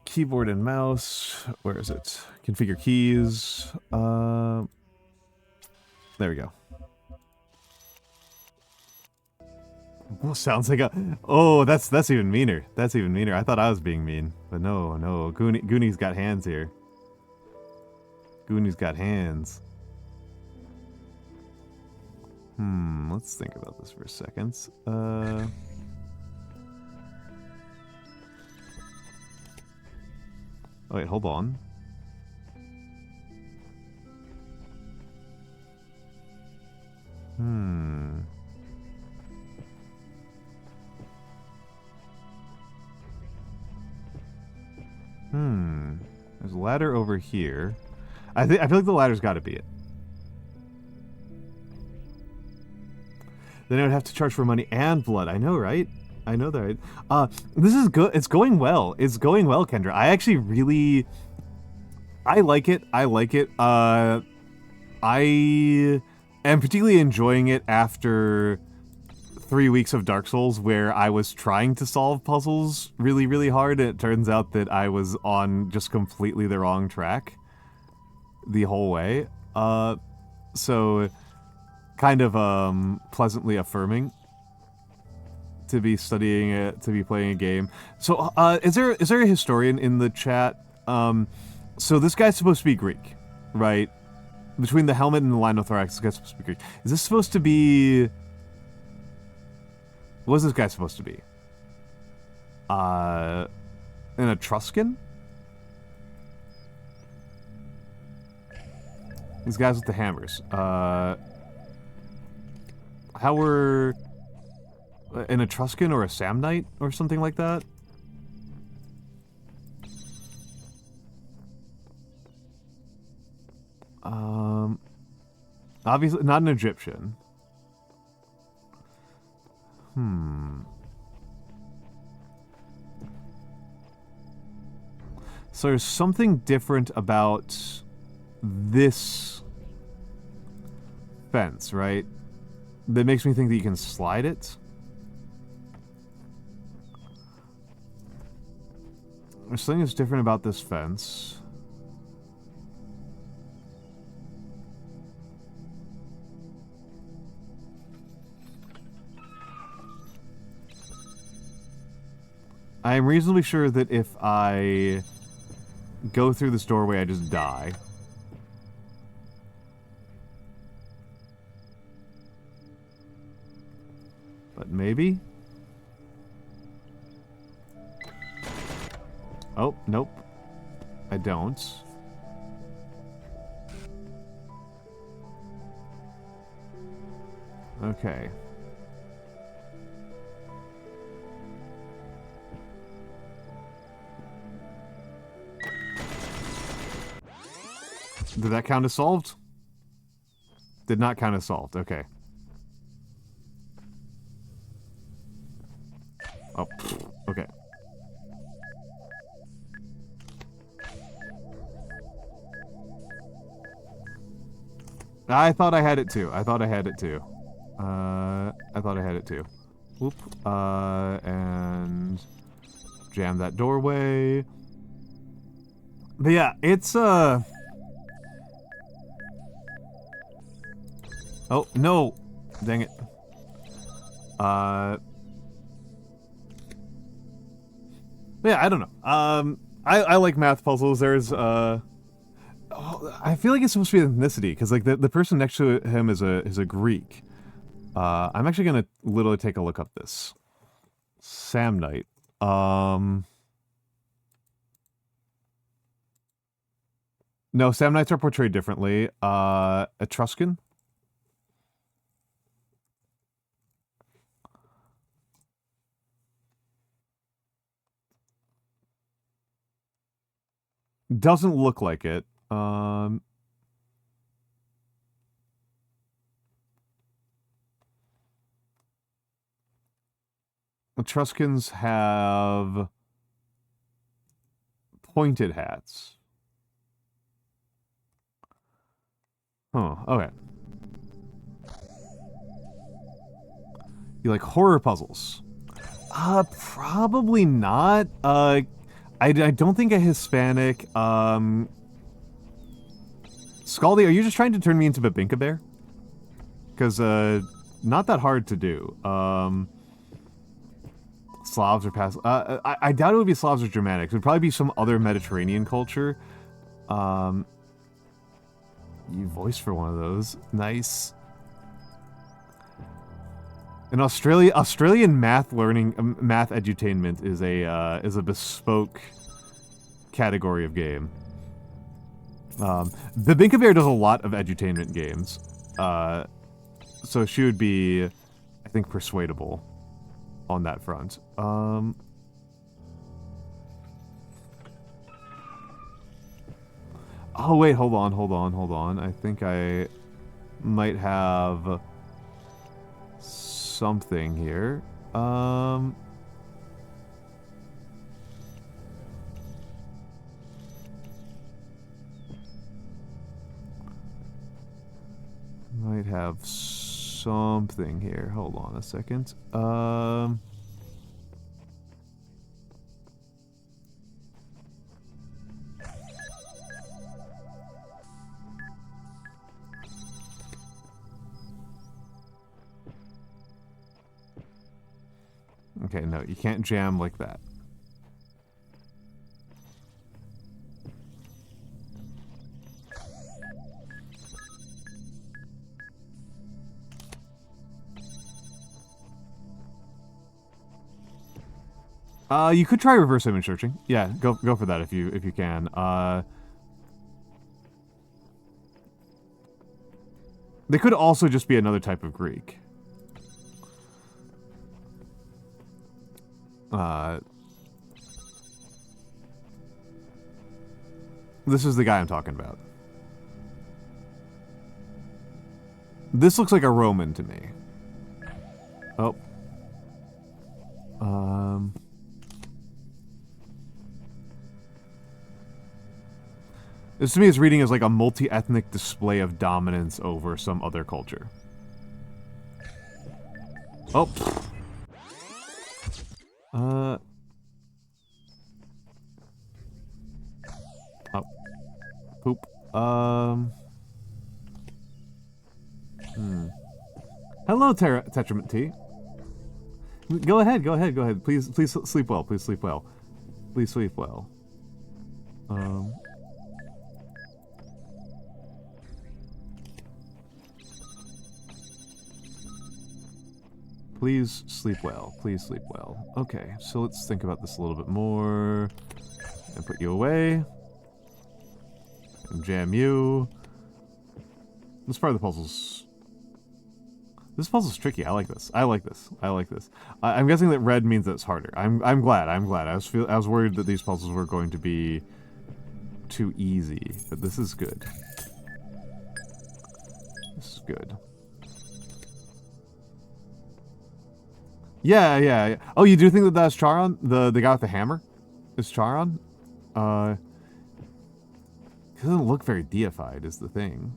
Speaker 1: Keyboard and mouse. Where is it? Configure keys. There we go. Oh, sounds like a... Oh, that's even meaner. That's even meaner. I thought I was being mean. But no. Goonie's got hands here. Goonie's got hands. Let's think about this for a second. Oh, wait, hold on. There's a ladder over here. I feel like the ladder's got to be it. Then I would have to charge for money and blood. I know, right? I know that. This is good. It's going well. It's going well, Kendra. I actually really... I like it. I am particularly enjoying it after 3 weeks of Dark Souls where I was trying to solve puzzles really, really hard. And it turns out that I was on just completely the wrong track the whole way. So kind of pleasantly affirming to be studying it, to be playing a game. So, is there a historian in the chat? So this guy's supposed to be Greek, right? Between the helmet and the linothorax, this guy's supposed to be Greek. Is this supposed to be... What is this guy supposed to be? An Etruscan? These guys with the hammers. How were... An Etruscan or a Samnite or something like that? Obviously not an Egyptian. So there's something different about this fence, right? That makes me think that you can slide it. There's something that's different about this fence. I am reasonably sure that if I go through this doorway, I just die. But maybe? Oh, nope. I don't. Okay. Did that count as solved? Did not count as solved. Okay. Oh, okay. I thought I had it too. I thought I had it too. Whoop. And jam that doorway. But yeah, it's Oh, no! Dang it. Yeah, I don't know. I like math puzzles. There's, oh, I feel like it's supposed to be ethnicity, because, like, the person next to him is a Greek. I'm actually gonna literally take a look up this. Samnite. No, Samnites are portrayed differently. Etruscan? Doesn't look like it. Etruscans have pointed hats. Huh, okay. You like horror puzzles? Probably not. I don't think a Hispanic, Scaldy, are you just trying to turn me into Babinka Bear? Because, not that hard to do. Slavs or past... I doubt it would be Slavs or Germanics. It would probably be some other Mediterranean culture. You voiced for one of those. Nice. In Australia, Australian math learning, math edutainment is a bespoke category of game. Babinka Bear does a lot of edutainment games, so she would be, I think, persuadable on that front. Oh wait, hold on. I think I might have something here. Might have something here. Hold on a second. Okay, no, you can't jam like that. You could try reverse image searching. Yeah, go for that if you can. They could also just be another type of Greek. This is the guy I'm talking about. This looks like a Roman to me. Oh. This to me is reading as like a multi-ethnic display of dominance over some other culture. Oh. Oh. Poop. Hello, Tetrament T. Go ahead. Please sleep well. Please sleep well. Please sleep well. Please sleep well. Please sleep well. Okay, so let's think about this a little bit more. And put you away. And jam you. This part of the puzzle's... This puzzle's tricky. I like this. I like this. I'm guessing that red means that it's harder. I'm glad. I was worried that these puzzles were going to be too easy, but this is good. This is good. Yeah. Oh, you do think that that's Charon? The guy with the hammer is Charon? He doesn't look very deified, is the thing.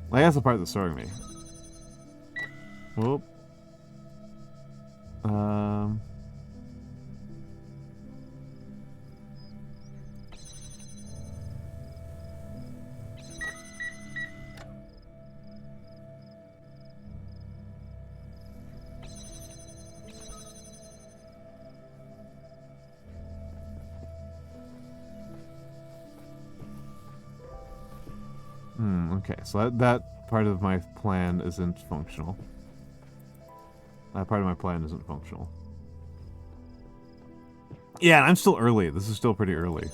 Speaker 1: Like, that's the part that's throwing me. Whoop. Okay, so that part of my plan isn't functional. That part of my plan isn't functional. Yeah, I'm still early. This is still pretty early.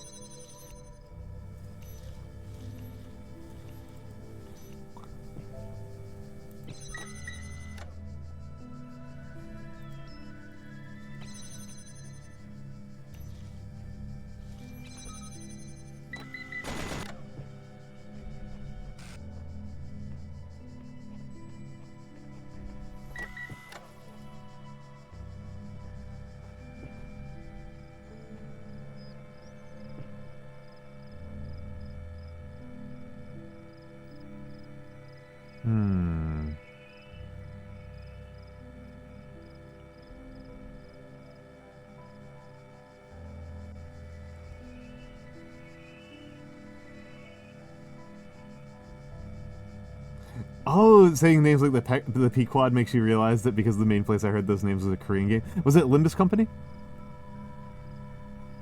Speaker 1: Oh, saying names like the Pequod makes you realize that because the main place I heard those names was a Korean game. Was it Limbus Company?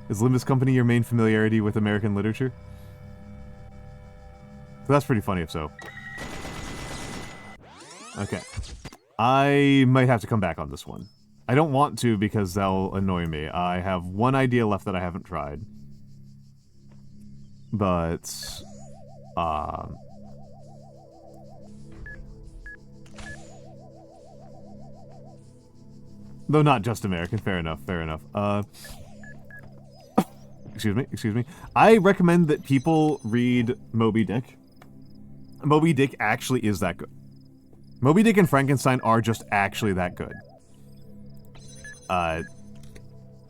Speaker 1: Is Limbus Company your main familiarity with American literature? So that's pretty funny if so. Okay. I might have to come back on this one. I don't want to because that'll annoy me. I have one idea left that I haven't tried. But... though not just American, fair enough. Excuse me. I recommend that people read Moby Dick. Moby Dick actually is that good. Moby Dick and Frankenstein are just actually that good.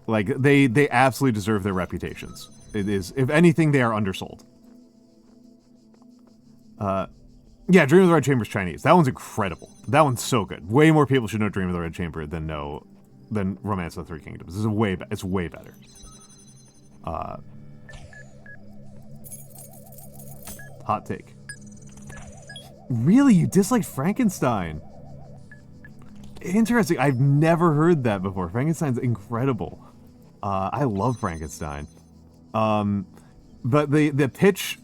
Speaker 1: Like, they absolutely deserve their reputations. It is, if anything, they are undersold. Yeah, Dream of the Red Chamber is Chinese. That one's incredible. That one's so good. Way more people should know Dream of the Red Chamber than Romance of the Three Kingdoms. This is it's way better. Hot take. Really? You dislike Frankenstein? Interesting. I've never heard that before. Frankenstein's incredible. I love Frankenstein. But the pitch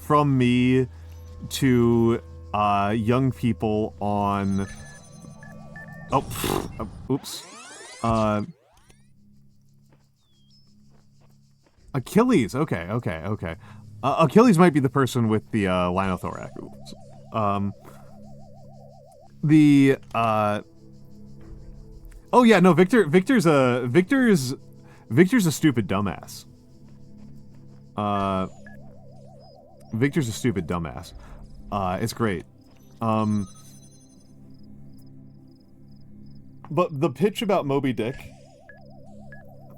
Speaker 1: from me to young people on Oh, oops. Achilles. Okay. Achilles might be the person with the linothorax. Oops. Oh yeah, no, Victor's a stupid dumbass. Victor's a stupid dumbass. It's great. But the pitch about Moby Dick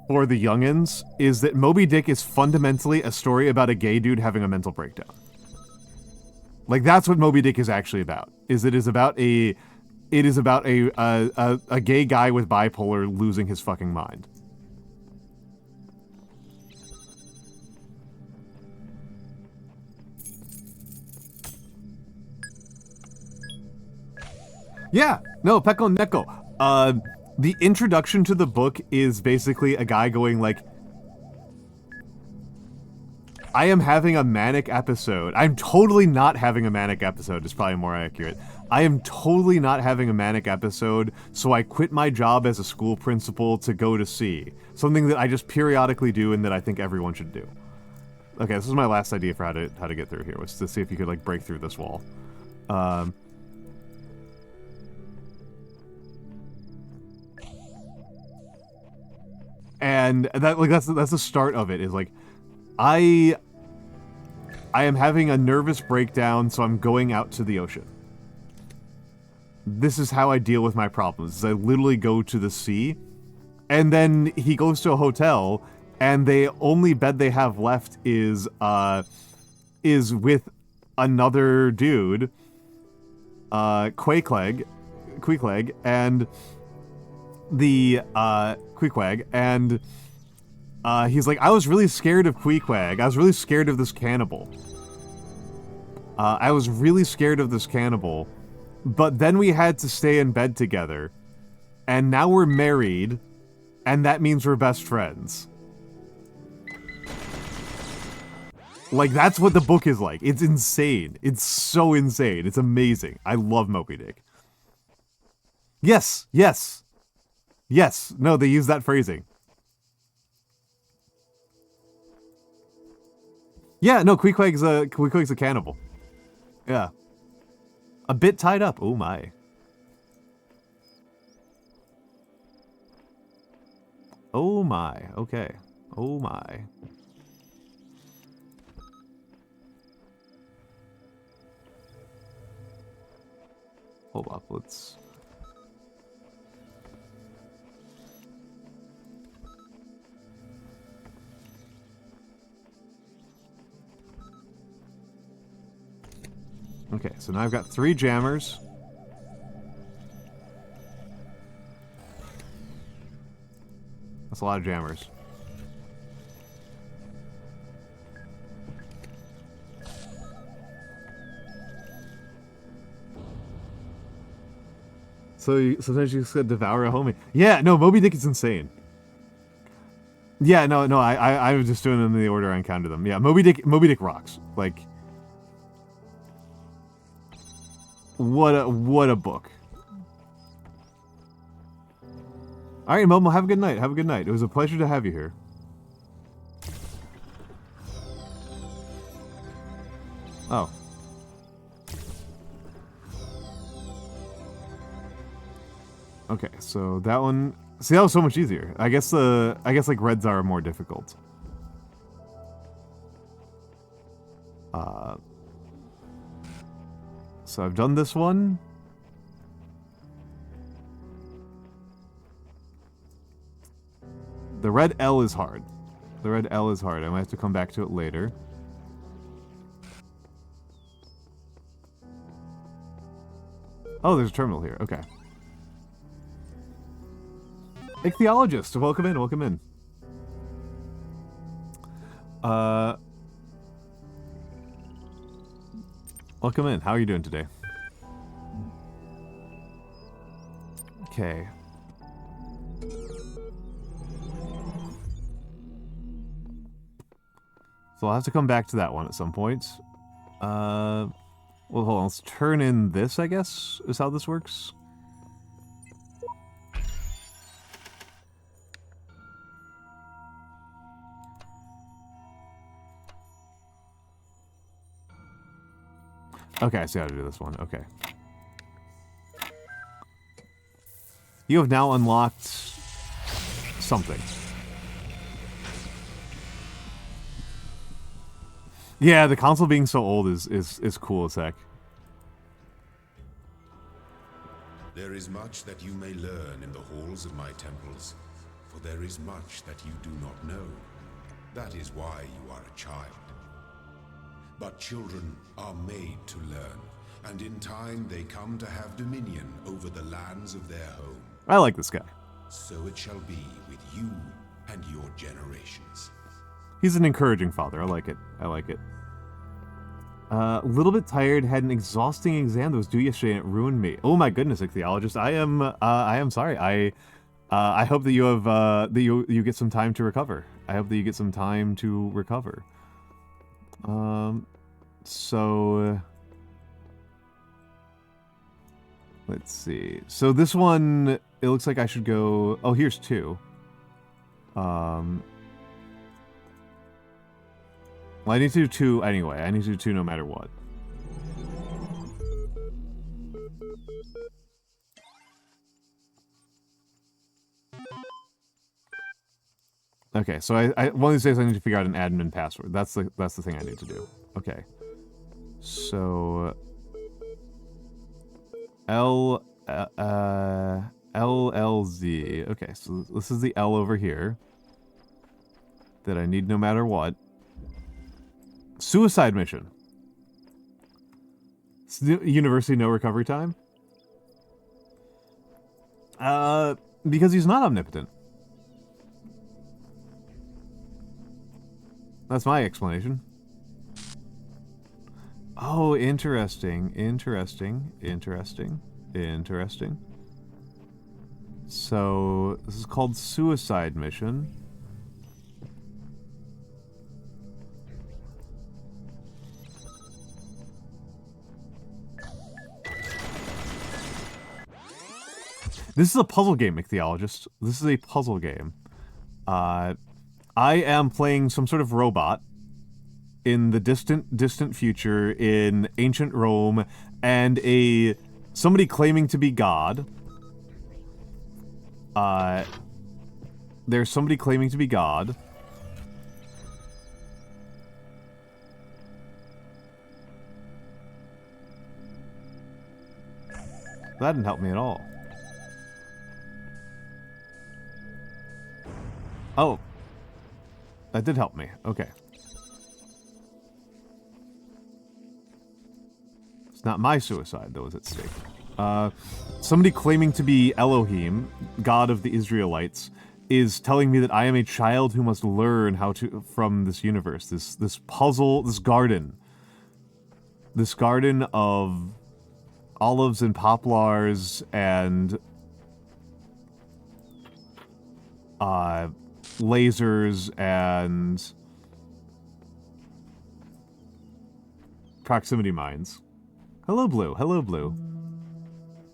Speaker 1: for the youngins is that Moby Dick is fundamentally a story about a gay dude having a mental breakdown. Like, that's what Moby Dick is actually about. It is about a gay guy with bipolar losing his fucking mind. Yeah, no, Peko Neko. The introduction to the book is basically a guy going like, I am having a manic episode. I'm totally not having a manic episode, is probably more accurate. I am totally not having a manic episode, so I quit my job as a school principal to go to sea. Something that I just periodically do and that I think everyone should do. Okay, this is my last idea for how to get through here, was to see if you could, like, break through this wall. And that's the start of it, is like, I am having a nervous breakdown, so I'm going out to the ocean. This is how I deal with my problems, is I literally go to the sea, and then he goes to a hotel, and the only bed they have left is with another dude, Queequeg, and the, Queequeg, and he's like, I was really scared of Queequeg. I was really scared of this cannibal. But then we had to stay in bed together. And now we're married. And that means we're best friends. Like, that's what the book is like. It's insane. It's so insane. It's amazing. I love Moby Dick. Yes. No, they use that phrasing. Yeah, no, Queequeg's a cannibal. Yeah. A bit tied up. Oh my. Oh my. Okay. Oh my. Hold up, let's... Okay, so now I've got 3 jammers. That's a lot of jammers. So sometimes you just gotta devour a homie. Yeah, no, Moby Dick is insane. Yeah, no, I was just doing them in the order I encountered them. Yeah, Moby Dick rocks. Like, what a book. All right, Momo, have a good night. Have a good night. It was a pleasure to have you here. Oh. Okay, so that one. See, that was so much easier. I guess like reds are more difficult. So I've done this one. The red L is hard. The red L is hard. I might have to come back to it later. Oh, there's a terminal here. Okay. Ichthyologist, welcome in, welcome in. Welcome in. How are you doing today? Okay. So I'll have to come back to that one at some point. Well, hold on. Let's turn in this, I guess, is how this works. Okay, I see how to do this one. Okay. You have now unlocked something. Yeah, the console being so old is cool as heck.
Speaker 2: There is much that you may learn in the halls of my temples, for there is much that you do not know. That is why you are a child. But children are made to learn, and in time they come to have dominion over the lands of their home.
Speaker 1: I like this guy.
Speaker 2: So it shall be with you and your generations.
Speaker 1: He's an encouraging father. I like it. I like it. A little bit tired. Had an exhausting exam that was due yesterday, and it ruined me. Oh my goodness, ichthyologist. I am sorry. I hope that you have that you get some time to recover. I hope that you get some time to recover. So let's see. So this one, it looks like I should go. Oh, here's 2. Well, I need to do 2 anyway. I need to do 2 no matter what. Okay, so one of these days I need to figure out an admin password. That's the thing I need to do. Okay. So LLZ. Okay, so this is the L over here that I need no matter what. Suicide mission. University no recovery time? Because he's not omnipotent. That's my explanation. Oh, interesting. So, this is called suicide mission. This is a puzzle game, ichthyologist. This is a puzzle game. I am playing some sort of robot in the distant future in ancient Rome, and somebody claiming to be God. There's somebody claiming to be God. That didn't help me at all. Oh. That did help me. Okay. It's not my suicide that was at stake. Somebody claiming to be Elohim, god of the Israelites, is telling me that I am a child who must learn how to from this universe, this puzzle, this garden of olives and poplars and lasers and proximity mines. Hello, Blue. Hello, Blue.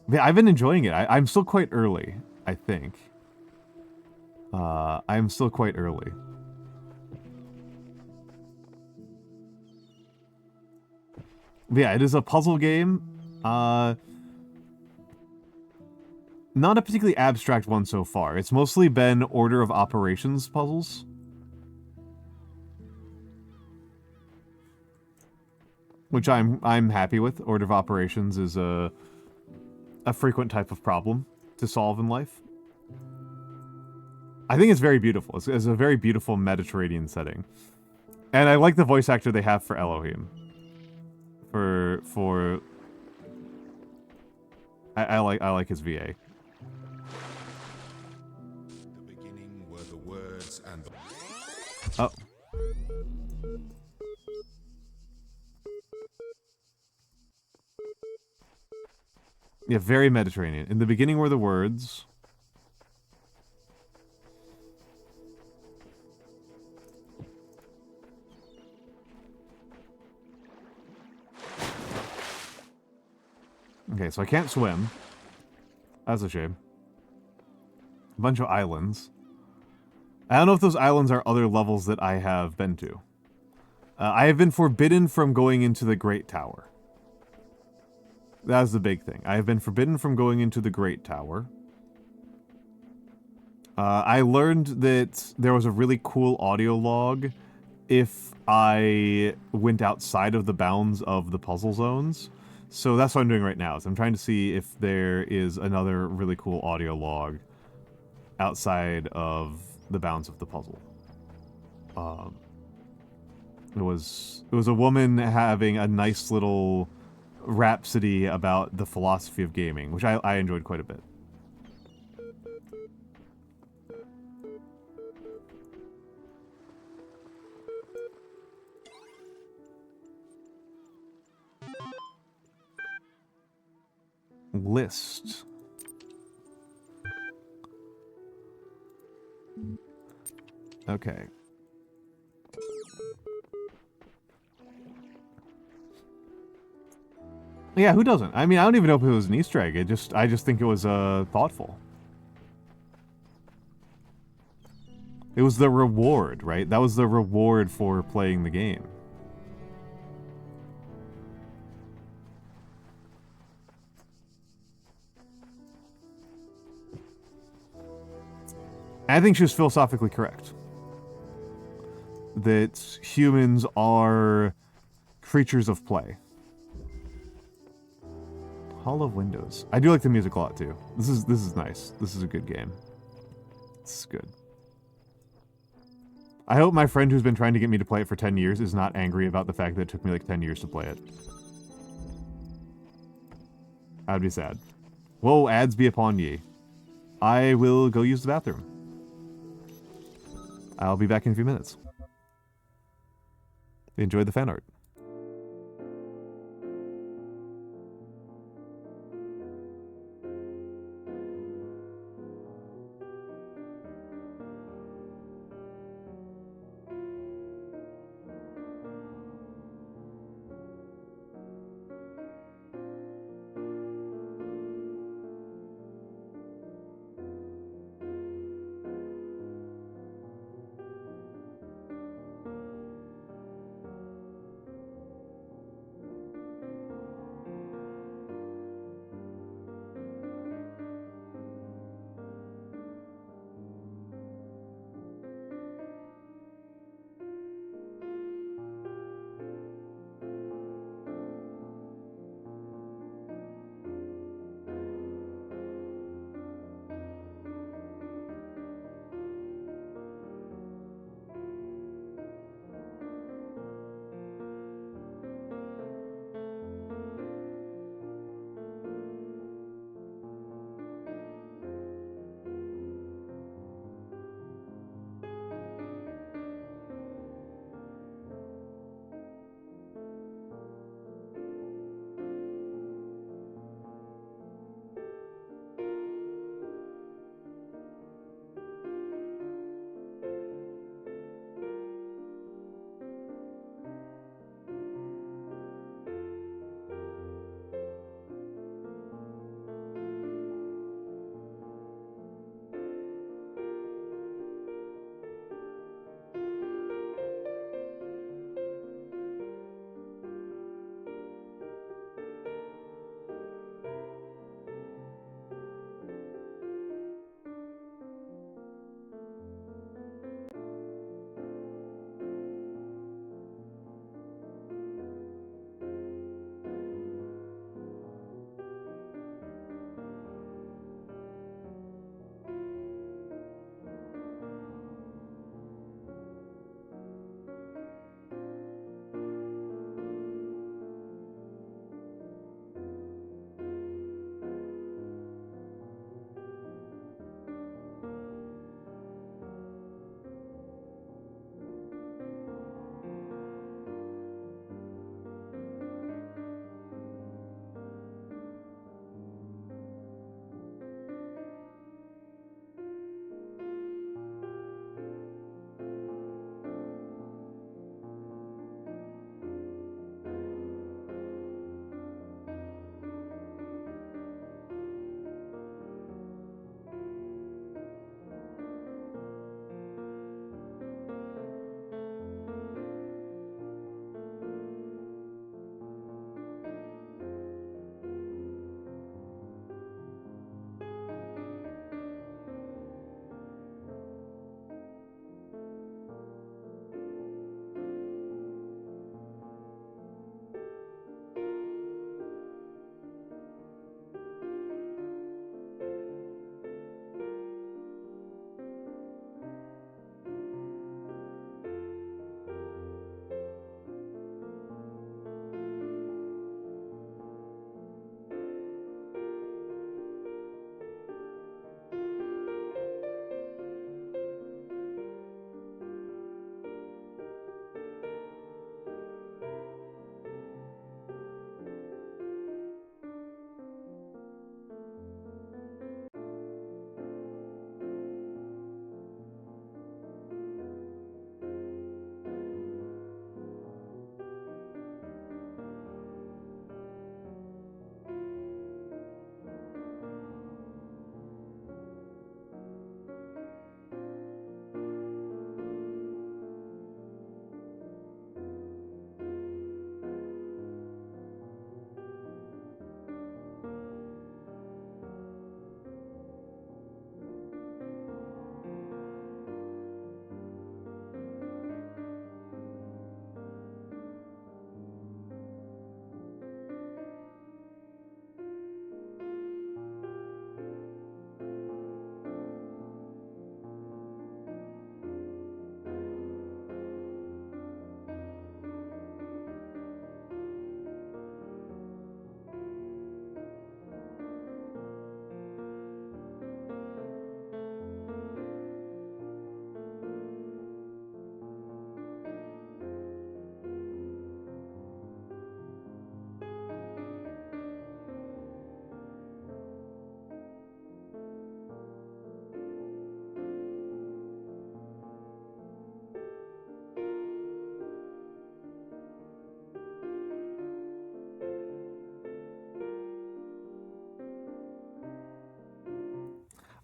Speaker 1: Yeah, I've been enjoying it. I'm still quite early, I think. I'm still quite early. But yeah, it is a puzzle game. Not a particularly abstract one so far. It's mostly been order of operations puzzles. Which I'm happy with. Order of operations is a frequent type of problem to solve in life. I think it's very beautiful. It's a very beautiful Mediterranean setting. And I like the voice actor they have for Elohim. I like his VA.
Speaker 2: The beginning were the words and the...
Speaker 1: Oh. Yeah, very Mediterranean. In the beginning were the words. Okay, so I can't swim. That's a shame. A bunch of islands. I don't know if those islands are other levels that I have been to. I have been forbidden from going into the Great Tower. That's the big thing. I have been forbidden from going into the Great Tower. I learned that there was a really cool audio log if I went outside of the bounds of the puzzle zones. So that's what I'm doing right now, is I'm trying to see if there is another really cool audio log outside of the bounds of the puzzle. It was a woman having a nice little rhapsody about the philosophy of gaming, which I enjoyed quite a bit. List. Okay. Yeah, who doesn't? I mean, I don't even know if it was an Easter egg. I just think it was thoughtful. It was the reward, right? That was the reward for playing the game. I think she was philosophically correct. That humans are creatures of play. Hall of Windows. I do like the music a lot too. This is nice. This is a good game. This is good. I hope my friend who's been trying to get me to play it for 10 years is not angry about the fact that it took me like 10 years to play it. I'd be sad. Woe, ads be upon ye. I will go use the bathroom. I'll be back in a few minutes. Enjoy the fan art.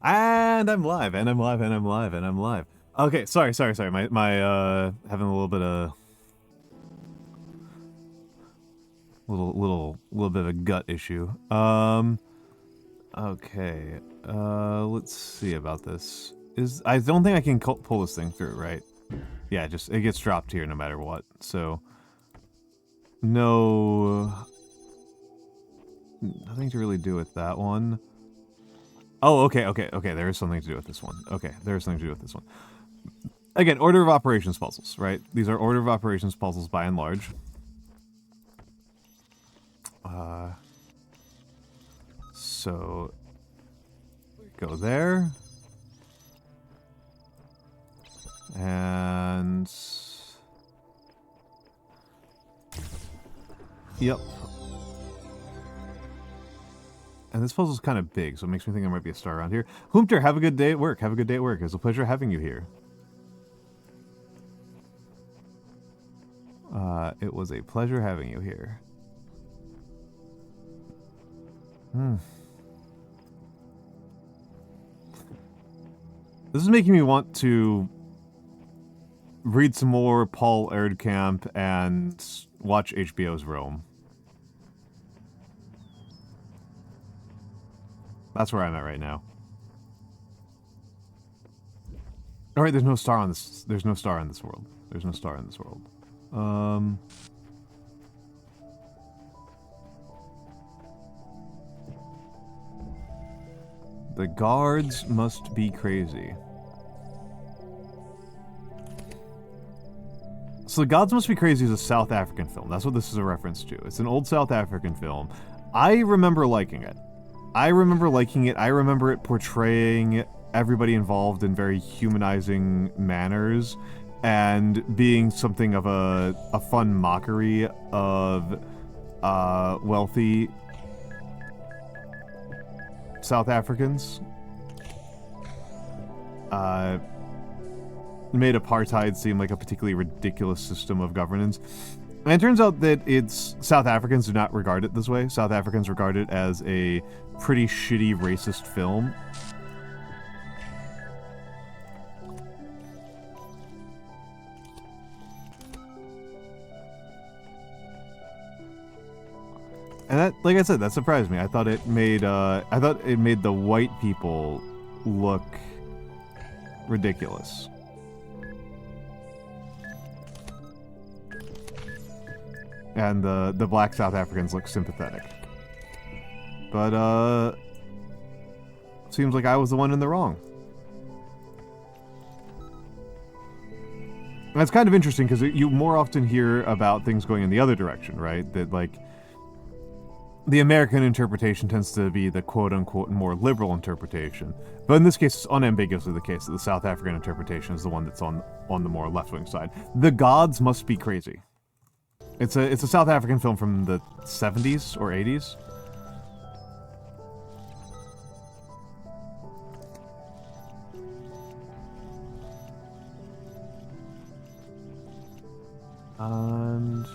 Speaker 1: And I'm live, and I'm live, and I'm live, and I'm live. Okay, sorry. My having a little bit of little bit of a gut issue. Okay. Let's see about this. I don't think I can pull this thing through, right? Yeah, just it gets dropped here no matter what. So no, nothing to really do with that one. Oh, okay. There is something to do with this one. Okay, there is something to do with this one. Again, order of operations puzzles, right? These are order of operations puzzles by and large. So go there. And yep. And this puzzle's kind of big, so it makes me think there might be a star around here. Hoomter, have a good day at work. Have a good day at work. It was a pleasure having you here. It was a pleasure having you here. This is making me want to read some more Paul Erdkamp and watch HBO's Rome. That's where I'm at right now. Alright, there's no star on this. There's no star in this world. There's no star in this world. The guards must be crazy. So The Gods Must Be Crazy is a South African film. That's what this is a reference to. It's an old South African film. I remember liking it. I remember it portraying everybody involved in very humanizing manners and being something of a fun mockery of wealthy South Africans. Made apartheid seem like a particularly ridiculous system of governance. And it turns out that South Africans do not regard it this way. South Africans regard it as a pretty shitty racist film. And that, like I said, that surprised me. I thought it made the white people look ridiculous. And the black South Africans look sympathetic. But, seems like I was the one in the wrong. And that's kind of interesting, because you more often hear about things going in the other direction, right? That, like, the American interpretation tends to be the quote-unquote more liberal interpretation. But in this case, it's unambiguously the case that the South African interpretation is the one that's on the more left-wing side. The Gods Must Be Crazy. It's a South African film from the 70s or 80s. And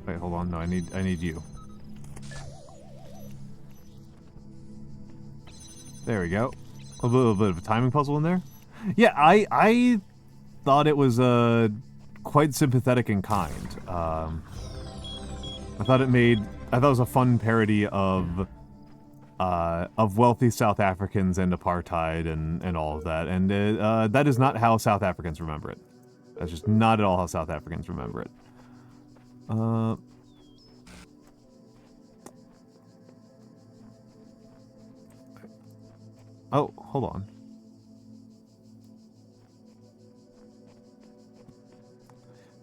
Speaker 1: wait, hold on. No, I need you. There we go. A little bit of a timing puzzle in there. Yeah, I thought it was quite sympathetic and kind. I thought it was a fun parody of wealthy South Africans and apartheid and all of that. And that is not how South Africans remember it. That's just not at all how South Africans remember it. Oh, hold on.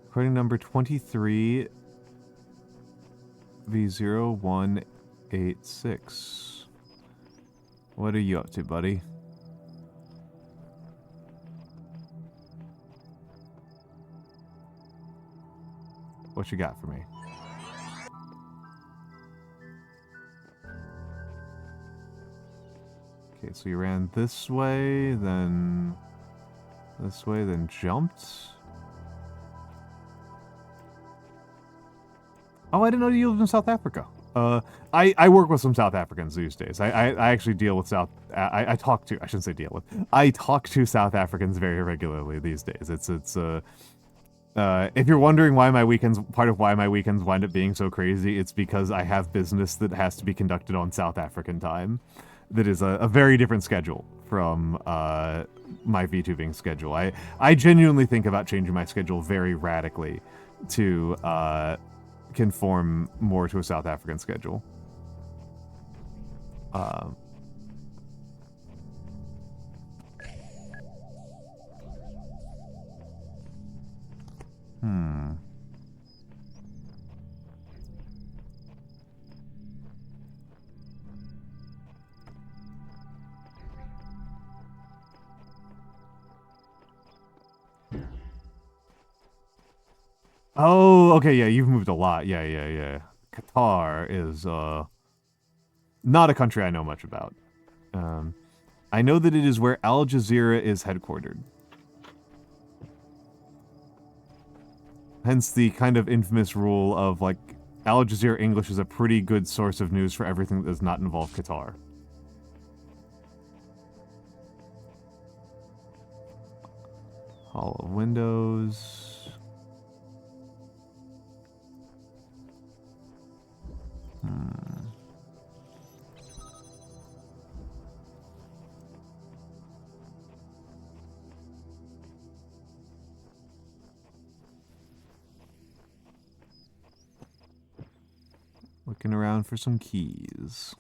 Speaker 1: Recording number 23 V0186. What are you up to, buddy? What you got for me? Okay, so you ran this way, then this way, then jumped. Oh, I didn't know you lived in South Africa. I work with some South Africans these days. I actually deal with I talk to, I shouldn't say deal with, I talk to South Africans very regularly these days. If you're wondering why my weekends, part of why my weekends wind up being so crazy, it's because I have business that has to be conducted on South African time. That is a very different schedule from my VTubing schedule. I genuinely think about changing my schedule very radically to conform more to a South African schedule. Oh, okay, yeah, you've moved a lot. Yeah. Qatar is, not a country I know much about. I know that it is where Al Jazeera is headquartered. Hence the kind of infamous rule of, like, Al Jazeera English is a pretty good source of news for everything that does not involve Qatar. Hall of Windows. Looking around for some keys.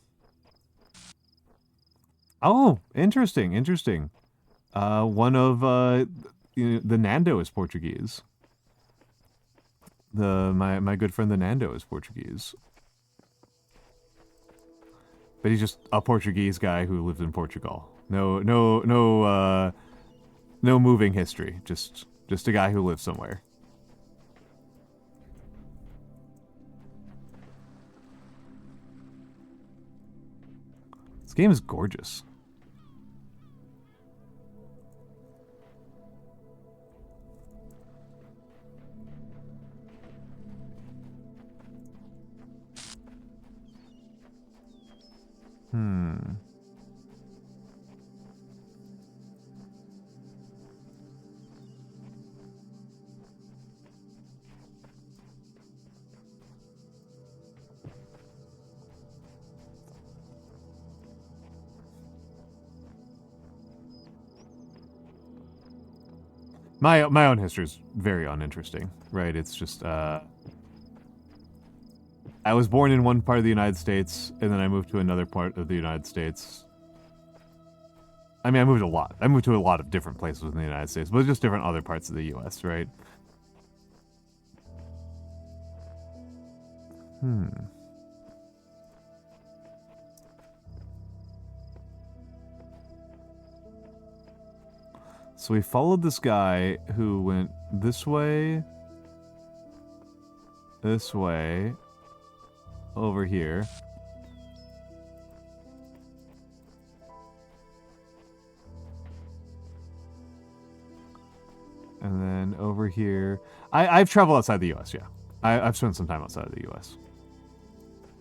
Speaker 1: Oh, interesting. One of the Nando is Portuguese. My good friend the Nando is Portuguese. But he's just a Portuguese guy who lives in Portugal. No moving history. Just a guy who lives somewhere. This game is gorgeous. My own history is very uninteresting, right? It's just, I was born in one part of the United States, and then I moved to another part of the United States. I mean, I moved a lot. I moved to a lot of different places in the United States, but just different other parts of the U.S., right? So we followed this guy who went this way, over here. And then over here. I've traveled outside the U.S., yeah. I've spent some time outside of the U.S.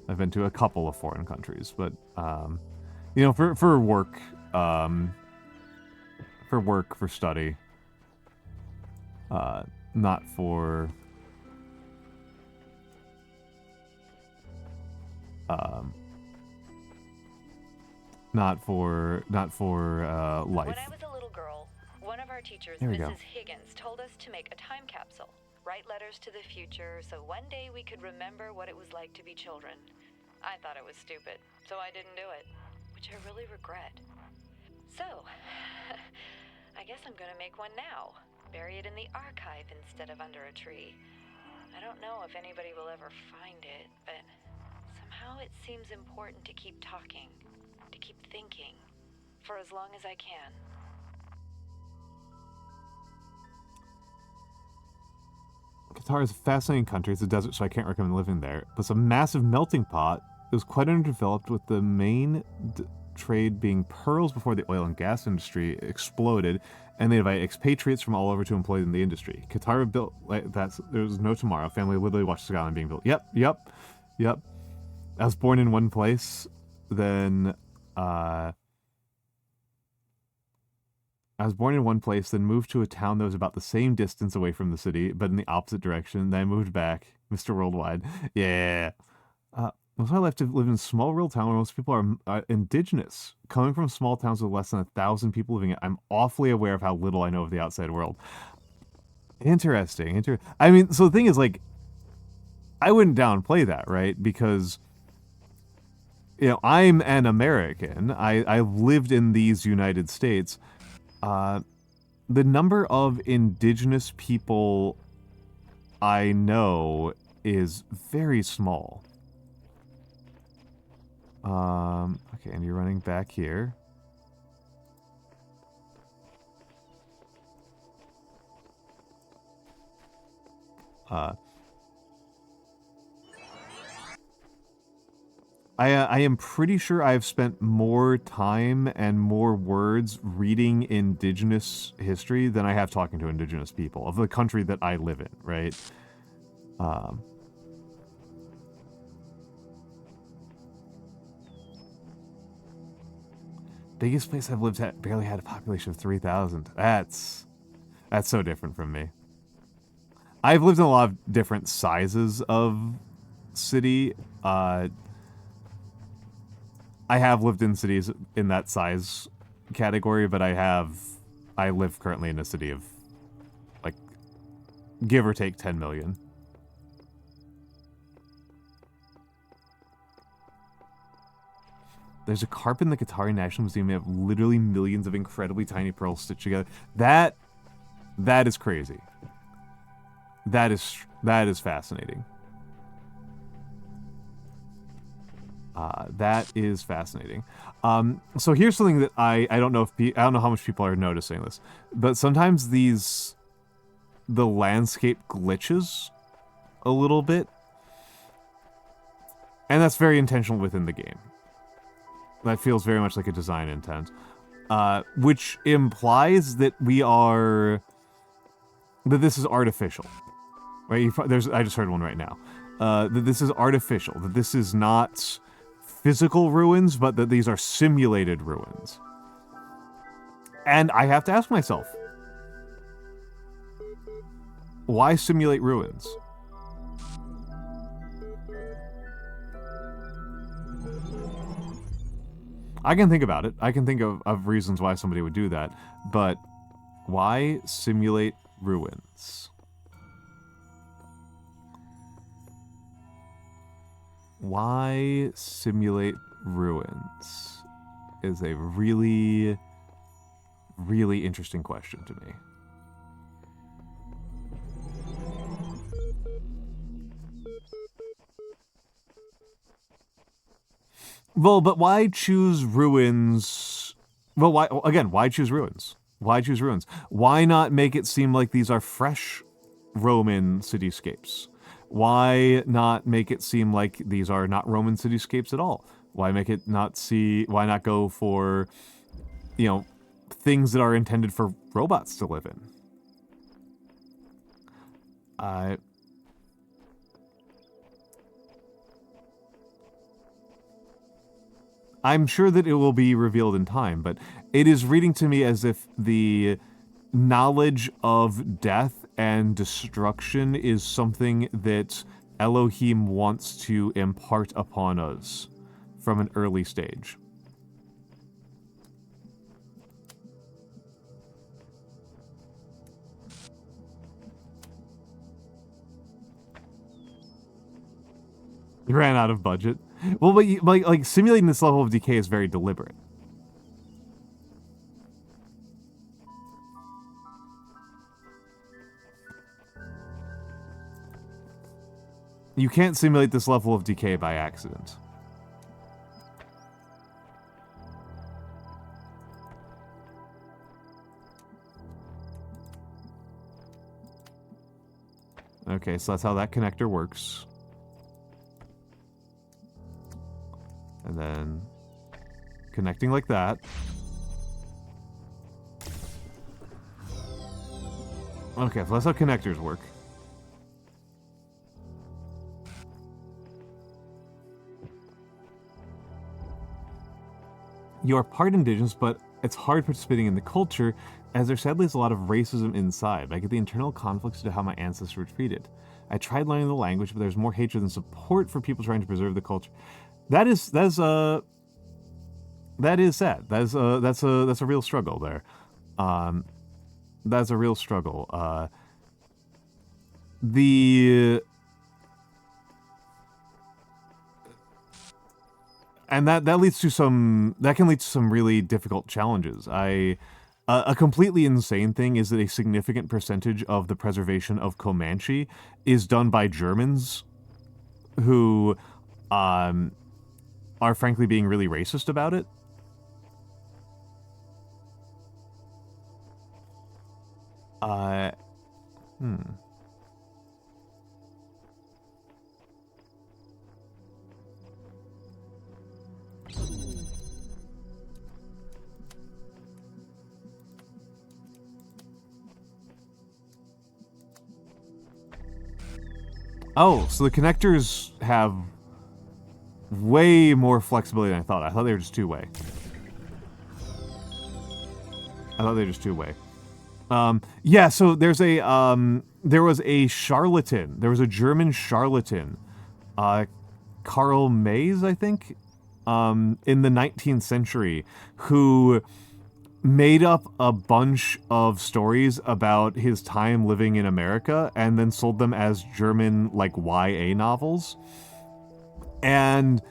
Speaker 1: I've been to a couple of foreign countries, but, you know, for work, for study, not for, life.
Speaker 3: When I was a little girl, one of our teachers,
Speaker 1: There we go.
Speaker 3: Mrs. Higgins, told us to make a time capsule, write letters to the future, so one day we could remember what it was like to be children. I thought it was stupid, so I didn't do it, which I really regret. So, I guess I'm gonna make one now. Bury it in the archive instead of under a tree. I don't know if anybody will ever find it, but somehow it seems important to keep talking, to keep thinking, for as long as I can.
Speaker 1: Qatar is a fascinating country. It's a desert, so I can't recommend living there. But it's a massive melting pot. It was quite underdeveloped, with the main trade being pearls before the oil and gas industry exploded, and they invite expatriates from all over to employ in the industry. Qatar built like that's there's no tomorrow. Family literally watched the skyline being built. Yep. I was born in one place, then then moved to a town that was about the same distance away from the city, but in the opposite direction. Then I moved back. Mr. Worldwide. Yeah. Most of my life to live in a small rural town where most people are indigenous. Coming from small towns with less than 1,000 people living in it, I'm awfully aware of how little I know of the outside world. Interesting. I mean, so the thing is, like, I wouldn't downplay that, right? Because, you know, I'm an American. I lived in these United States. The number of indigenous people I know is very small. Okay, and you're running back here. I am pretty sure I've spent more time and more words reading indigenous history than I have talking to indigenous people of the country that I live in, right? Biggest place I've lived at barely had a population of 3,000. That's so different from me. I've lived in a lot of different sizes of city. I have lived in cities in that size category, but I live currently in a city of, like, give or take 10 million. There's a carp in the Qatari National Museum. They have literally millions of incredibly tiny pearls stitched together. That is crazy. That is fascinating. That is fascinating. So here's something that I don't know how much people are noticing this, but sometimes the landscape glitches a little bit, and that's very intentional within the game. That feels very much like a design intent, which implies that this is artificial, right? I just heard one right now. That this is artificial. That this is not physical ruins, but that these are simulated ruins. And I have to ask myself, why simulate ruins? I can think about it. I can think of reasons why somebody would do that, but why simulate ruins? Why simulate ruins is a really, really interesting question to me. Well, but why choose ruins? Well, why choose ruins? Why choose ruins? Why not make it seem like these are fresh Roman cityscapes? Why not make it seem like these are not Roman cityscapes at all? Why not go for, things that are intended for robots to live in? I'm sure that it will be revealed in time, but it is reading to me as if the knowledge of death and destruction is something that Elohim wants to impart upon us from an early stage. You ran out of budget. Well, but like simulating this level of decay is very deliberate. You can't simulate this level of decay by accident. Okay, so that's how that connector works. And then connecting like that. Okay, so that's how connectors work. You are part indigenous, but it's hard participating in the culture, as there sadly is a lot of racism inside. I get the internal conflicts to how my ancestors were treated. I tried learning the language, but there's more hatred than support for people trying to preserve the culture. That is sad. That's a real struggle there. That's a real struggle. And that can lead to some really difficult challenges. A completely insane thing is that a significant percentage of the preservation of Comanche is done by Germans who are frankly being really racist about it. Oh, so the connectors have way more flexibility than I thought. I thought they were just two-way. Yeah, so there's there was a charlatan. There was a German charlatan, Karl Mayes, I think, in the 19th century, who made up a bunch of stories about his time living in America and then sold them as German, like, YA novels. And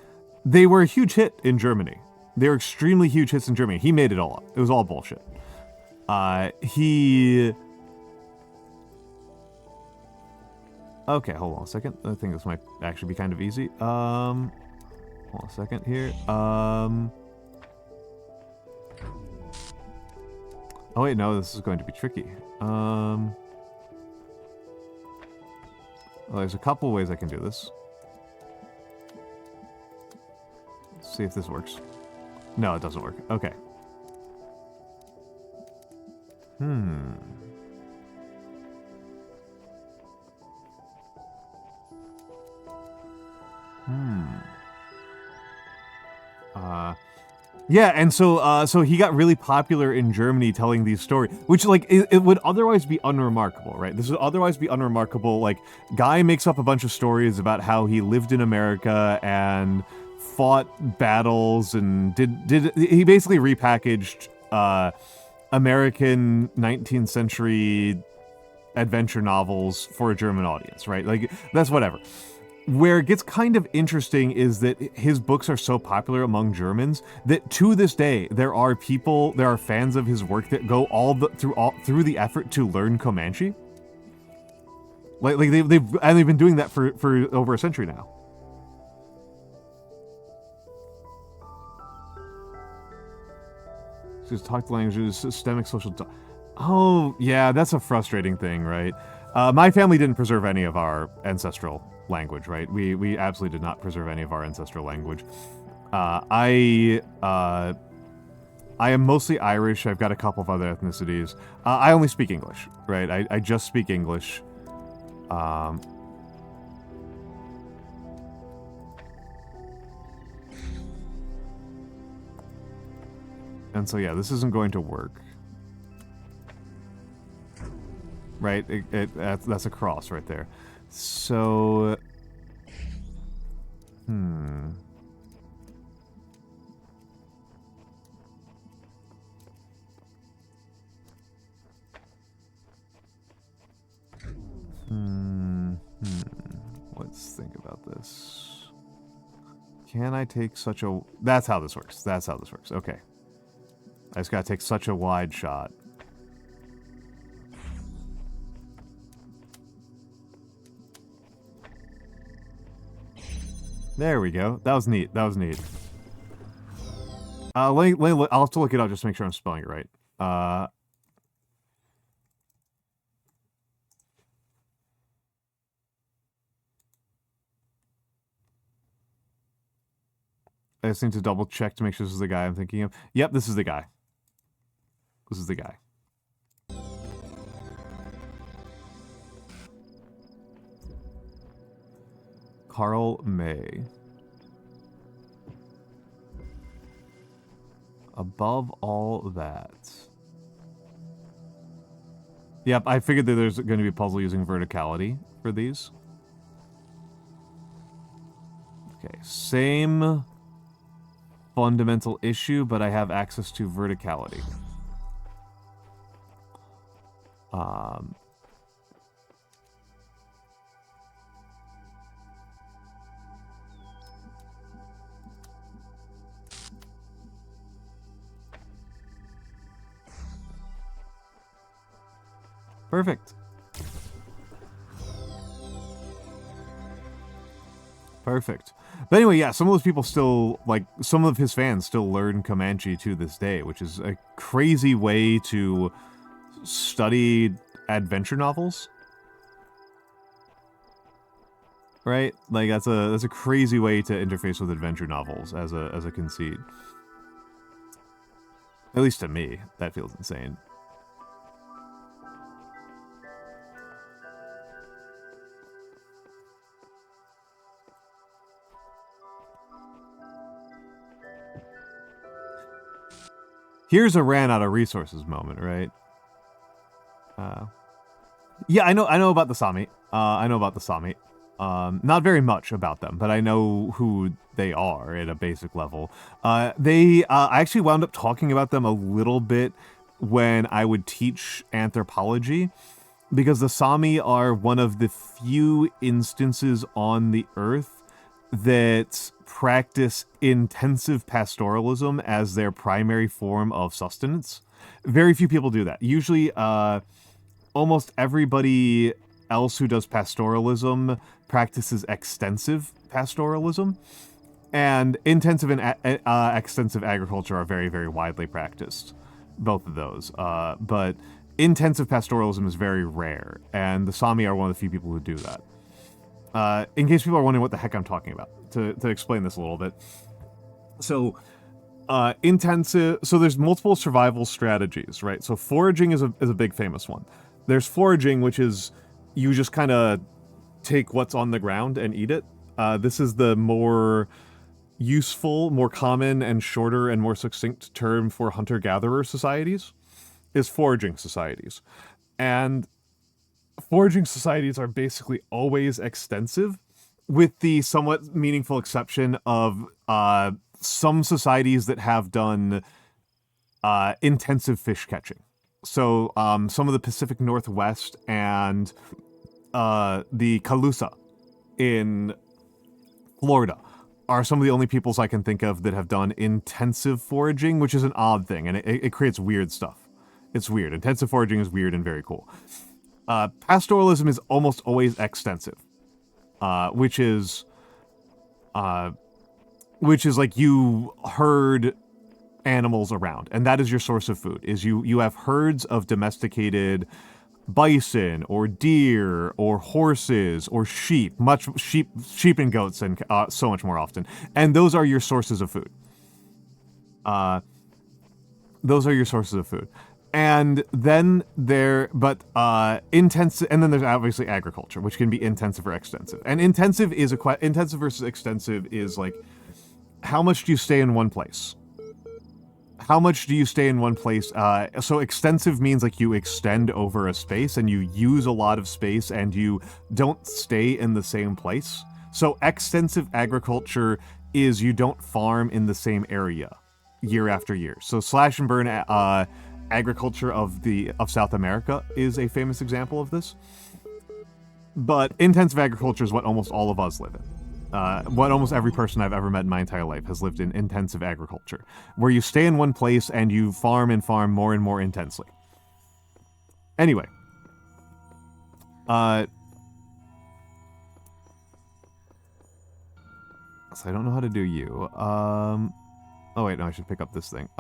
Speaker 1: they were a huge hit in Germany. They were extremely huge hits in Germany. He made it all up. It was all bullshit. Okay, hold on a second. I think this might actually be kind of easy. Hold on a second here. Oh wait, no, this is going to be tricky. Well, there's a couple ways I can do this. Let's see if this works. No, it doesn't work. Okay. Yeah, and so he got really popular in Germany telling these stories, which, like, it would otherwise be unremarkable, right? This would otherwise be unremarkable. Like, guy makes up a bunch of stories about how he lived in America and fought battles and he basically repackaged American 19th century adventure novels for a German audience, right? Like, that's whatever. Where it gets kind of interesting is that his books are so popular among Germans that to this day there are fans of his work that go through the effort to learn Comanche. Like they've been doing that for over a century now. Just talk the languages, systemic social. Oh yeah, that's a frustrating thing, right? My family didn't preserve any of our ancestral language, right? We absolutely did not preserve any of our ancestral language. I am mostly Irish. I've got a couple of other ethnicities. I only speak English, right? I just speak English. And so yeah, this isn't going to work. Right? That's a cross right there. So... Let's think about this. Can I take such a... That's how this works. That's how this works. Okay. I just gotta take such a wide shot. There we go. That was neat. That was neat. I'll have to look it up just to make sure I'm spelling it right. I just need to double check to make sure this is the guy I'm thinking of. Yep, this is the guy. This is the guy. Carl May. Above all that. Yep, I figured that there's going to be a puzzle using verticality for these. Okay, same fundamental issue, but I have access to verticality. Perfect. Perfect. But anyway, yeah, some of those people still, like, some of his fans still learn Comanche to this day, which is a crazy way to study adventure novels. Right? Like, that's a crazy way to interface with adventure novels as a conceit. At least to me, that feels insane. Here's a ran out of resources moment, right? Yeah, I know about the Sami. Not very much about them, but I know who they are at a basic level. I actually wound up talking about them a little bit when I would teach anthropology, because the Sami are one of the few instances on the Earth that practice intensive pastoralism as their primary form of sustenance. Very few people do that. Usually, almost everybody else who does pastoralism practices extensive pastoralism, and intensive and extensive agriculture are very, very widely practiced. Both of those. But intensive pastoralism is very rare, and the Sami are one of the few people who do that. In case people are wondering what the heck I'm talking about, to explain this a little bit. So, so there's multiple survival strategies, right? So foraging is a big famous one. There's foraging, which is you just kind of take what's on the ground and eat it. This is the more useful, more common, and shorter and more succinct term for hunter-gatherer societies, is foraging societies. And foraging societies are basically always extensive, with the somewhat meaningful exception of some societies that have done intensive fish catching. So some of the Pacific Northwest and the Calusa in Florida are some of the only peoples I can think of that have done intensive foraging, which is an odd thing, and it creates weird stuff. It's weird. Intensive foraging is weird and very cool. Pastoralism is almost always extensive, which is like you herd animals around, and that is your source of food. Is you have herds of domesticated bison or deer or horses or sheep, sheep and goats, and so much more often, and those are your sources of food. And then intensive, and then there's obviously agriculture, which can be intensive or extensive. And intensive versus extensive is like, how much do you stay in one place? How much do you stay in one place? So extensive means like you extend over a space and you use a lot of space and you don't stay in the same place. So extensive agriculture is you don't farm in the same area year after year. So slash and burn agriculture of South America is a famous example of this. But intensive agriculture is what almost all of us live in. What almost every person I've ever met in my entire life has lived in intensive agriculture, where you stay in one place and you farm and farm more and more intensely. Anyway. So I don't know how to do you. Oh wait, no, I should pick up this thing.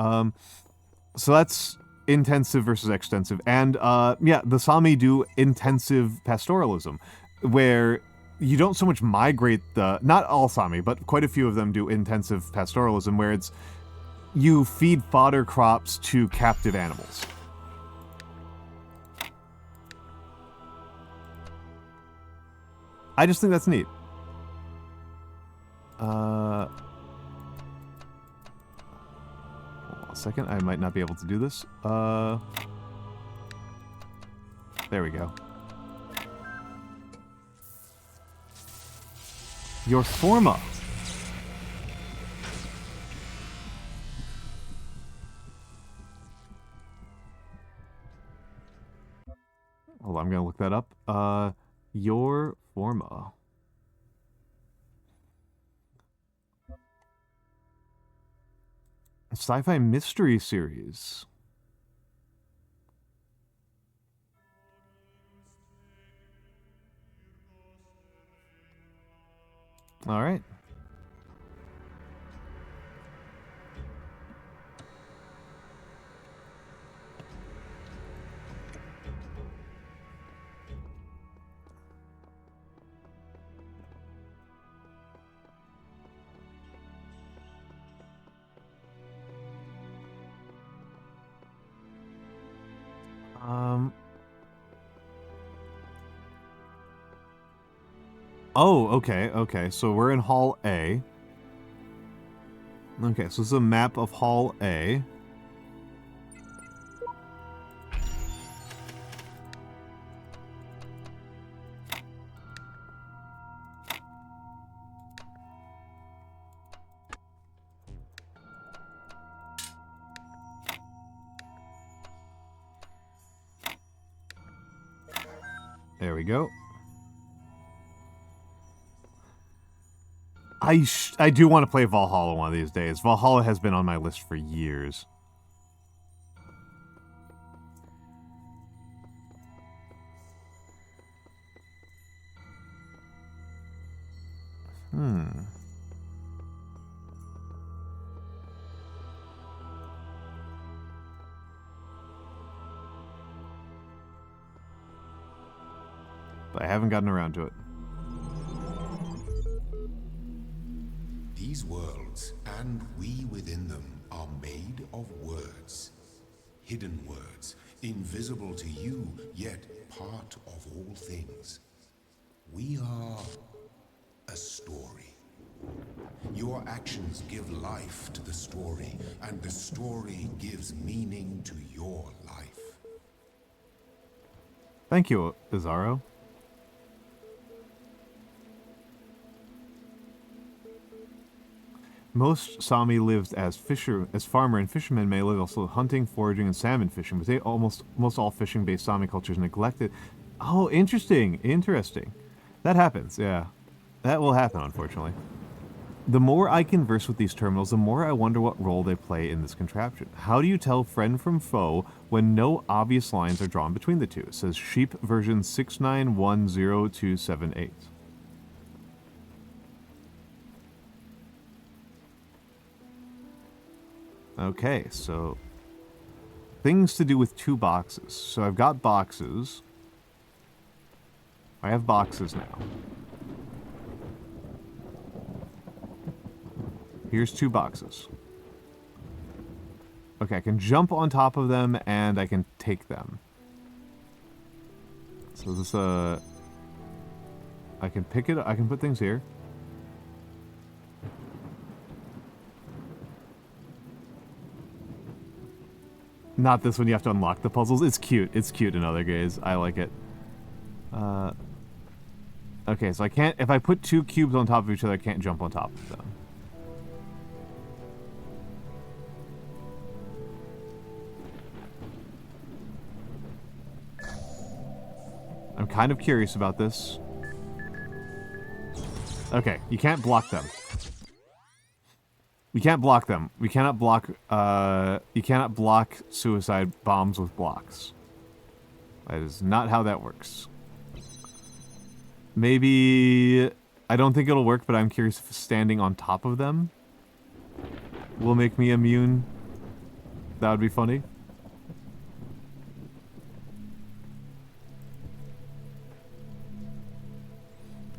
Speaker 1: So that's intensive versus extensive. And yeah, the Sami do intensive pastoralism, where you don't so much migrate the... Not all Sami, but quite a few of them do intensive pastoralism, where it's you feed fodder crops to captive animals. I just think that's neat. Hold on a second, I might not be able to do this. There we go. Your forma. Hold on, I'm gonna look that up. Your forma. Sci-fi mystery series. All right. Oh, okay. So we're in Hall A. Okay, so this is a map of Hall A. There we go. I do want to play Valhalla one of these days. Valhalla has been on my list for years. But I haven't gotten around to it.
Speaker 2: These worlds, and we within them, are made of words. Hidden words, invisible to you, yet part of all things. We are a story. Your actions give life to the story, and the story gives meaning to your life.
Speaker 1: Thank you, Bizarro. Most Sami lived as farmer and fishermen may live also hunting, foraging, and salmon fishing, but most all fishing-based Sami cultures neglected. Oh, interesting. That happens, yeah. That will happen, unfortunately. The more I converse with these terminals, the more I wonder what role they play in this contraption. How do you tell friend from foe when no obvious lines are drawn between the two? It says Sheep version 6910278. Okay, so things to do with two boxes. So I've got boxes. I have boxes now. Here's two boxes. Okay, I can jump on top of them and I can take them. So this I can pick it, I can put things here. Not this one, you have to unlock the puzzles. It's cute in other games. I like it. Okay, so I can't, if I put two cubes on top of each other, I can't jump on top of them. I'm kind of curious about this. Okay, you can't block them. We can't block them. We cannot block, you cannot block suicide bombs with blocks. That is not how that works. Maybe, I don't think it'll work, but I'm curious if standing on top of them will make me immune. That would be funny.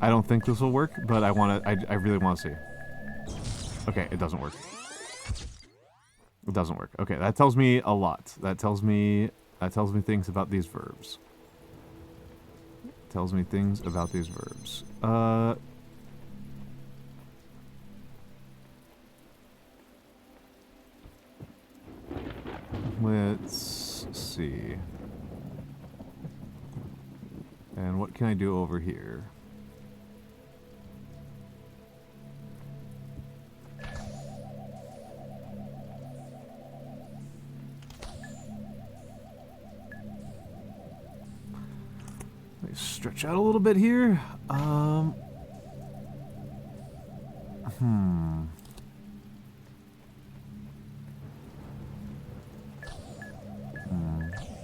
Speaker 1: I don't think this will work, but I want to. I really want to see. Okay, it doesn't work. It doesn't work. Okay, that tells me a lot. That tells me things about these verbs. Tells me things about these verbs. Let's see. And what can I do over here? Let me stretch out a little bit here.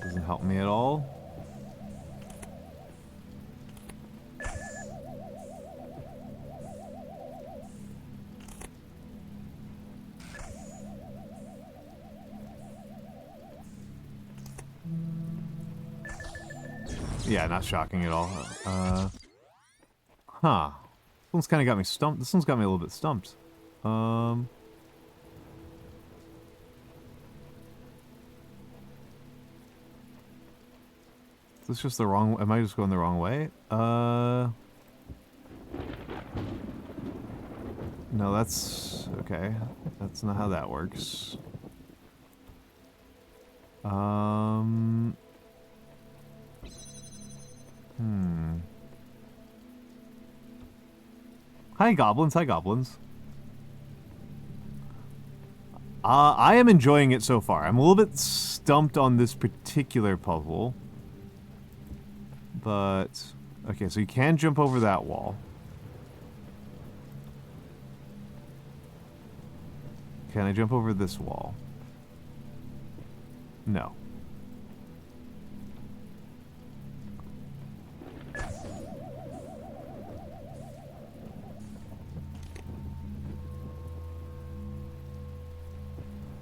Speaker 1: Doesn't help me at all. Yeah, not shocking at all. Huh. This one's kind of got me stumped. This one's got me a little bit stumped. Is this just the wrong... Am I just going the wrong way? No, that's... Okay. That's not how that works. Hi, goblins. Hi, goblins. I am enjoying it so far. I'm a little bit stumped on this particular puzzle. But... Okay, so you can jump over that wall. Can I jump over this wall? No.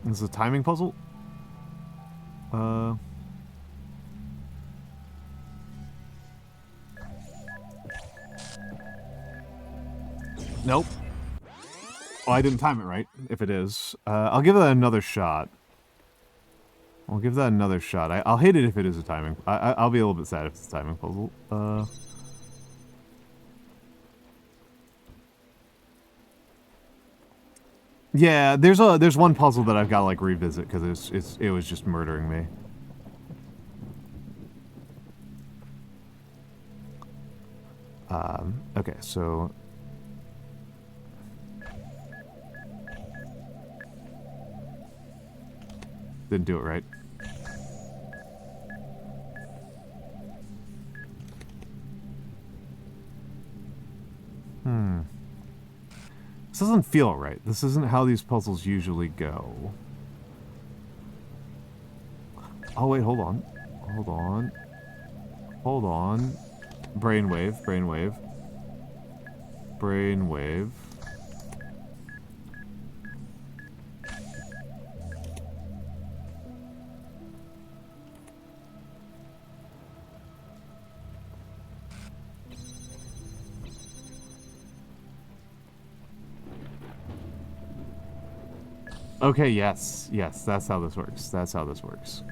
Speaker 1: This is a timing puzzle? Nope. Oh, I didn't time it right, if it is. I'll give that another shot. I'll give that another shot. I'll hate it if it is a timing. I'll be a little bit sad if it's a timing puzzle. Yeah, there's one puzzle that I've got to like revisit because it was just murdering me. Okay, so didn't do it right. This doesn't feel right. This isn't how these puzzles usually go. Oh, wait, hold on. Hold on. Hold on. Brainwave, brainwave. Brainwave. Okay, yes, yes, that's how this works. That's how this works.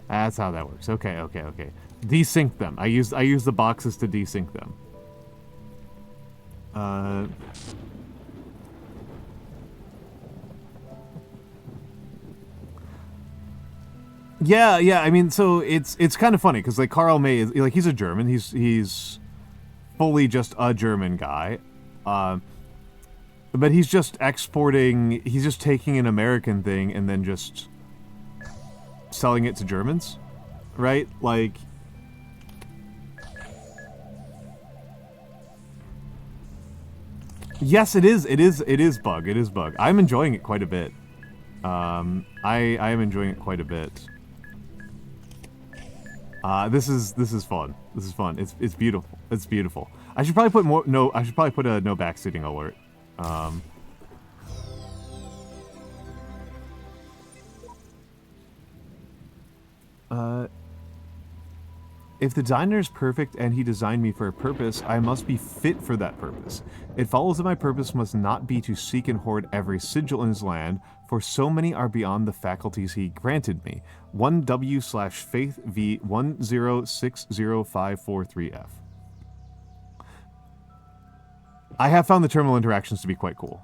Speaker 1: That's how that works. Okay, okay, okay. Desync them. I use the boxes to desync them. Yeah, I mean, so it's kind of funny because like Karl May is like he's a German. He's fully just a German guy, but he's just exporting. He's just taking an American thing and then just selling it to Germans, right? Like, yes, it is bug. It is bug. I'm enjoying it quite a bit. I am enjoying it quite a bit. This is fun. This is fun. It's beautiful. It's beautiful. I should probably put more. No, I should probably put a no backseating alert. If the designer is perfect and he designed me for a purpose, I must be fit for that purpose. It follows that my purpose must not be to seek and hoard every sigil in his land, for so many are beyond the faculties he granted me. 1W/Faith V 1060543F. I have found the terminal interactions to be quite cool.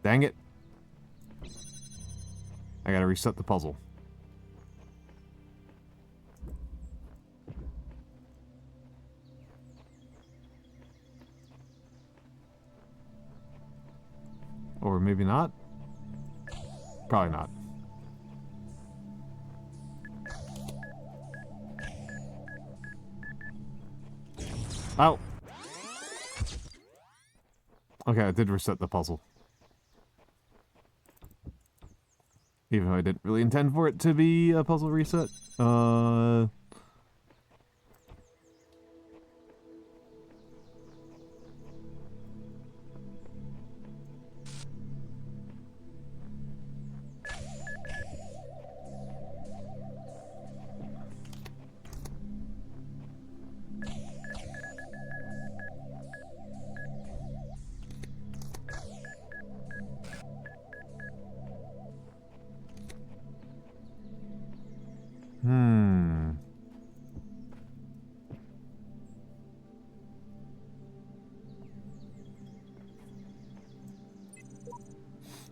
Speaker 1: Dang it. I gotta reset the puzzle. Or maybe not. Probably not. Oh. Okay, I did reset the puzzle. Even though I didn't really intend for it to be a puzzle reset.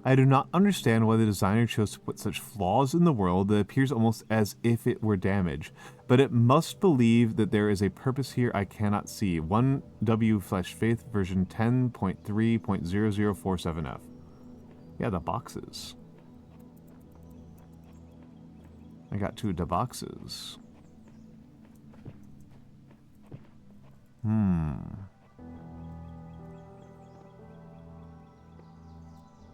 Speaker 1: I do not understand why the designer chose to put such flaws in the world that appears almost as if it were damaged, but it must believe that there is a purpose here I cannot see. 1W/Faith version 10.3.0047F. Yeah, the boxes. I got two of the boxes.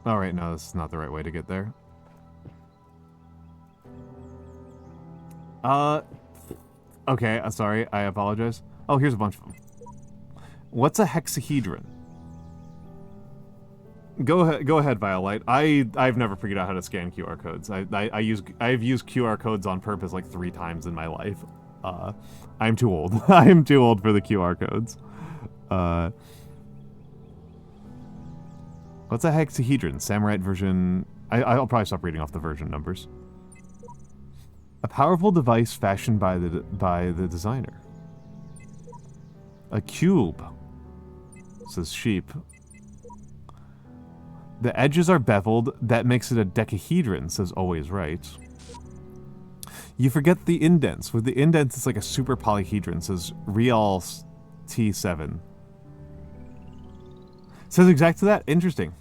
Speaker 1: Alright, no, this is not the right way to get there. Okay, sorry, I apologize. Oh, here's a bunch of them. What's a hexahedron? Go ahead, Violite. I've never figured out how to scan QR codes. I've used QR codes on purpose like 3 times in my life. I'm too old. I'm too old for the QR codes. What's a hexahedron? Samurai version... I'll probably stop reading off the version numbers. A powerful device fashioned by the designer. A cube, says Sheep. The edges are beveled. That makes it a decahedron, says Always Right. You forget the indents. With the indents, it's like a super polyhedron, says Real T7. Says exactly that. Interesting.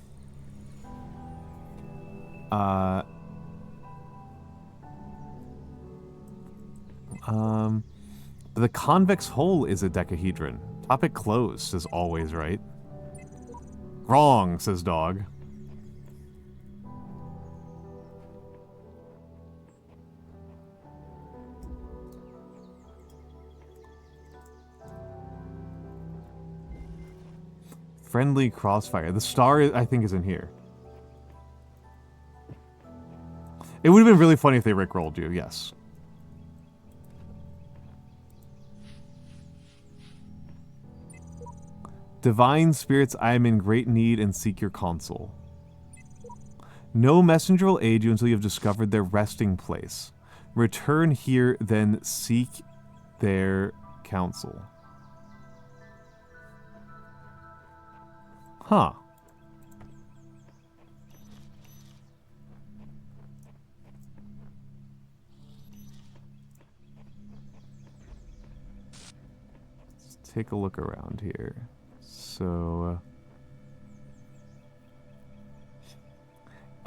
Speaker 1: The convex hole is a decahedron. Topic closed, says Always Right. Wrong, says Dog. Friendly crossfire. The star, I think, is in here. It would have been really funny if they rickrolled you, yes. Divine spirits, I am in great need and seek your counsel. No messenger will aid you until you have discovered their resting place. Return here, then seek their counsel. Huh. Let's take a look around here. So,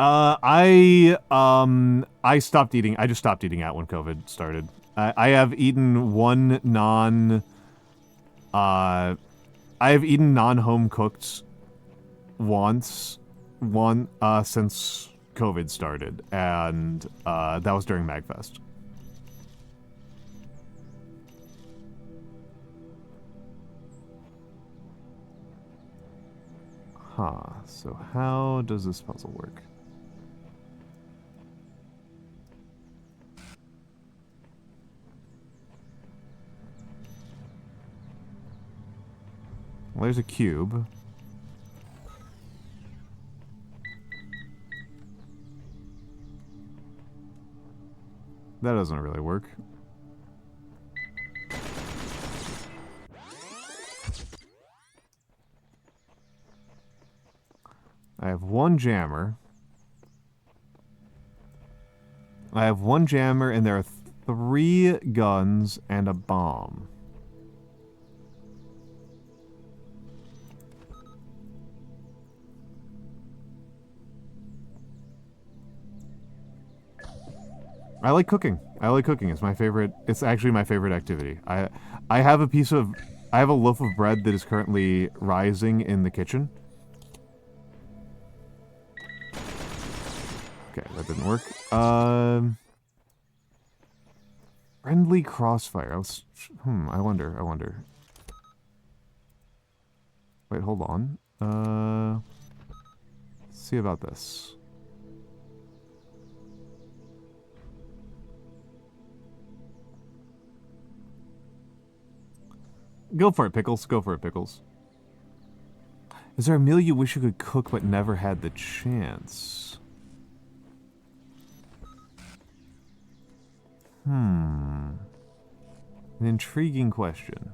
Speaker 1: I stopped eating. I just stopped eating out when COVID started. I have eaten one non... I have eaten non-home cooked once, since COVID started, and that was during MagFest. Huh, so how does this puzzle work? Well, there's a cube. That doesn't really work. I have one jammer. I have one jammer, and there are 3 guns and a bomb. I like cooking. I like cooking. It's my favorite. It's actually my favorite activity. I have a loaf of bread that is currently rising in the kitchen. Okay, that didn't work. Friendly crossfire. I wonder. Wait, hold on. Let's see about this. Go for it, Pickles. Go for it, Pickles. Is there a meal you wish you could cook but never had the chance? An intriguing question.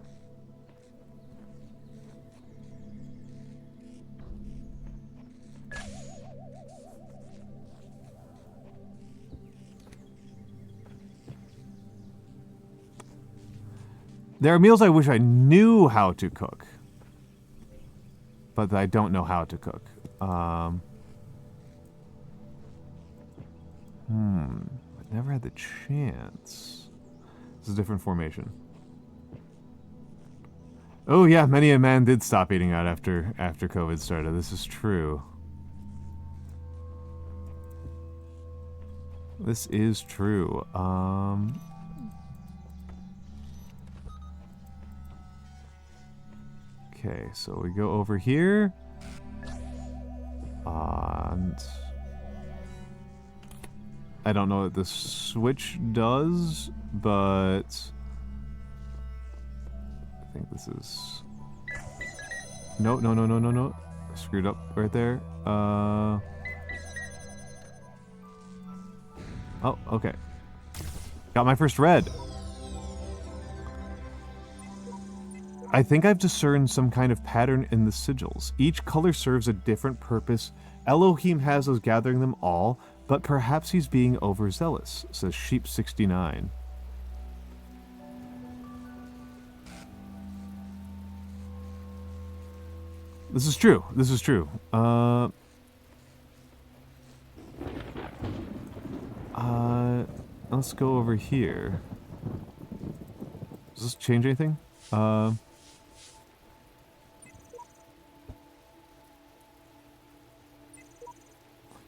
Speaker 1: There are meals I wish I knew how to cook, but I don't know how to cook. But never had the chance. This is a different formation. Oh yeah, many a man did stop eating out after COVID started. This is true. This is true. Okay, so we go over here. And I don't know what this switch does, but I think this is... No. Screwed up right there. Oh, okay. Got my first red. I think I've discerned some kind of pattern in the sigils. Each color serves a different purpose. Elohim has us gathering them all, but perhaps he's being overzealous, says Sheep69. This is true. This is true. Let's go over here. Does this change anything?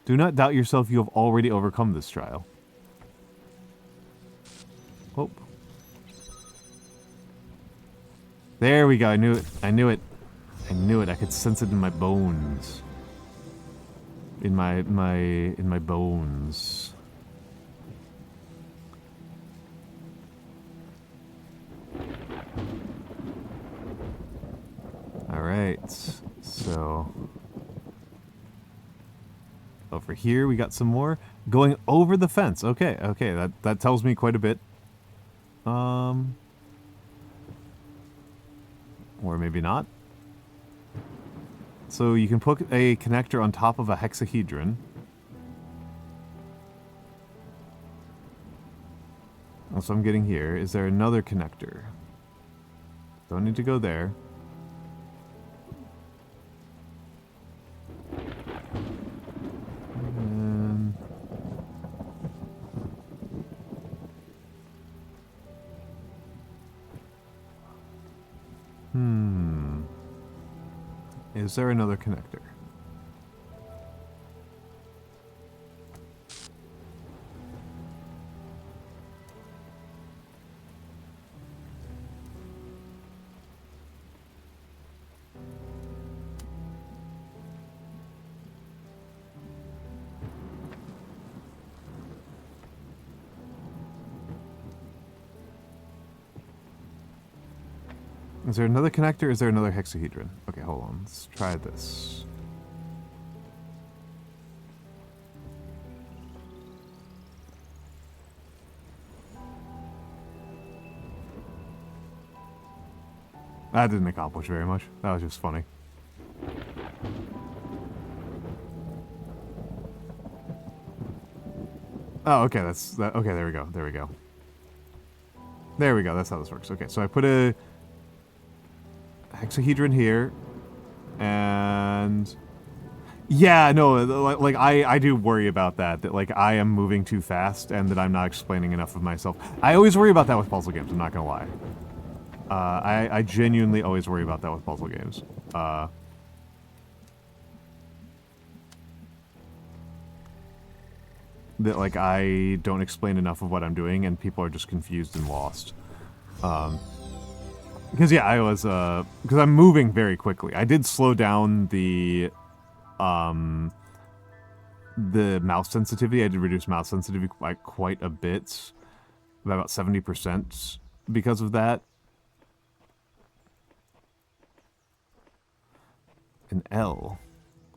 Speaker 1: Do not doubt yourself, you have already overcome this trial. Oh. There we go, I knew it. I knew it. I could sense it in my bones. In my bones. Alright, so over here we got some more. Going over the fence. Okay, that tells me quite a bit. Or maybe not. So you can put a connector on top of a hexahedron. That's what I'm getting here. Is there another connector? Don't need to go there. Is there another connector? Is there another connector? Is there another hexahedron? Okay, hold on. Let's try this. That didn't accomplish very much. That was just funny. Oh, okay, that's that. Okay, there we go. There we go. There we go. That's how this works. Okay, so I put a hexahedron here, and yeah, no, like I do worry about that. That like I am moving too fast, and that I'm not explaining enough of myself. I always worry about that with puzzle games. I'm not gonna lie. I genuinely always worry about that with puzzle games. That like I don't explain enough of what I'm doing, and people are just confused and lost. Because yeah, I was because I'm moving very quickly. I did slow down the mouse sensitivity. I did reduce mouse sensitivity by quite a bit, by about 70% because of that. An L.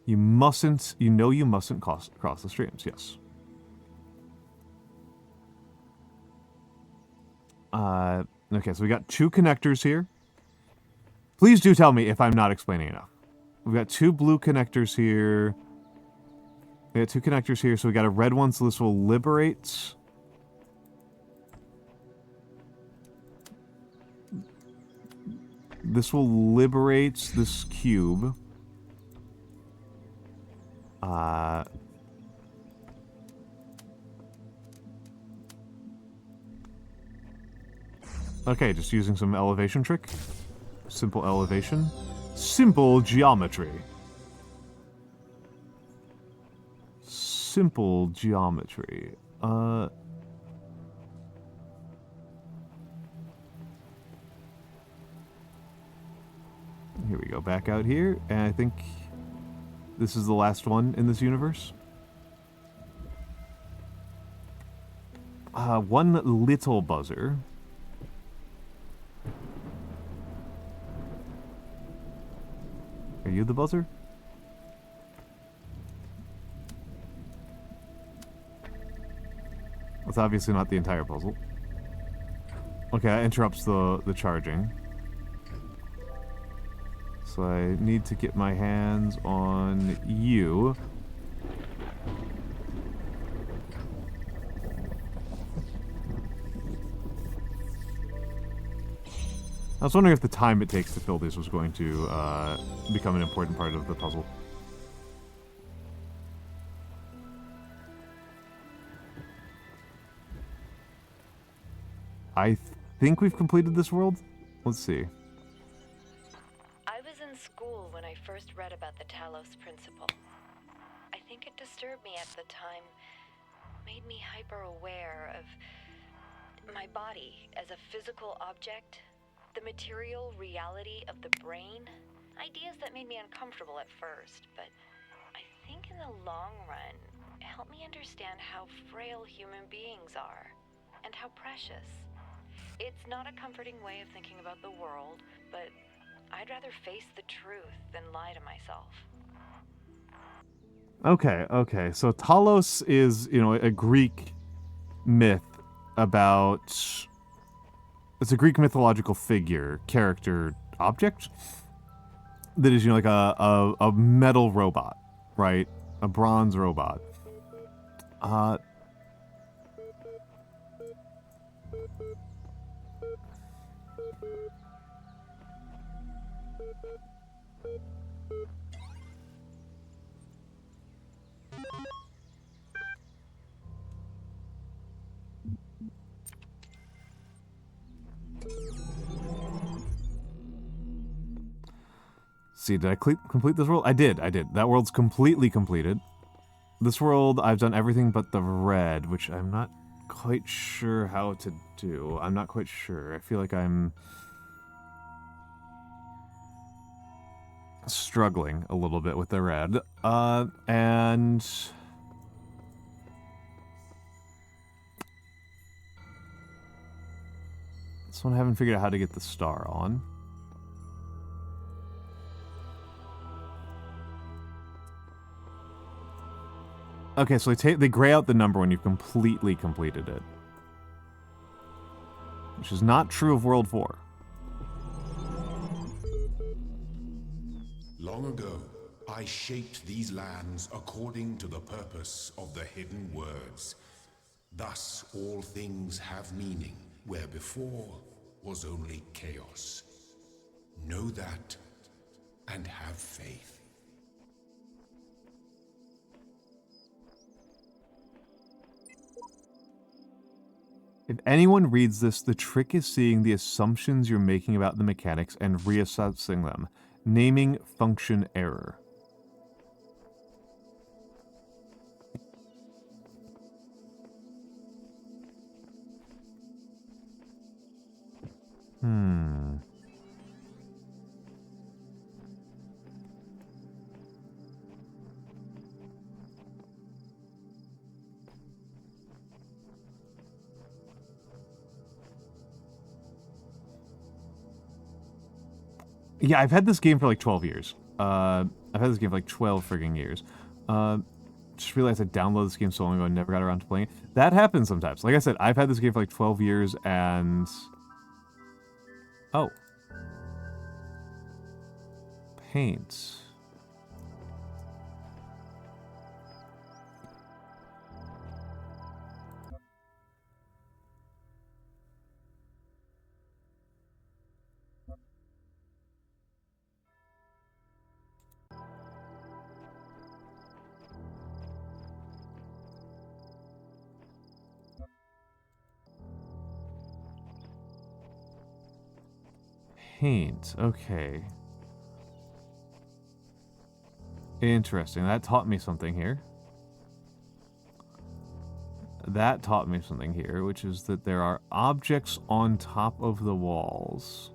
Speaker 1: You mustn't. You know you mustn't cross the streams. Yes. Okay, so we got two connectors here. Please do tell me if I'm not explaining enough. We've got two blue connectors here. We got two connectors here, so we got a red one, so this will liberate. This will liberate this cube. Okay, just using some elevation trick. Simple elevation. Simple geometry. Simple geometry. Here we go, back out here, and I think this is the last one in this universe. One little buzzer. Are you the buzzer? That's obviously not the entire puzzle. Okay, that interrupts the charging. So I need to get my hands on you. I was wondering if the time it takes to fill these was going to become an important part of the puzzle. I think we've completed this world. Let's see.
Speaker 3: I was in school when I first read about the Talos Principle. I think it disturbed me at the time, made me hyper-aware of my body as a physical object, the material reality of the brain, ideas that made me uncomfortable at first, but I think in the long run, it helped me understand how frail human beings are, and how precious. It's not a comforting way of thinking about the world, but I'd rather face the truth than lie to myself.
Speaker 1: Okay. So Talos is, a Greek myth about... It's a Greek mythological figure, character, object that is, like a metal robot, right? A bronze robot. see, did I complete this world? I did. That world's completely completed. This world, I've done everything but the red, which I'm not quite sure how to do. I'm not quite sure. I feel like I'm struggling a little bit with the red. And this one I haven't figured out how to get the star on. Okay, so they gray out the number when you've completely completed it. Which is not true of World 4.
Speaker 2: Long ago, I shaped these lands according to the purpose of the hidden words. Thus, all things have meaning, where before was only chaos. Know that, and have faith.
Speaker 1: If anyone reads this, the trick is seeing the assumptions you're making about the mechanics and reassessing them. Naming function error. Yeah, I've had this game for like 12 years. I've had this game for like 12 frigging years. Just realized I downloaded this game so long ago and never got around to playing it. That happens sometimes. Like I said, I've had this game for like 12 years and... Oh. Paint. Paint, okay. Interesting, that taught me something here. That taught me something here, which is that there are objects on top of the walls.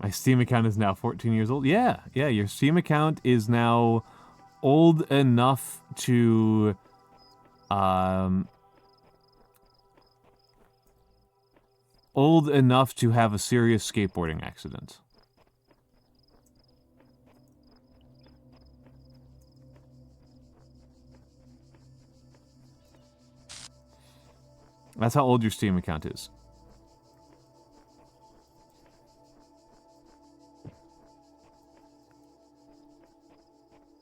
Speaker 1: My Steam account is now 14 years old. Yeah, your Steam account is now old enough to have a serious skateboarding accident. That's how old your Steam account is.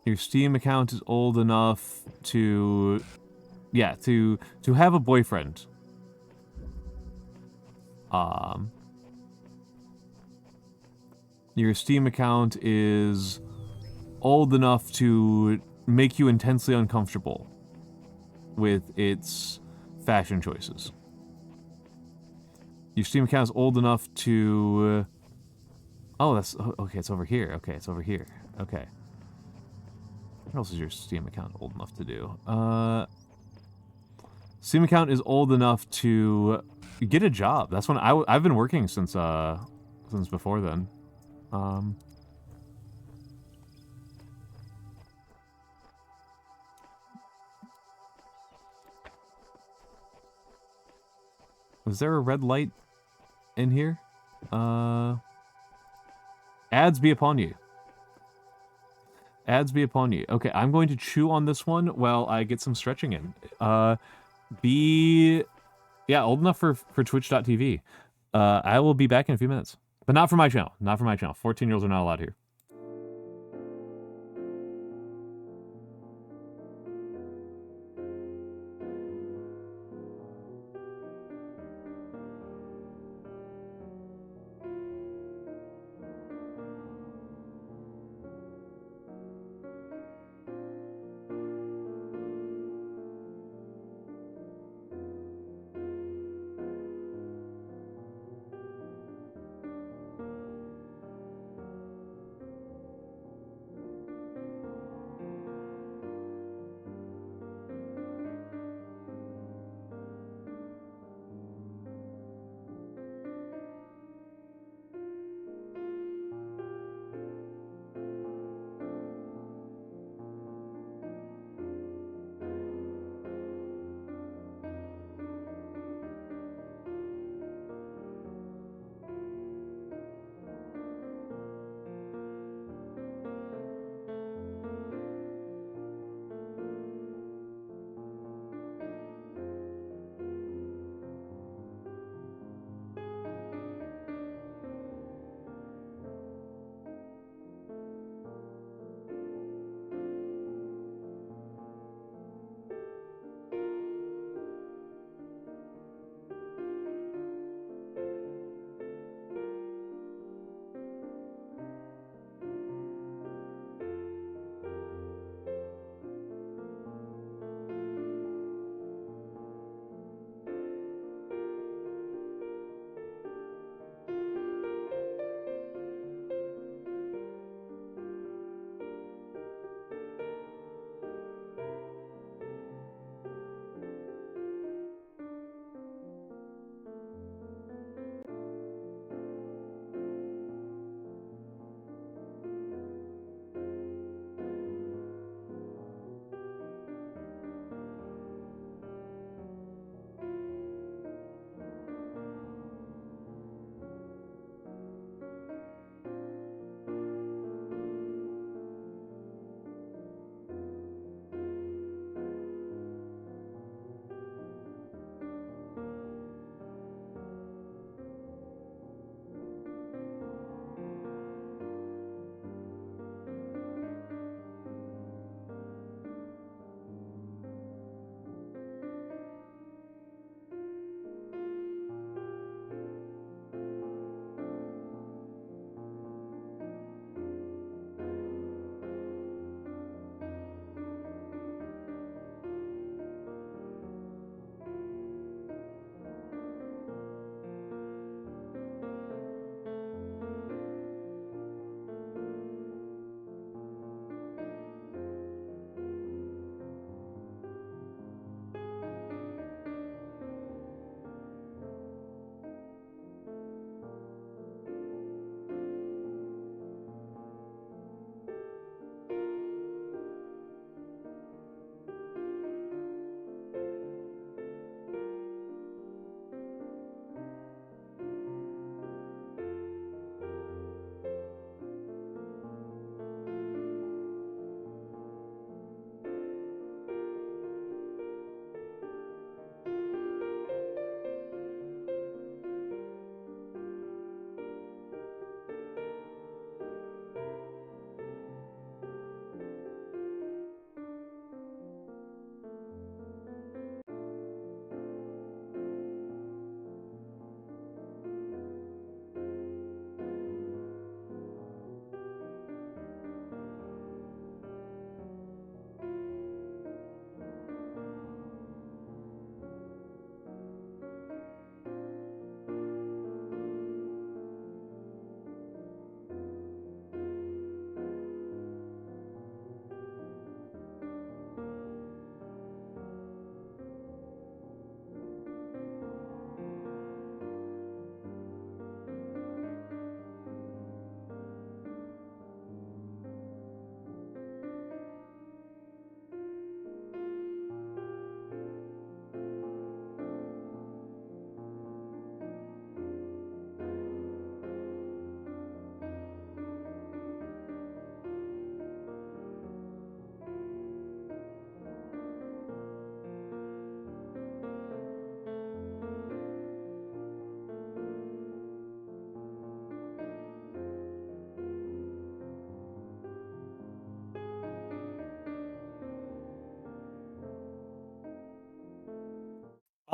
Speaker 1: Your Steam account is old enough to, yeah, to have a boyfriend. Your Steam account is old enough to make you intensely uncomfortable with its fashion choices. Your Steam account is old enough to... Oh, that's... Okay, it's over here. Okay, it's over here. Okay. What else is your Steam account old enough to do? Steam account is old enough to get a job. That's when I've been working since before then. Was there a red light in here? Ads be upon you. Ads be upon you. Okay, I'm going to chew on this one while I get some stretching in. Yeah, old enough for Twitch.tv. I will be back in a few minutes. But not for my channel. Not for my channel. 14-year-olds are not allowed here.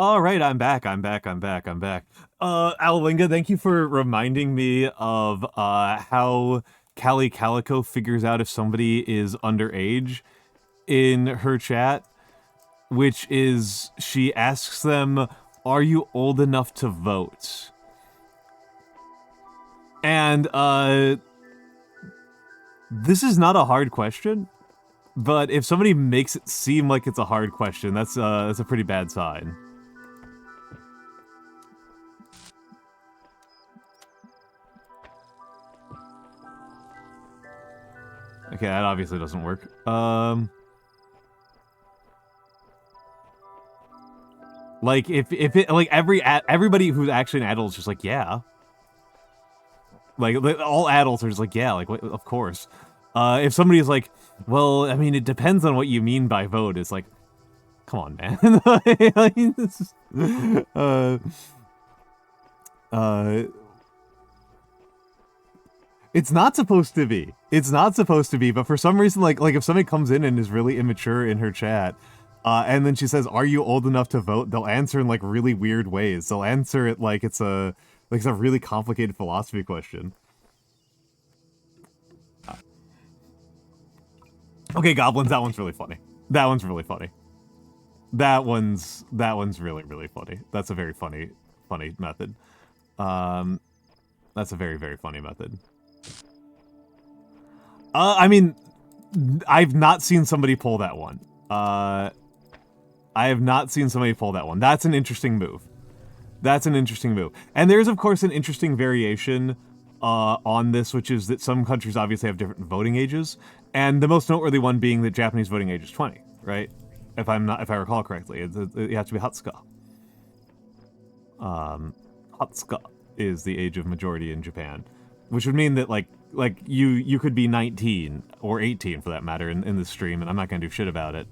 Speaker 1: All right, I'm back. Alalinga, thank you for reminding me of how Callie Calico figures out if somebody is underage in her chat, which is she asks them, "Are you old enough to vote?" And this is not a hard question, but if somebody makes it seem like it's a hard question, that's a pretty bad sign. Okay, that obviously doesn't work. Like if it like everybody who's actually an adult is just like, yeah. Like all adults are just like, yeah, like of course. If somebody is like, well, I mean, it depends on what you mean by vote. It's like, come on, man. It's not supposed to be. It's not supposed to be, but for some reason, like if somebody comes in and is really immature in her chat, and then she says, "Are you old enough to vote?" They'll answer in like really weird ways. They'll answer it like it's a really complicated philosophy question. Okay, goblins, that one's really funny. That one's really funny. That one's really, really funny. That's a very funny method. That's a very, very funny method. I mean, I've not seen somebody pull that one. I have not seen somebody pull that one. That's an interesting move. That's an interesting move. And there's, of course, an interesting variation on this, which is that some countries obviously have different voting ages, and the most noteworthy one being that Japanese voting age is 20, right? If I recall correctly, it has to be Hatsuka. Hatsuka is the age of majority in Japan, which would mean that like you could be 19 or 18 for that matter in this stream, and I'm not gonna do shit about it,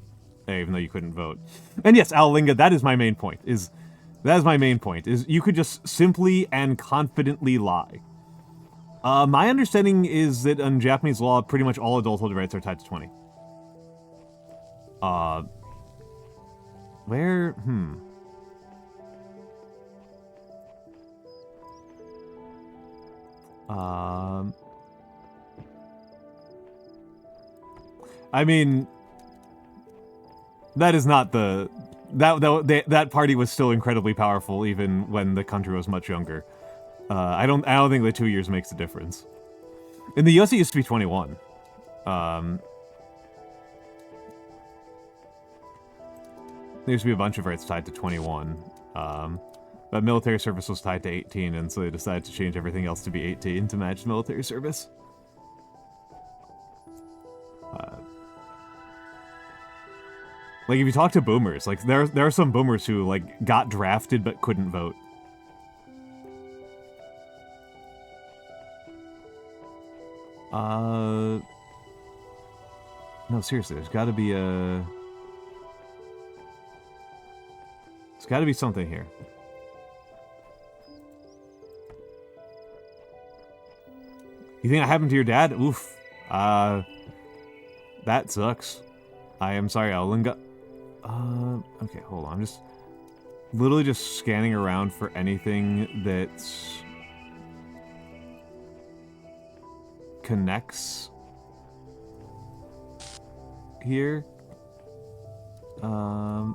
Speaker 1: even though you couldn't vote. And yes, Alalinga, that is my main point. Is you could just simply and confidently lie. My understanding is that in Japanese law, pretty much all adulthood rights are tied to 20. Where? I mean, that is not the... That party was still incredibly powerful even when the country was much younger. I don't think the 2 years makes a difference. In the US, it used to be 21. There used to be a bunch of rights tied to 21. But military service was tied to 18, and so they decided to change everything else to be 18 to match military service. Like, if you talk to boomers, like, there are some boomers who, like, got drafted but couldn't vote. No, seriously, there's gotta be something here. You think that happened to your dad? Oof. That sucks. I am sorry, Alalinga. Okay, hold on. I'm just literally just scanning around for anything that connects here. Oh,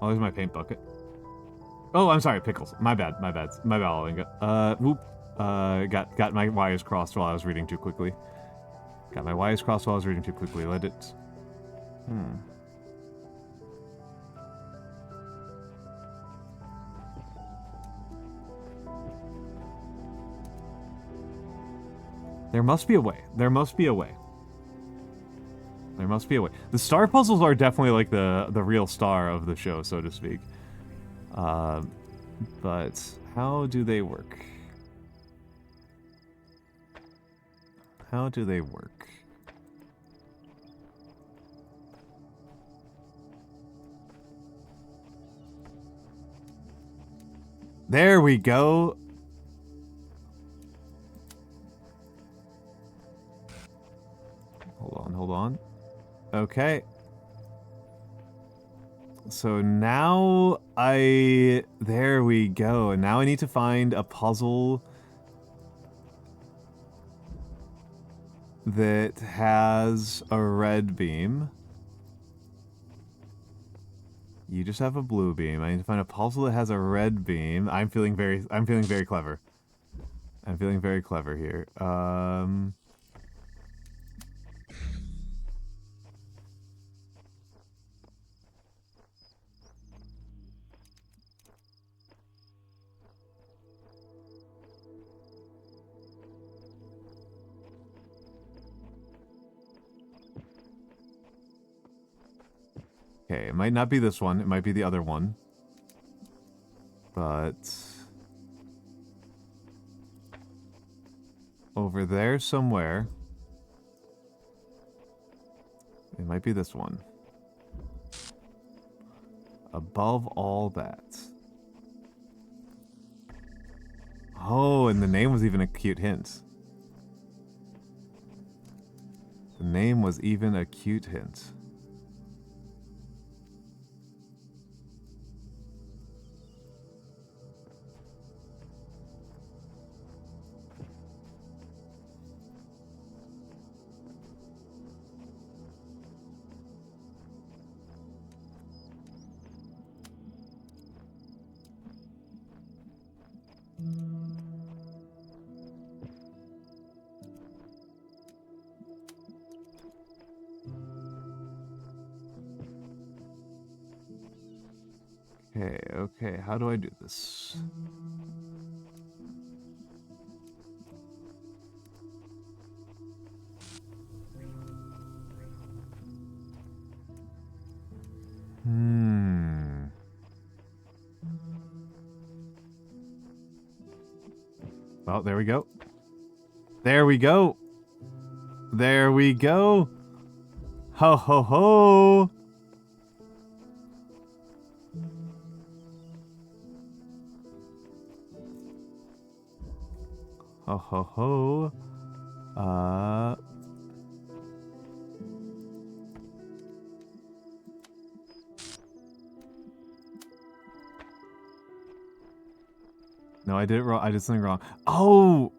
Speaker 1: there's my paint bucket. Oh, I'm sorry, pickles. My bad, Alalinga. Whoop. Got my wires crossed while I was reading too quickly. Let it... There must be a way. The star puzzles are definitely like the real star of the show, so to speak. But how do they work? There we go. Hold on. Okay. So now there we go. And now I need to find a puzzle that has a red beam. You just have a blue beam. I need to find a puzzle that has a red beam. I'm feeling very clever. I'm feeling very clever here. Okay, it might not be this one. It might be the other one. But over there somewhere, it might be this one. Above all that. Oh, and the name was even a cute hint. The name was even a cute hint. Okay, how do I do this? Oh, there we go. There we go. There we go. Ho ho ho. Ho ho ho. No, I did it wrong. I did something wrong. Oh!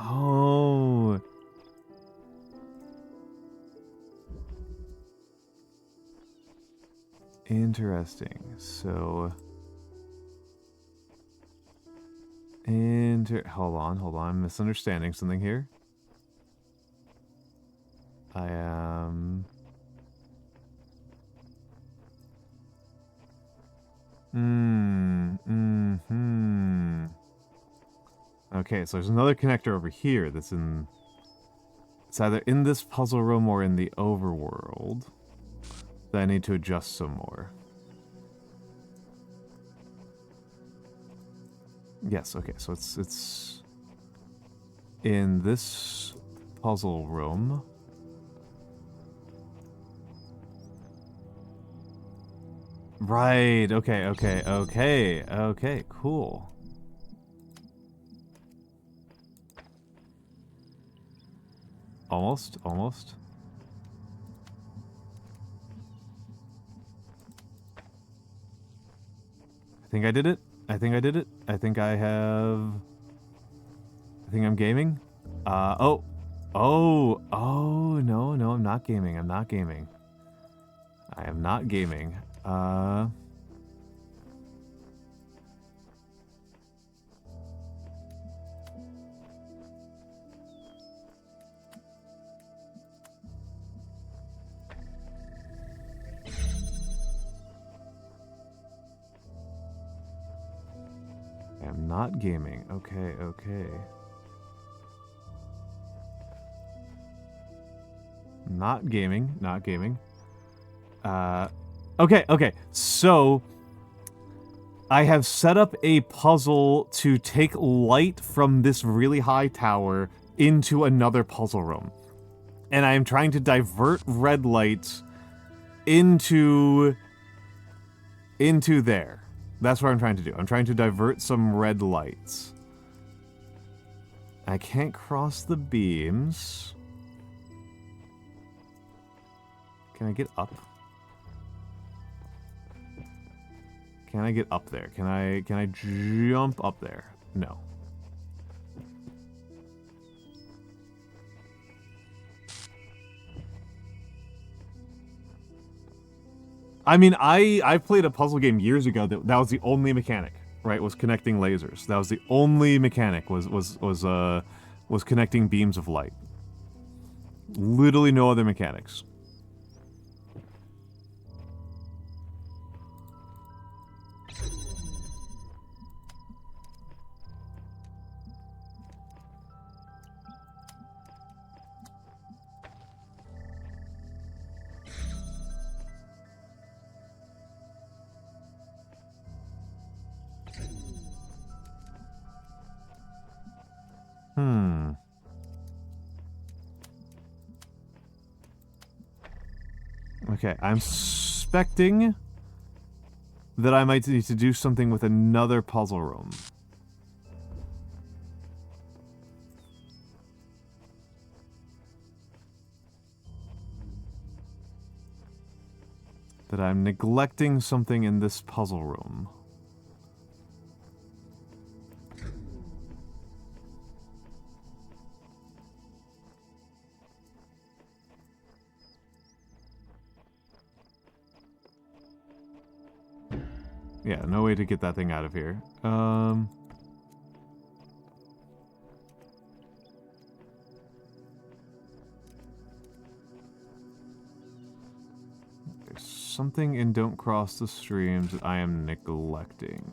Speaker 1: Oh! Interesting. So... Hold on. I'm misunderstanding something here. I am... Okay, so there's another connector over here that's in... It's either in this puzzle room or in the overworld that I need to adjust some more. Yes, okay, so it's in this puzzle room. Right, okay, cool. Almost. I think I did it. I think I'm gaming. No, I'm not gaming. I am not gaming. I'm not gaming. Okay. Not gaming. Okay. So, I have set up a puzzle to take light from this really high tower into another puzzle room. And I am trying to divert red lights into there. That's what I'm trying to do. I'm trying to divert some red lights. I can't cross the beams. Can I get up? Can I get up there? Can I jump up there? No. I mean, I played a puzzle game years ago that was the only mechanic, right? Was connecting lasers. That was the only mechanic was connecting beams of light. Literally no other mechanics. Okay, I'm suspecting that I might need to do something with another puzzle room. That I'm neglecting something in this puzzle room. Yeah, no way to get that thing out of here. There's something in Don't Cross the Streams that I am neglecting.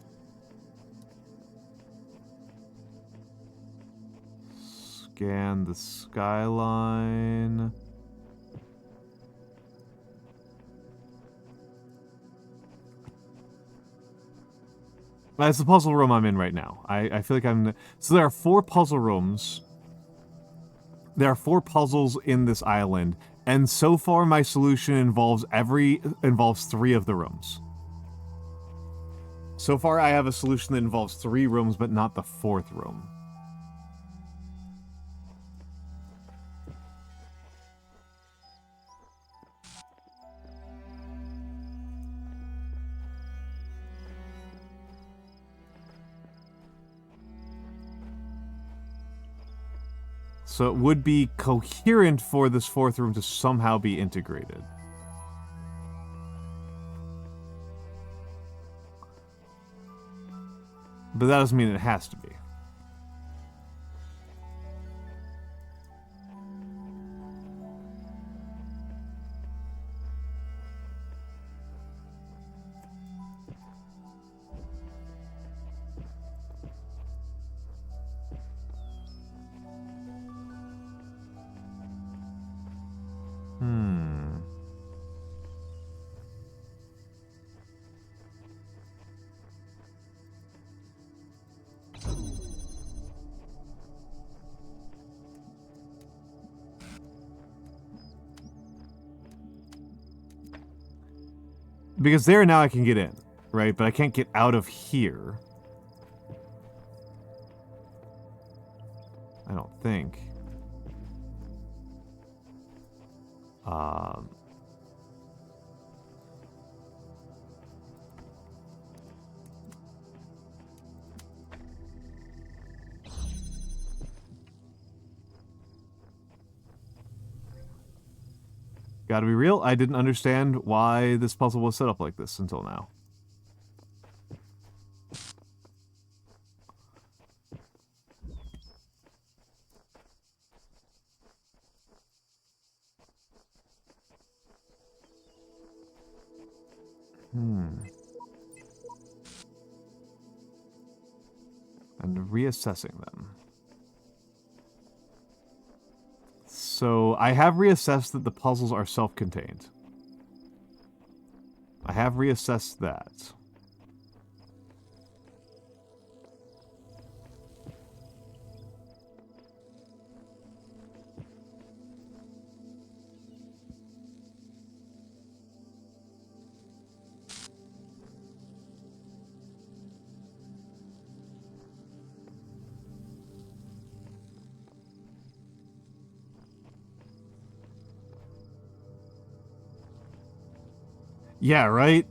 Speaker 1: Scan the skyline. That's the puzzle room I'm in right now. I feel like I'm... So there are 4 puzzle rooms. There are 4 puzzles in this island, and so far my solution involves 3 of the rooms. So far I have a solution that involves 3 rooms, but not the 4th room. So it would be coherent for this 4th room to somehow be integrated. But that doesn't mean it has to be. Because there now I can get in, right? But I can't get out of here. I don't think. Gotta be real, I didn't understand why this puzzle was set up like this until now. And reassessing them. So, I have reassessed that the puzzles are self-contained. I have reassessed that. Yeah, right?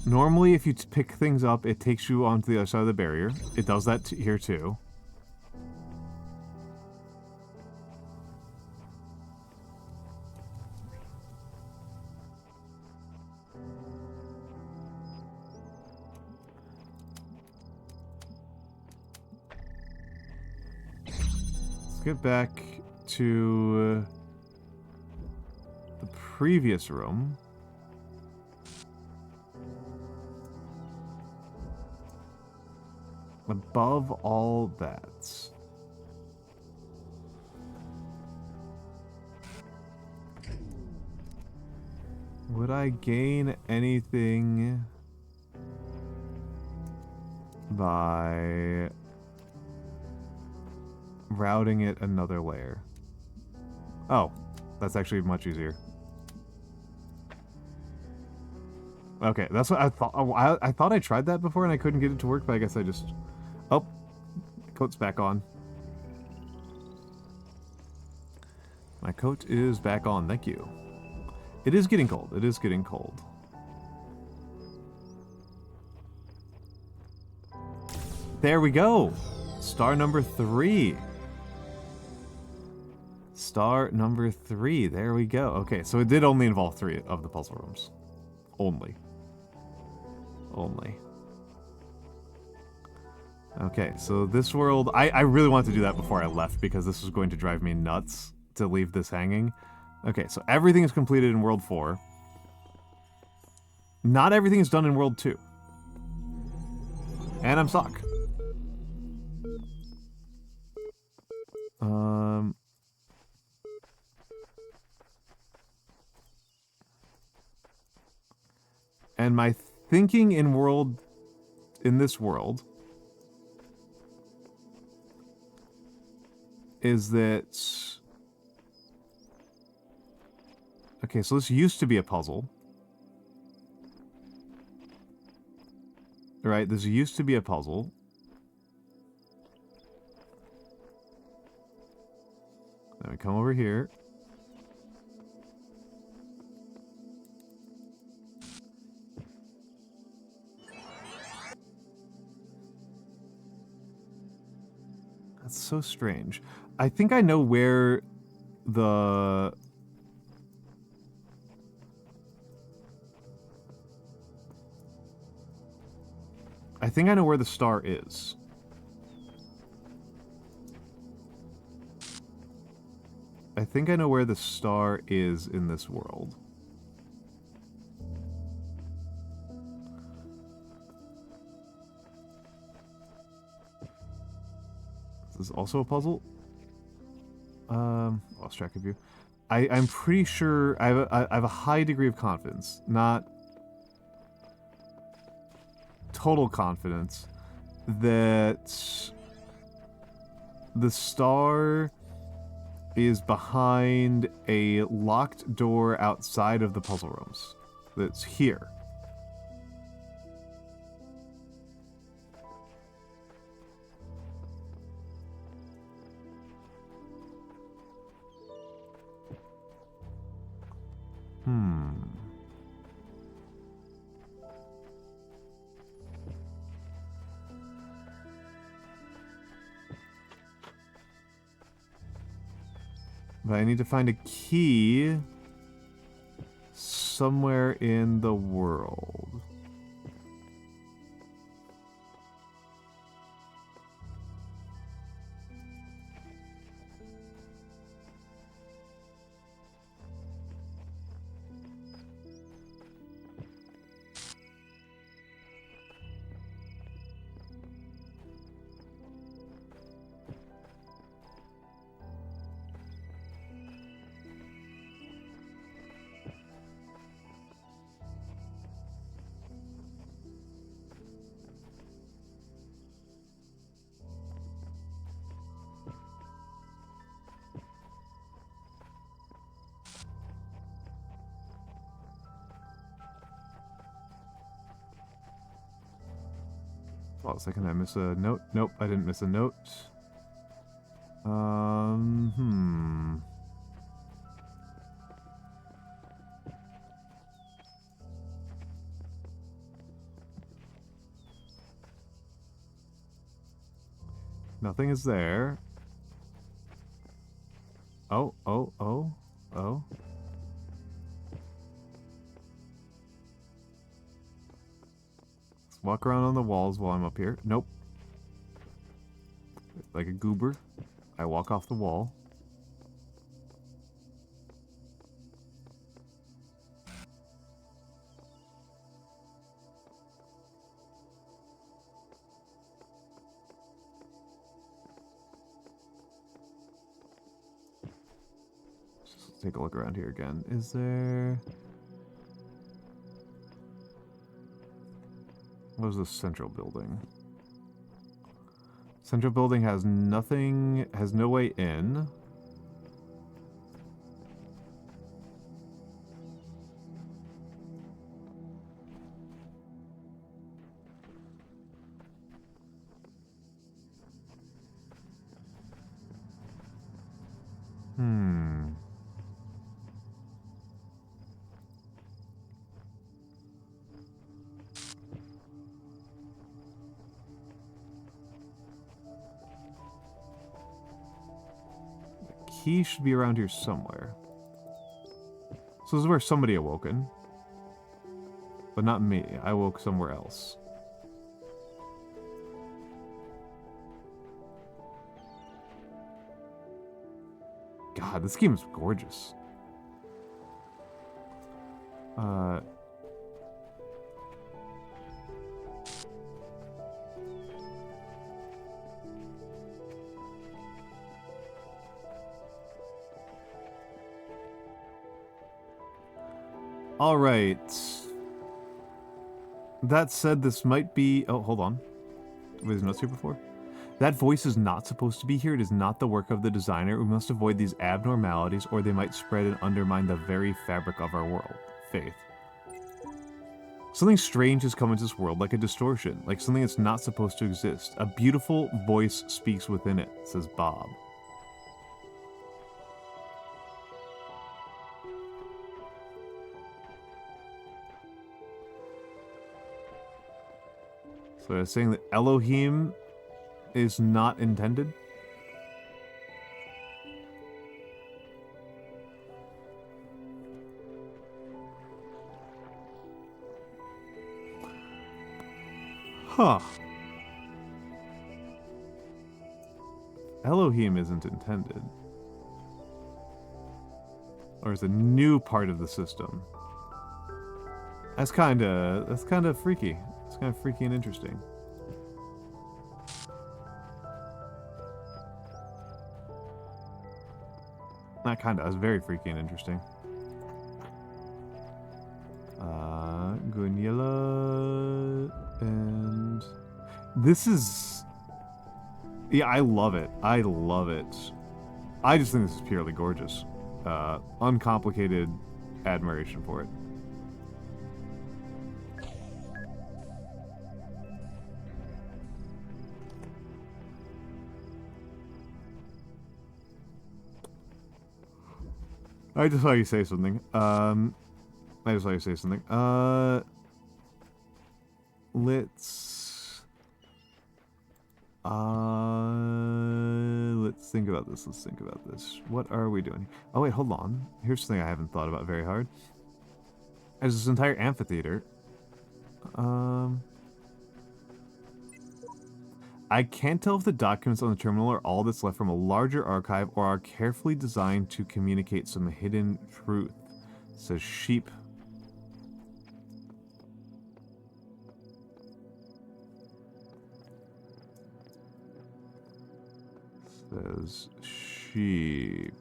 Speaker 1: Normally, if you pick things up, it takes you onto the other side of the barrier. It does that here, too. Let's get back to the previous room. Above all that, would I gain anything by routing it another layer? Oh, that's actually much easier. Okay, that's what I thought. Oh, I thought I tried that before and I couldn't get it to work, but I guess I just... Oh, coat's back on. My coat is back on, thank you. It is getting cold, it is getting cold. There we go! Star number 3. Star number 3, there we go. Okay, so it did only involve 3 of the puzzle rooms. Only. Okay, so this world... I really wanted to do that before I left because this was going to drive me nuts to leave this hanging. Okay, so everything is completed in World 4. Not everything is done in World 2. And I'm stuck. And my thinking in this world is that... Okay, so this used to be a puzzle. Right, this used to be a puzzle. Then we come over here. That's so strange. I think I know where the... I think I know where the star is. I think I know where the star is in this world. This is also a puzzle. Lost track of you. I'm pretty sure I have a high degree of confidence, not total confidence, that the star is behind a locked door outside of the puzzle rooms. That's here. But I need to find a key somewhere in the world. Hold on a second, I miss a note. Nope, I didn't miss a note. Nothing is there. Oh, oh, oh, oh. Let's walk around on the walls while I'm up here. Nope. Like a goober, I walk off the wall. Just take a look around here again. Is there... What is the central building? Central building has nothing, has no way in. Key should be around here somewhere. So this is where somebody awoken. But not me. I woke somewhere else. God, this game is gorgeous. All right. That said, this might be... Oh, hold on. Were these notes here before? That voice is not supposed to be here. It is not the work of the designer. We must avoid these abnormalities, or they might spread and undermine the very fabric of our world. Faith. Something strange has come into this world, like a distortion, like something that's not supposed to exist. A beautiful voice speaks within it, says Bob. So it's saying that Elohim is not intended? Huh. Elohim isn't intended. Or is a new part of the system. That's kinda freaky. It's kind of freaky and interesting. Not kinda, it's very freaky and interesting. Gunilla, and this is... Yeah, I love it. I love it. I just think this is purely gorgeous. Uncomplicated admiration for it. I just saw you say something. Let's think about this. Let's think about this. What are we doing? Oh wait, hold on. Here's something I haven't thought about very hard. There's this entire amphitheater. I can't tell if the documents on the terminal are all that's left from a larger archive or are carefully designed to communicate some hidden truth. It says sheep. Says sheep.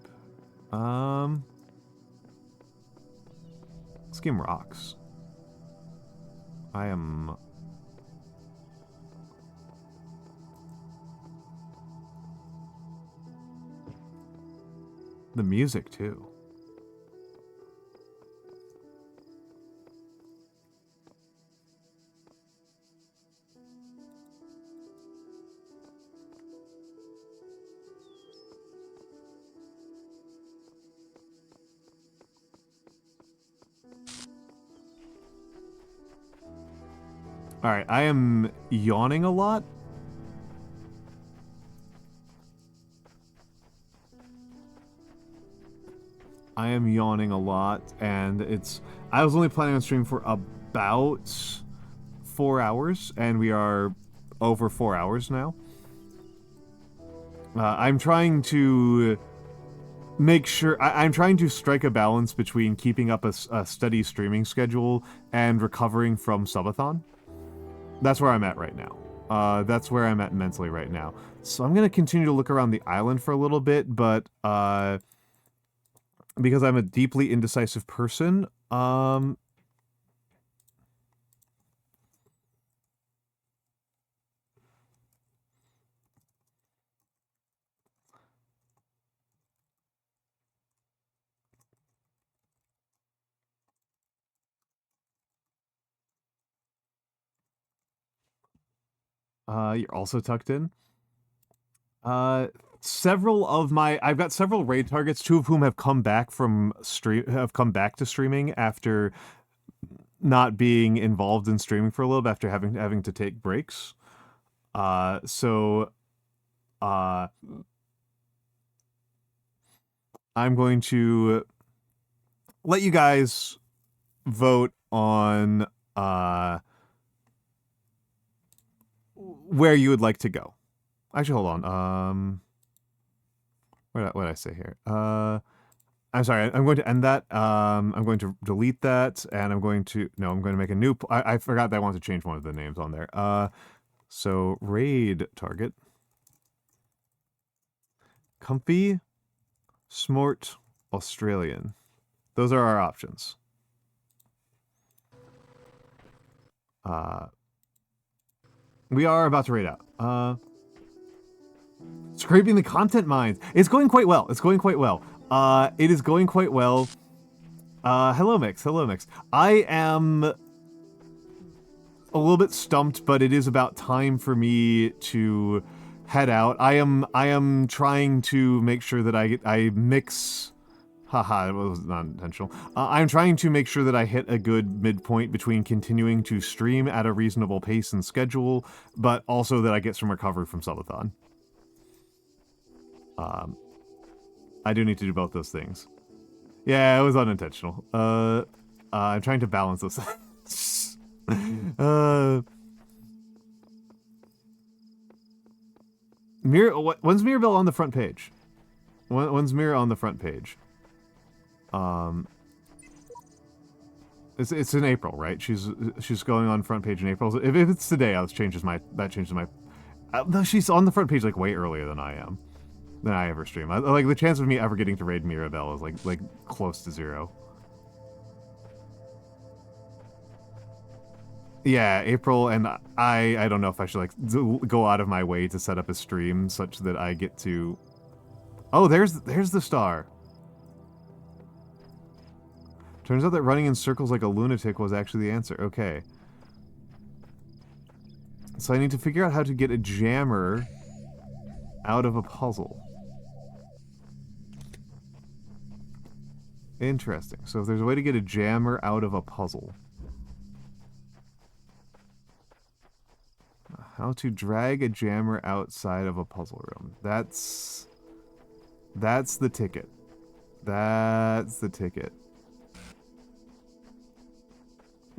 Speaker 1: This game rocks. I am... The music, too. Alright, I am yawning a lot. I am yawning a lot, and I was only planning on streaming for about 4 hours, and we are over 4 hours now. I'm trying to make sure... I'm trying to strike a balance between keeping up a steady streaming schedule and recovering from subathon. That's where I'm at right now. That's where I'm at mentally right now. So I'm going to continue to look around the island for a little bit, but because I'm a deeply indecisive person, you're also tucked in. I've got several raid targets, 2 of whom have come back to streaming after not being involved in streaming for a little bit, after having to take breaks. So I'm going to let you guys vote on where you would like to go. Actually, hold on. What did I say here? I'm sorry. I'm going to end that. I'm going to delete that, and I'm going to make a new... I forgot that I wanted to change one of the names on there. So, raid target. Comfy, Smart, Australian. Those are our options. We are about to raid out. Scraping the content mines. It's going quite well. It is going quite well. Hello, Mix. Hello, Mix. I am a little bit stumped, but it is about time for me to head out. I am trying to make sure that I mix... Haha, it was not intentional. I'm trying to make sure that I hit a good midpoint between continuing to stream at a reasonable pace and schedule, but also that I get some recovery from subathon. I do need to do both those things. Yeah, it was unintentional. I'm trying to balance those. When's Mirabelle on the front page? When's Mira on the front page? It's in April, right? She's going on front page in April. If it's today, that changes my. No, she's on the front page like way earlier than I am. Than I ever stream. Like the chance of me ever getting to raid Mirabelle is like close to 0. Yeah, April, and I don't know if I should like go out of my way to set up a stream such that I get to... Oh, there's the star. Turns out that running in circles like a lunatic was actually the answer. Okay. So I need to figure out how to get a jammer out of a puzzle. Interesting. So if there's a way to get a jammer out of a puzzle. How to drag a jammer outside of a puzzle room. That's the ticket. That's the ticket.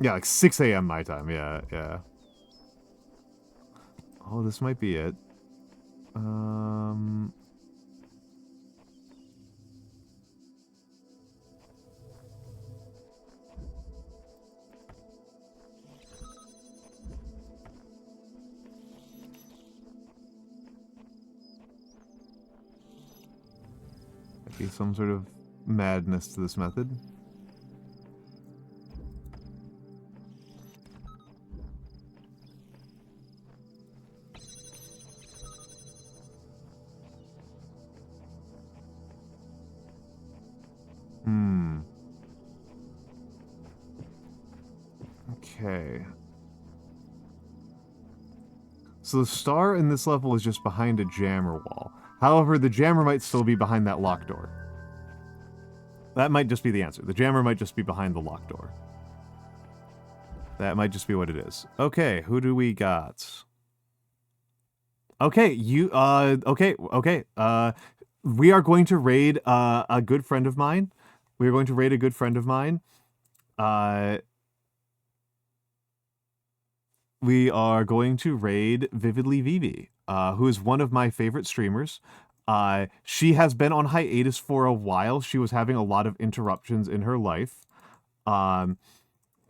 Speaker 1: Yeah, like 6 a.m. my time. Yeah, yeah. Oh, this might be it. Be some sort of madness to this method. Okay. So the star in this level is just behind a jammer wall. However, the jammer might still be behind that locked door. That might just be the answer. The jammer might just be behind the locked door. That might just be what it is. Okay, who do we got? Okay, okay. We are going to raid a good friend of mine. we are going to raid a good friend of mine. We are going to raid Vividly Vivi, who is one of my favorite streamers. She has been on hiatus for a while. She was having a lot of interruptions in her life.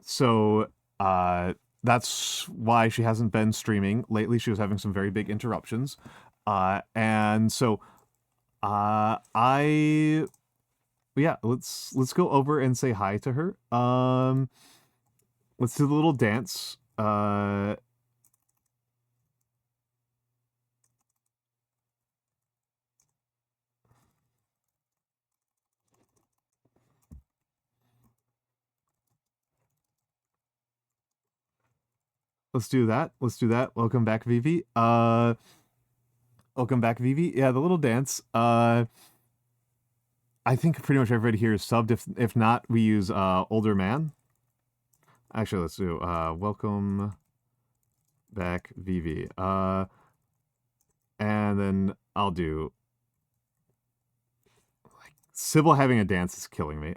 Speaker 1: So that's why she hasn't been streaming lately. She was having some very big interruptions. And so yeah, let's go over and say hi to her. Let's do the little dance. Let's do that. Let's do that. Welcome back, Vivi. Welcome back, Vivi. Yeah, the little dance. I think pretty much everybody here is subbed. If not, we use Older Man. Actually, let's do welcome back, Vivi. And then I'll do like Sybil having a dance is killing me.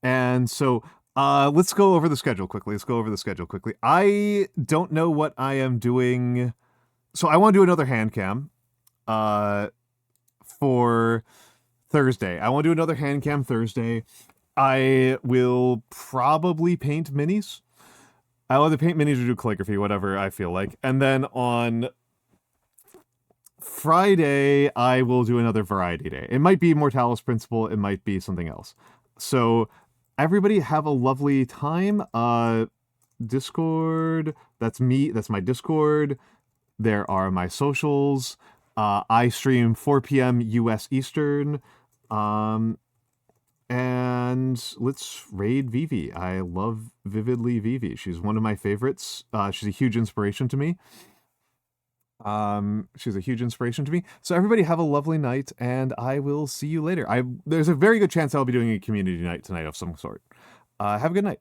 Speaker 1: And so let's go over the schedule quickly. I don't know what I am doing. So I want to do another hand cam for Thursday. I will probably paint minis. I'll either paint minis or do calligraphy, whatever I feel like. And then on Friday, I will do another variety day. It might be more Talos Principle. It might be something else. So everybody have a lovely time. Discord, that's me. That's my Discord. There are my socials. I stream 4 p.m. US Eastern. And let's raid Vivi. I love Vividly Vivi. She's one of my favorites. She's a huge inspiration to me. So everybody have a lovely night, and I will see you later. There's a very good chance I'll be doing a community night tonight of some sort. Have a good night.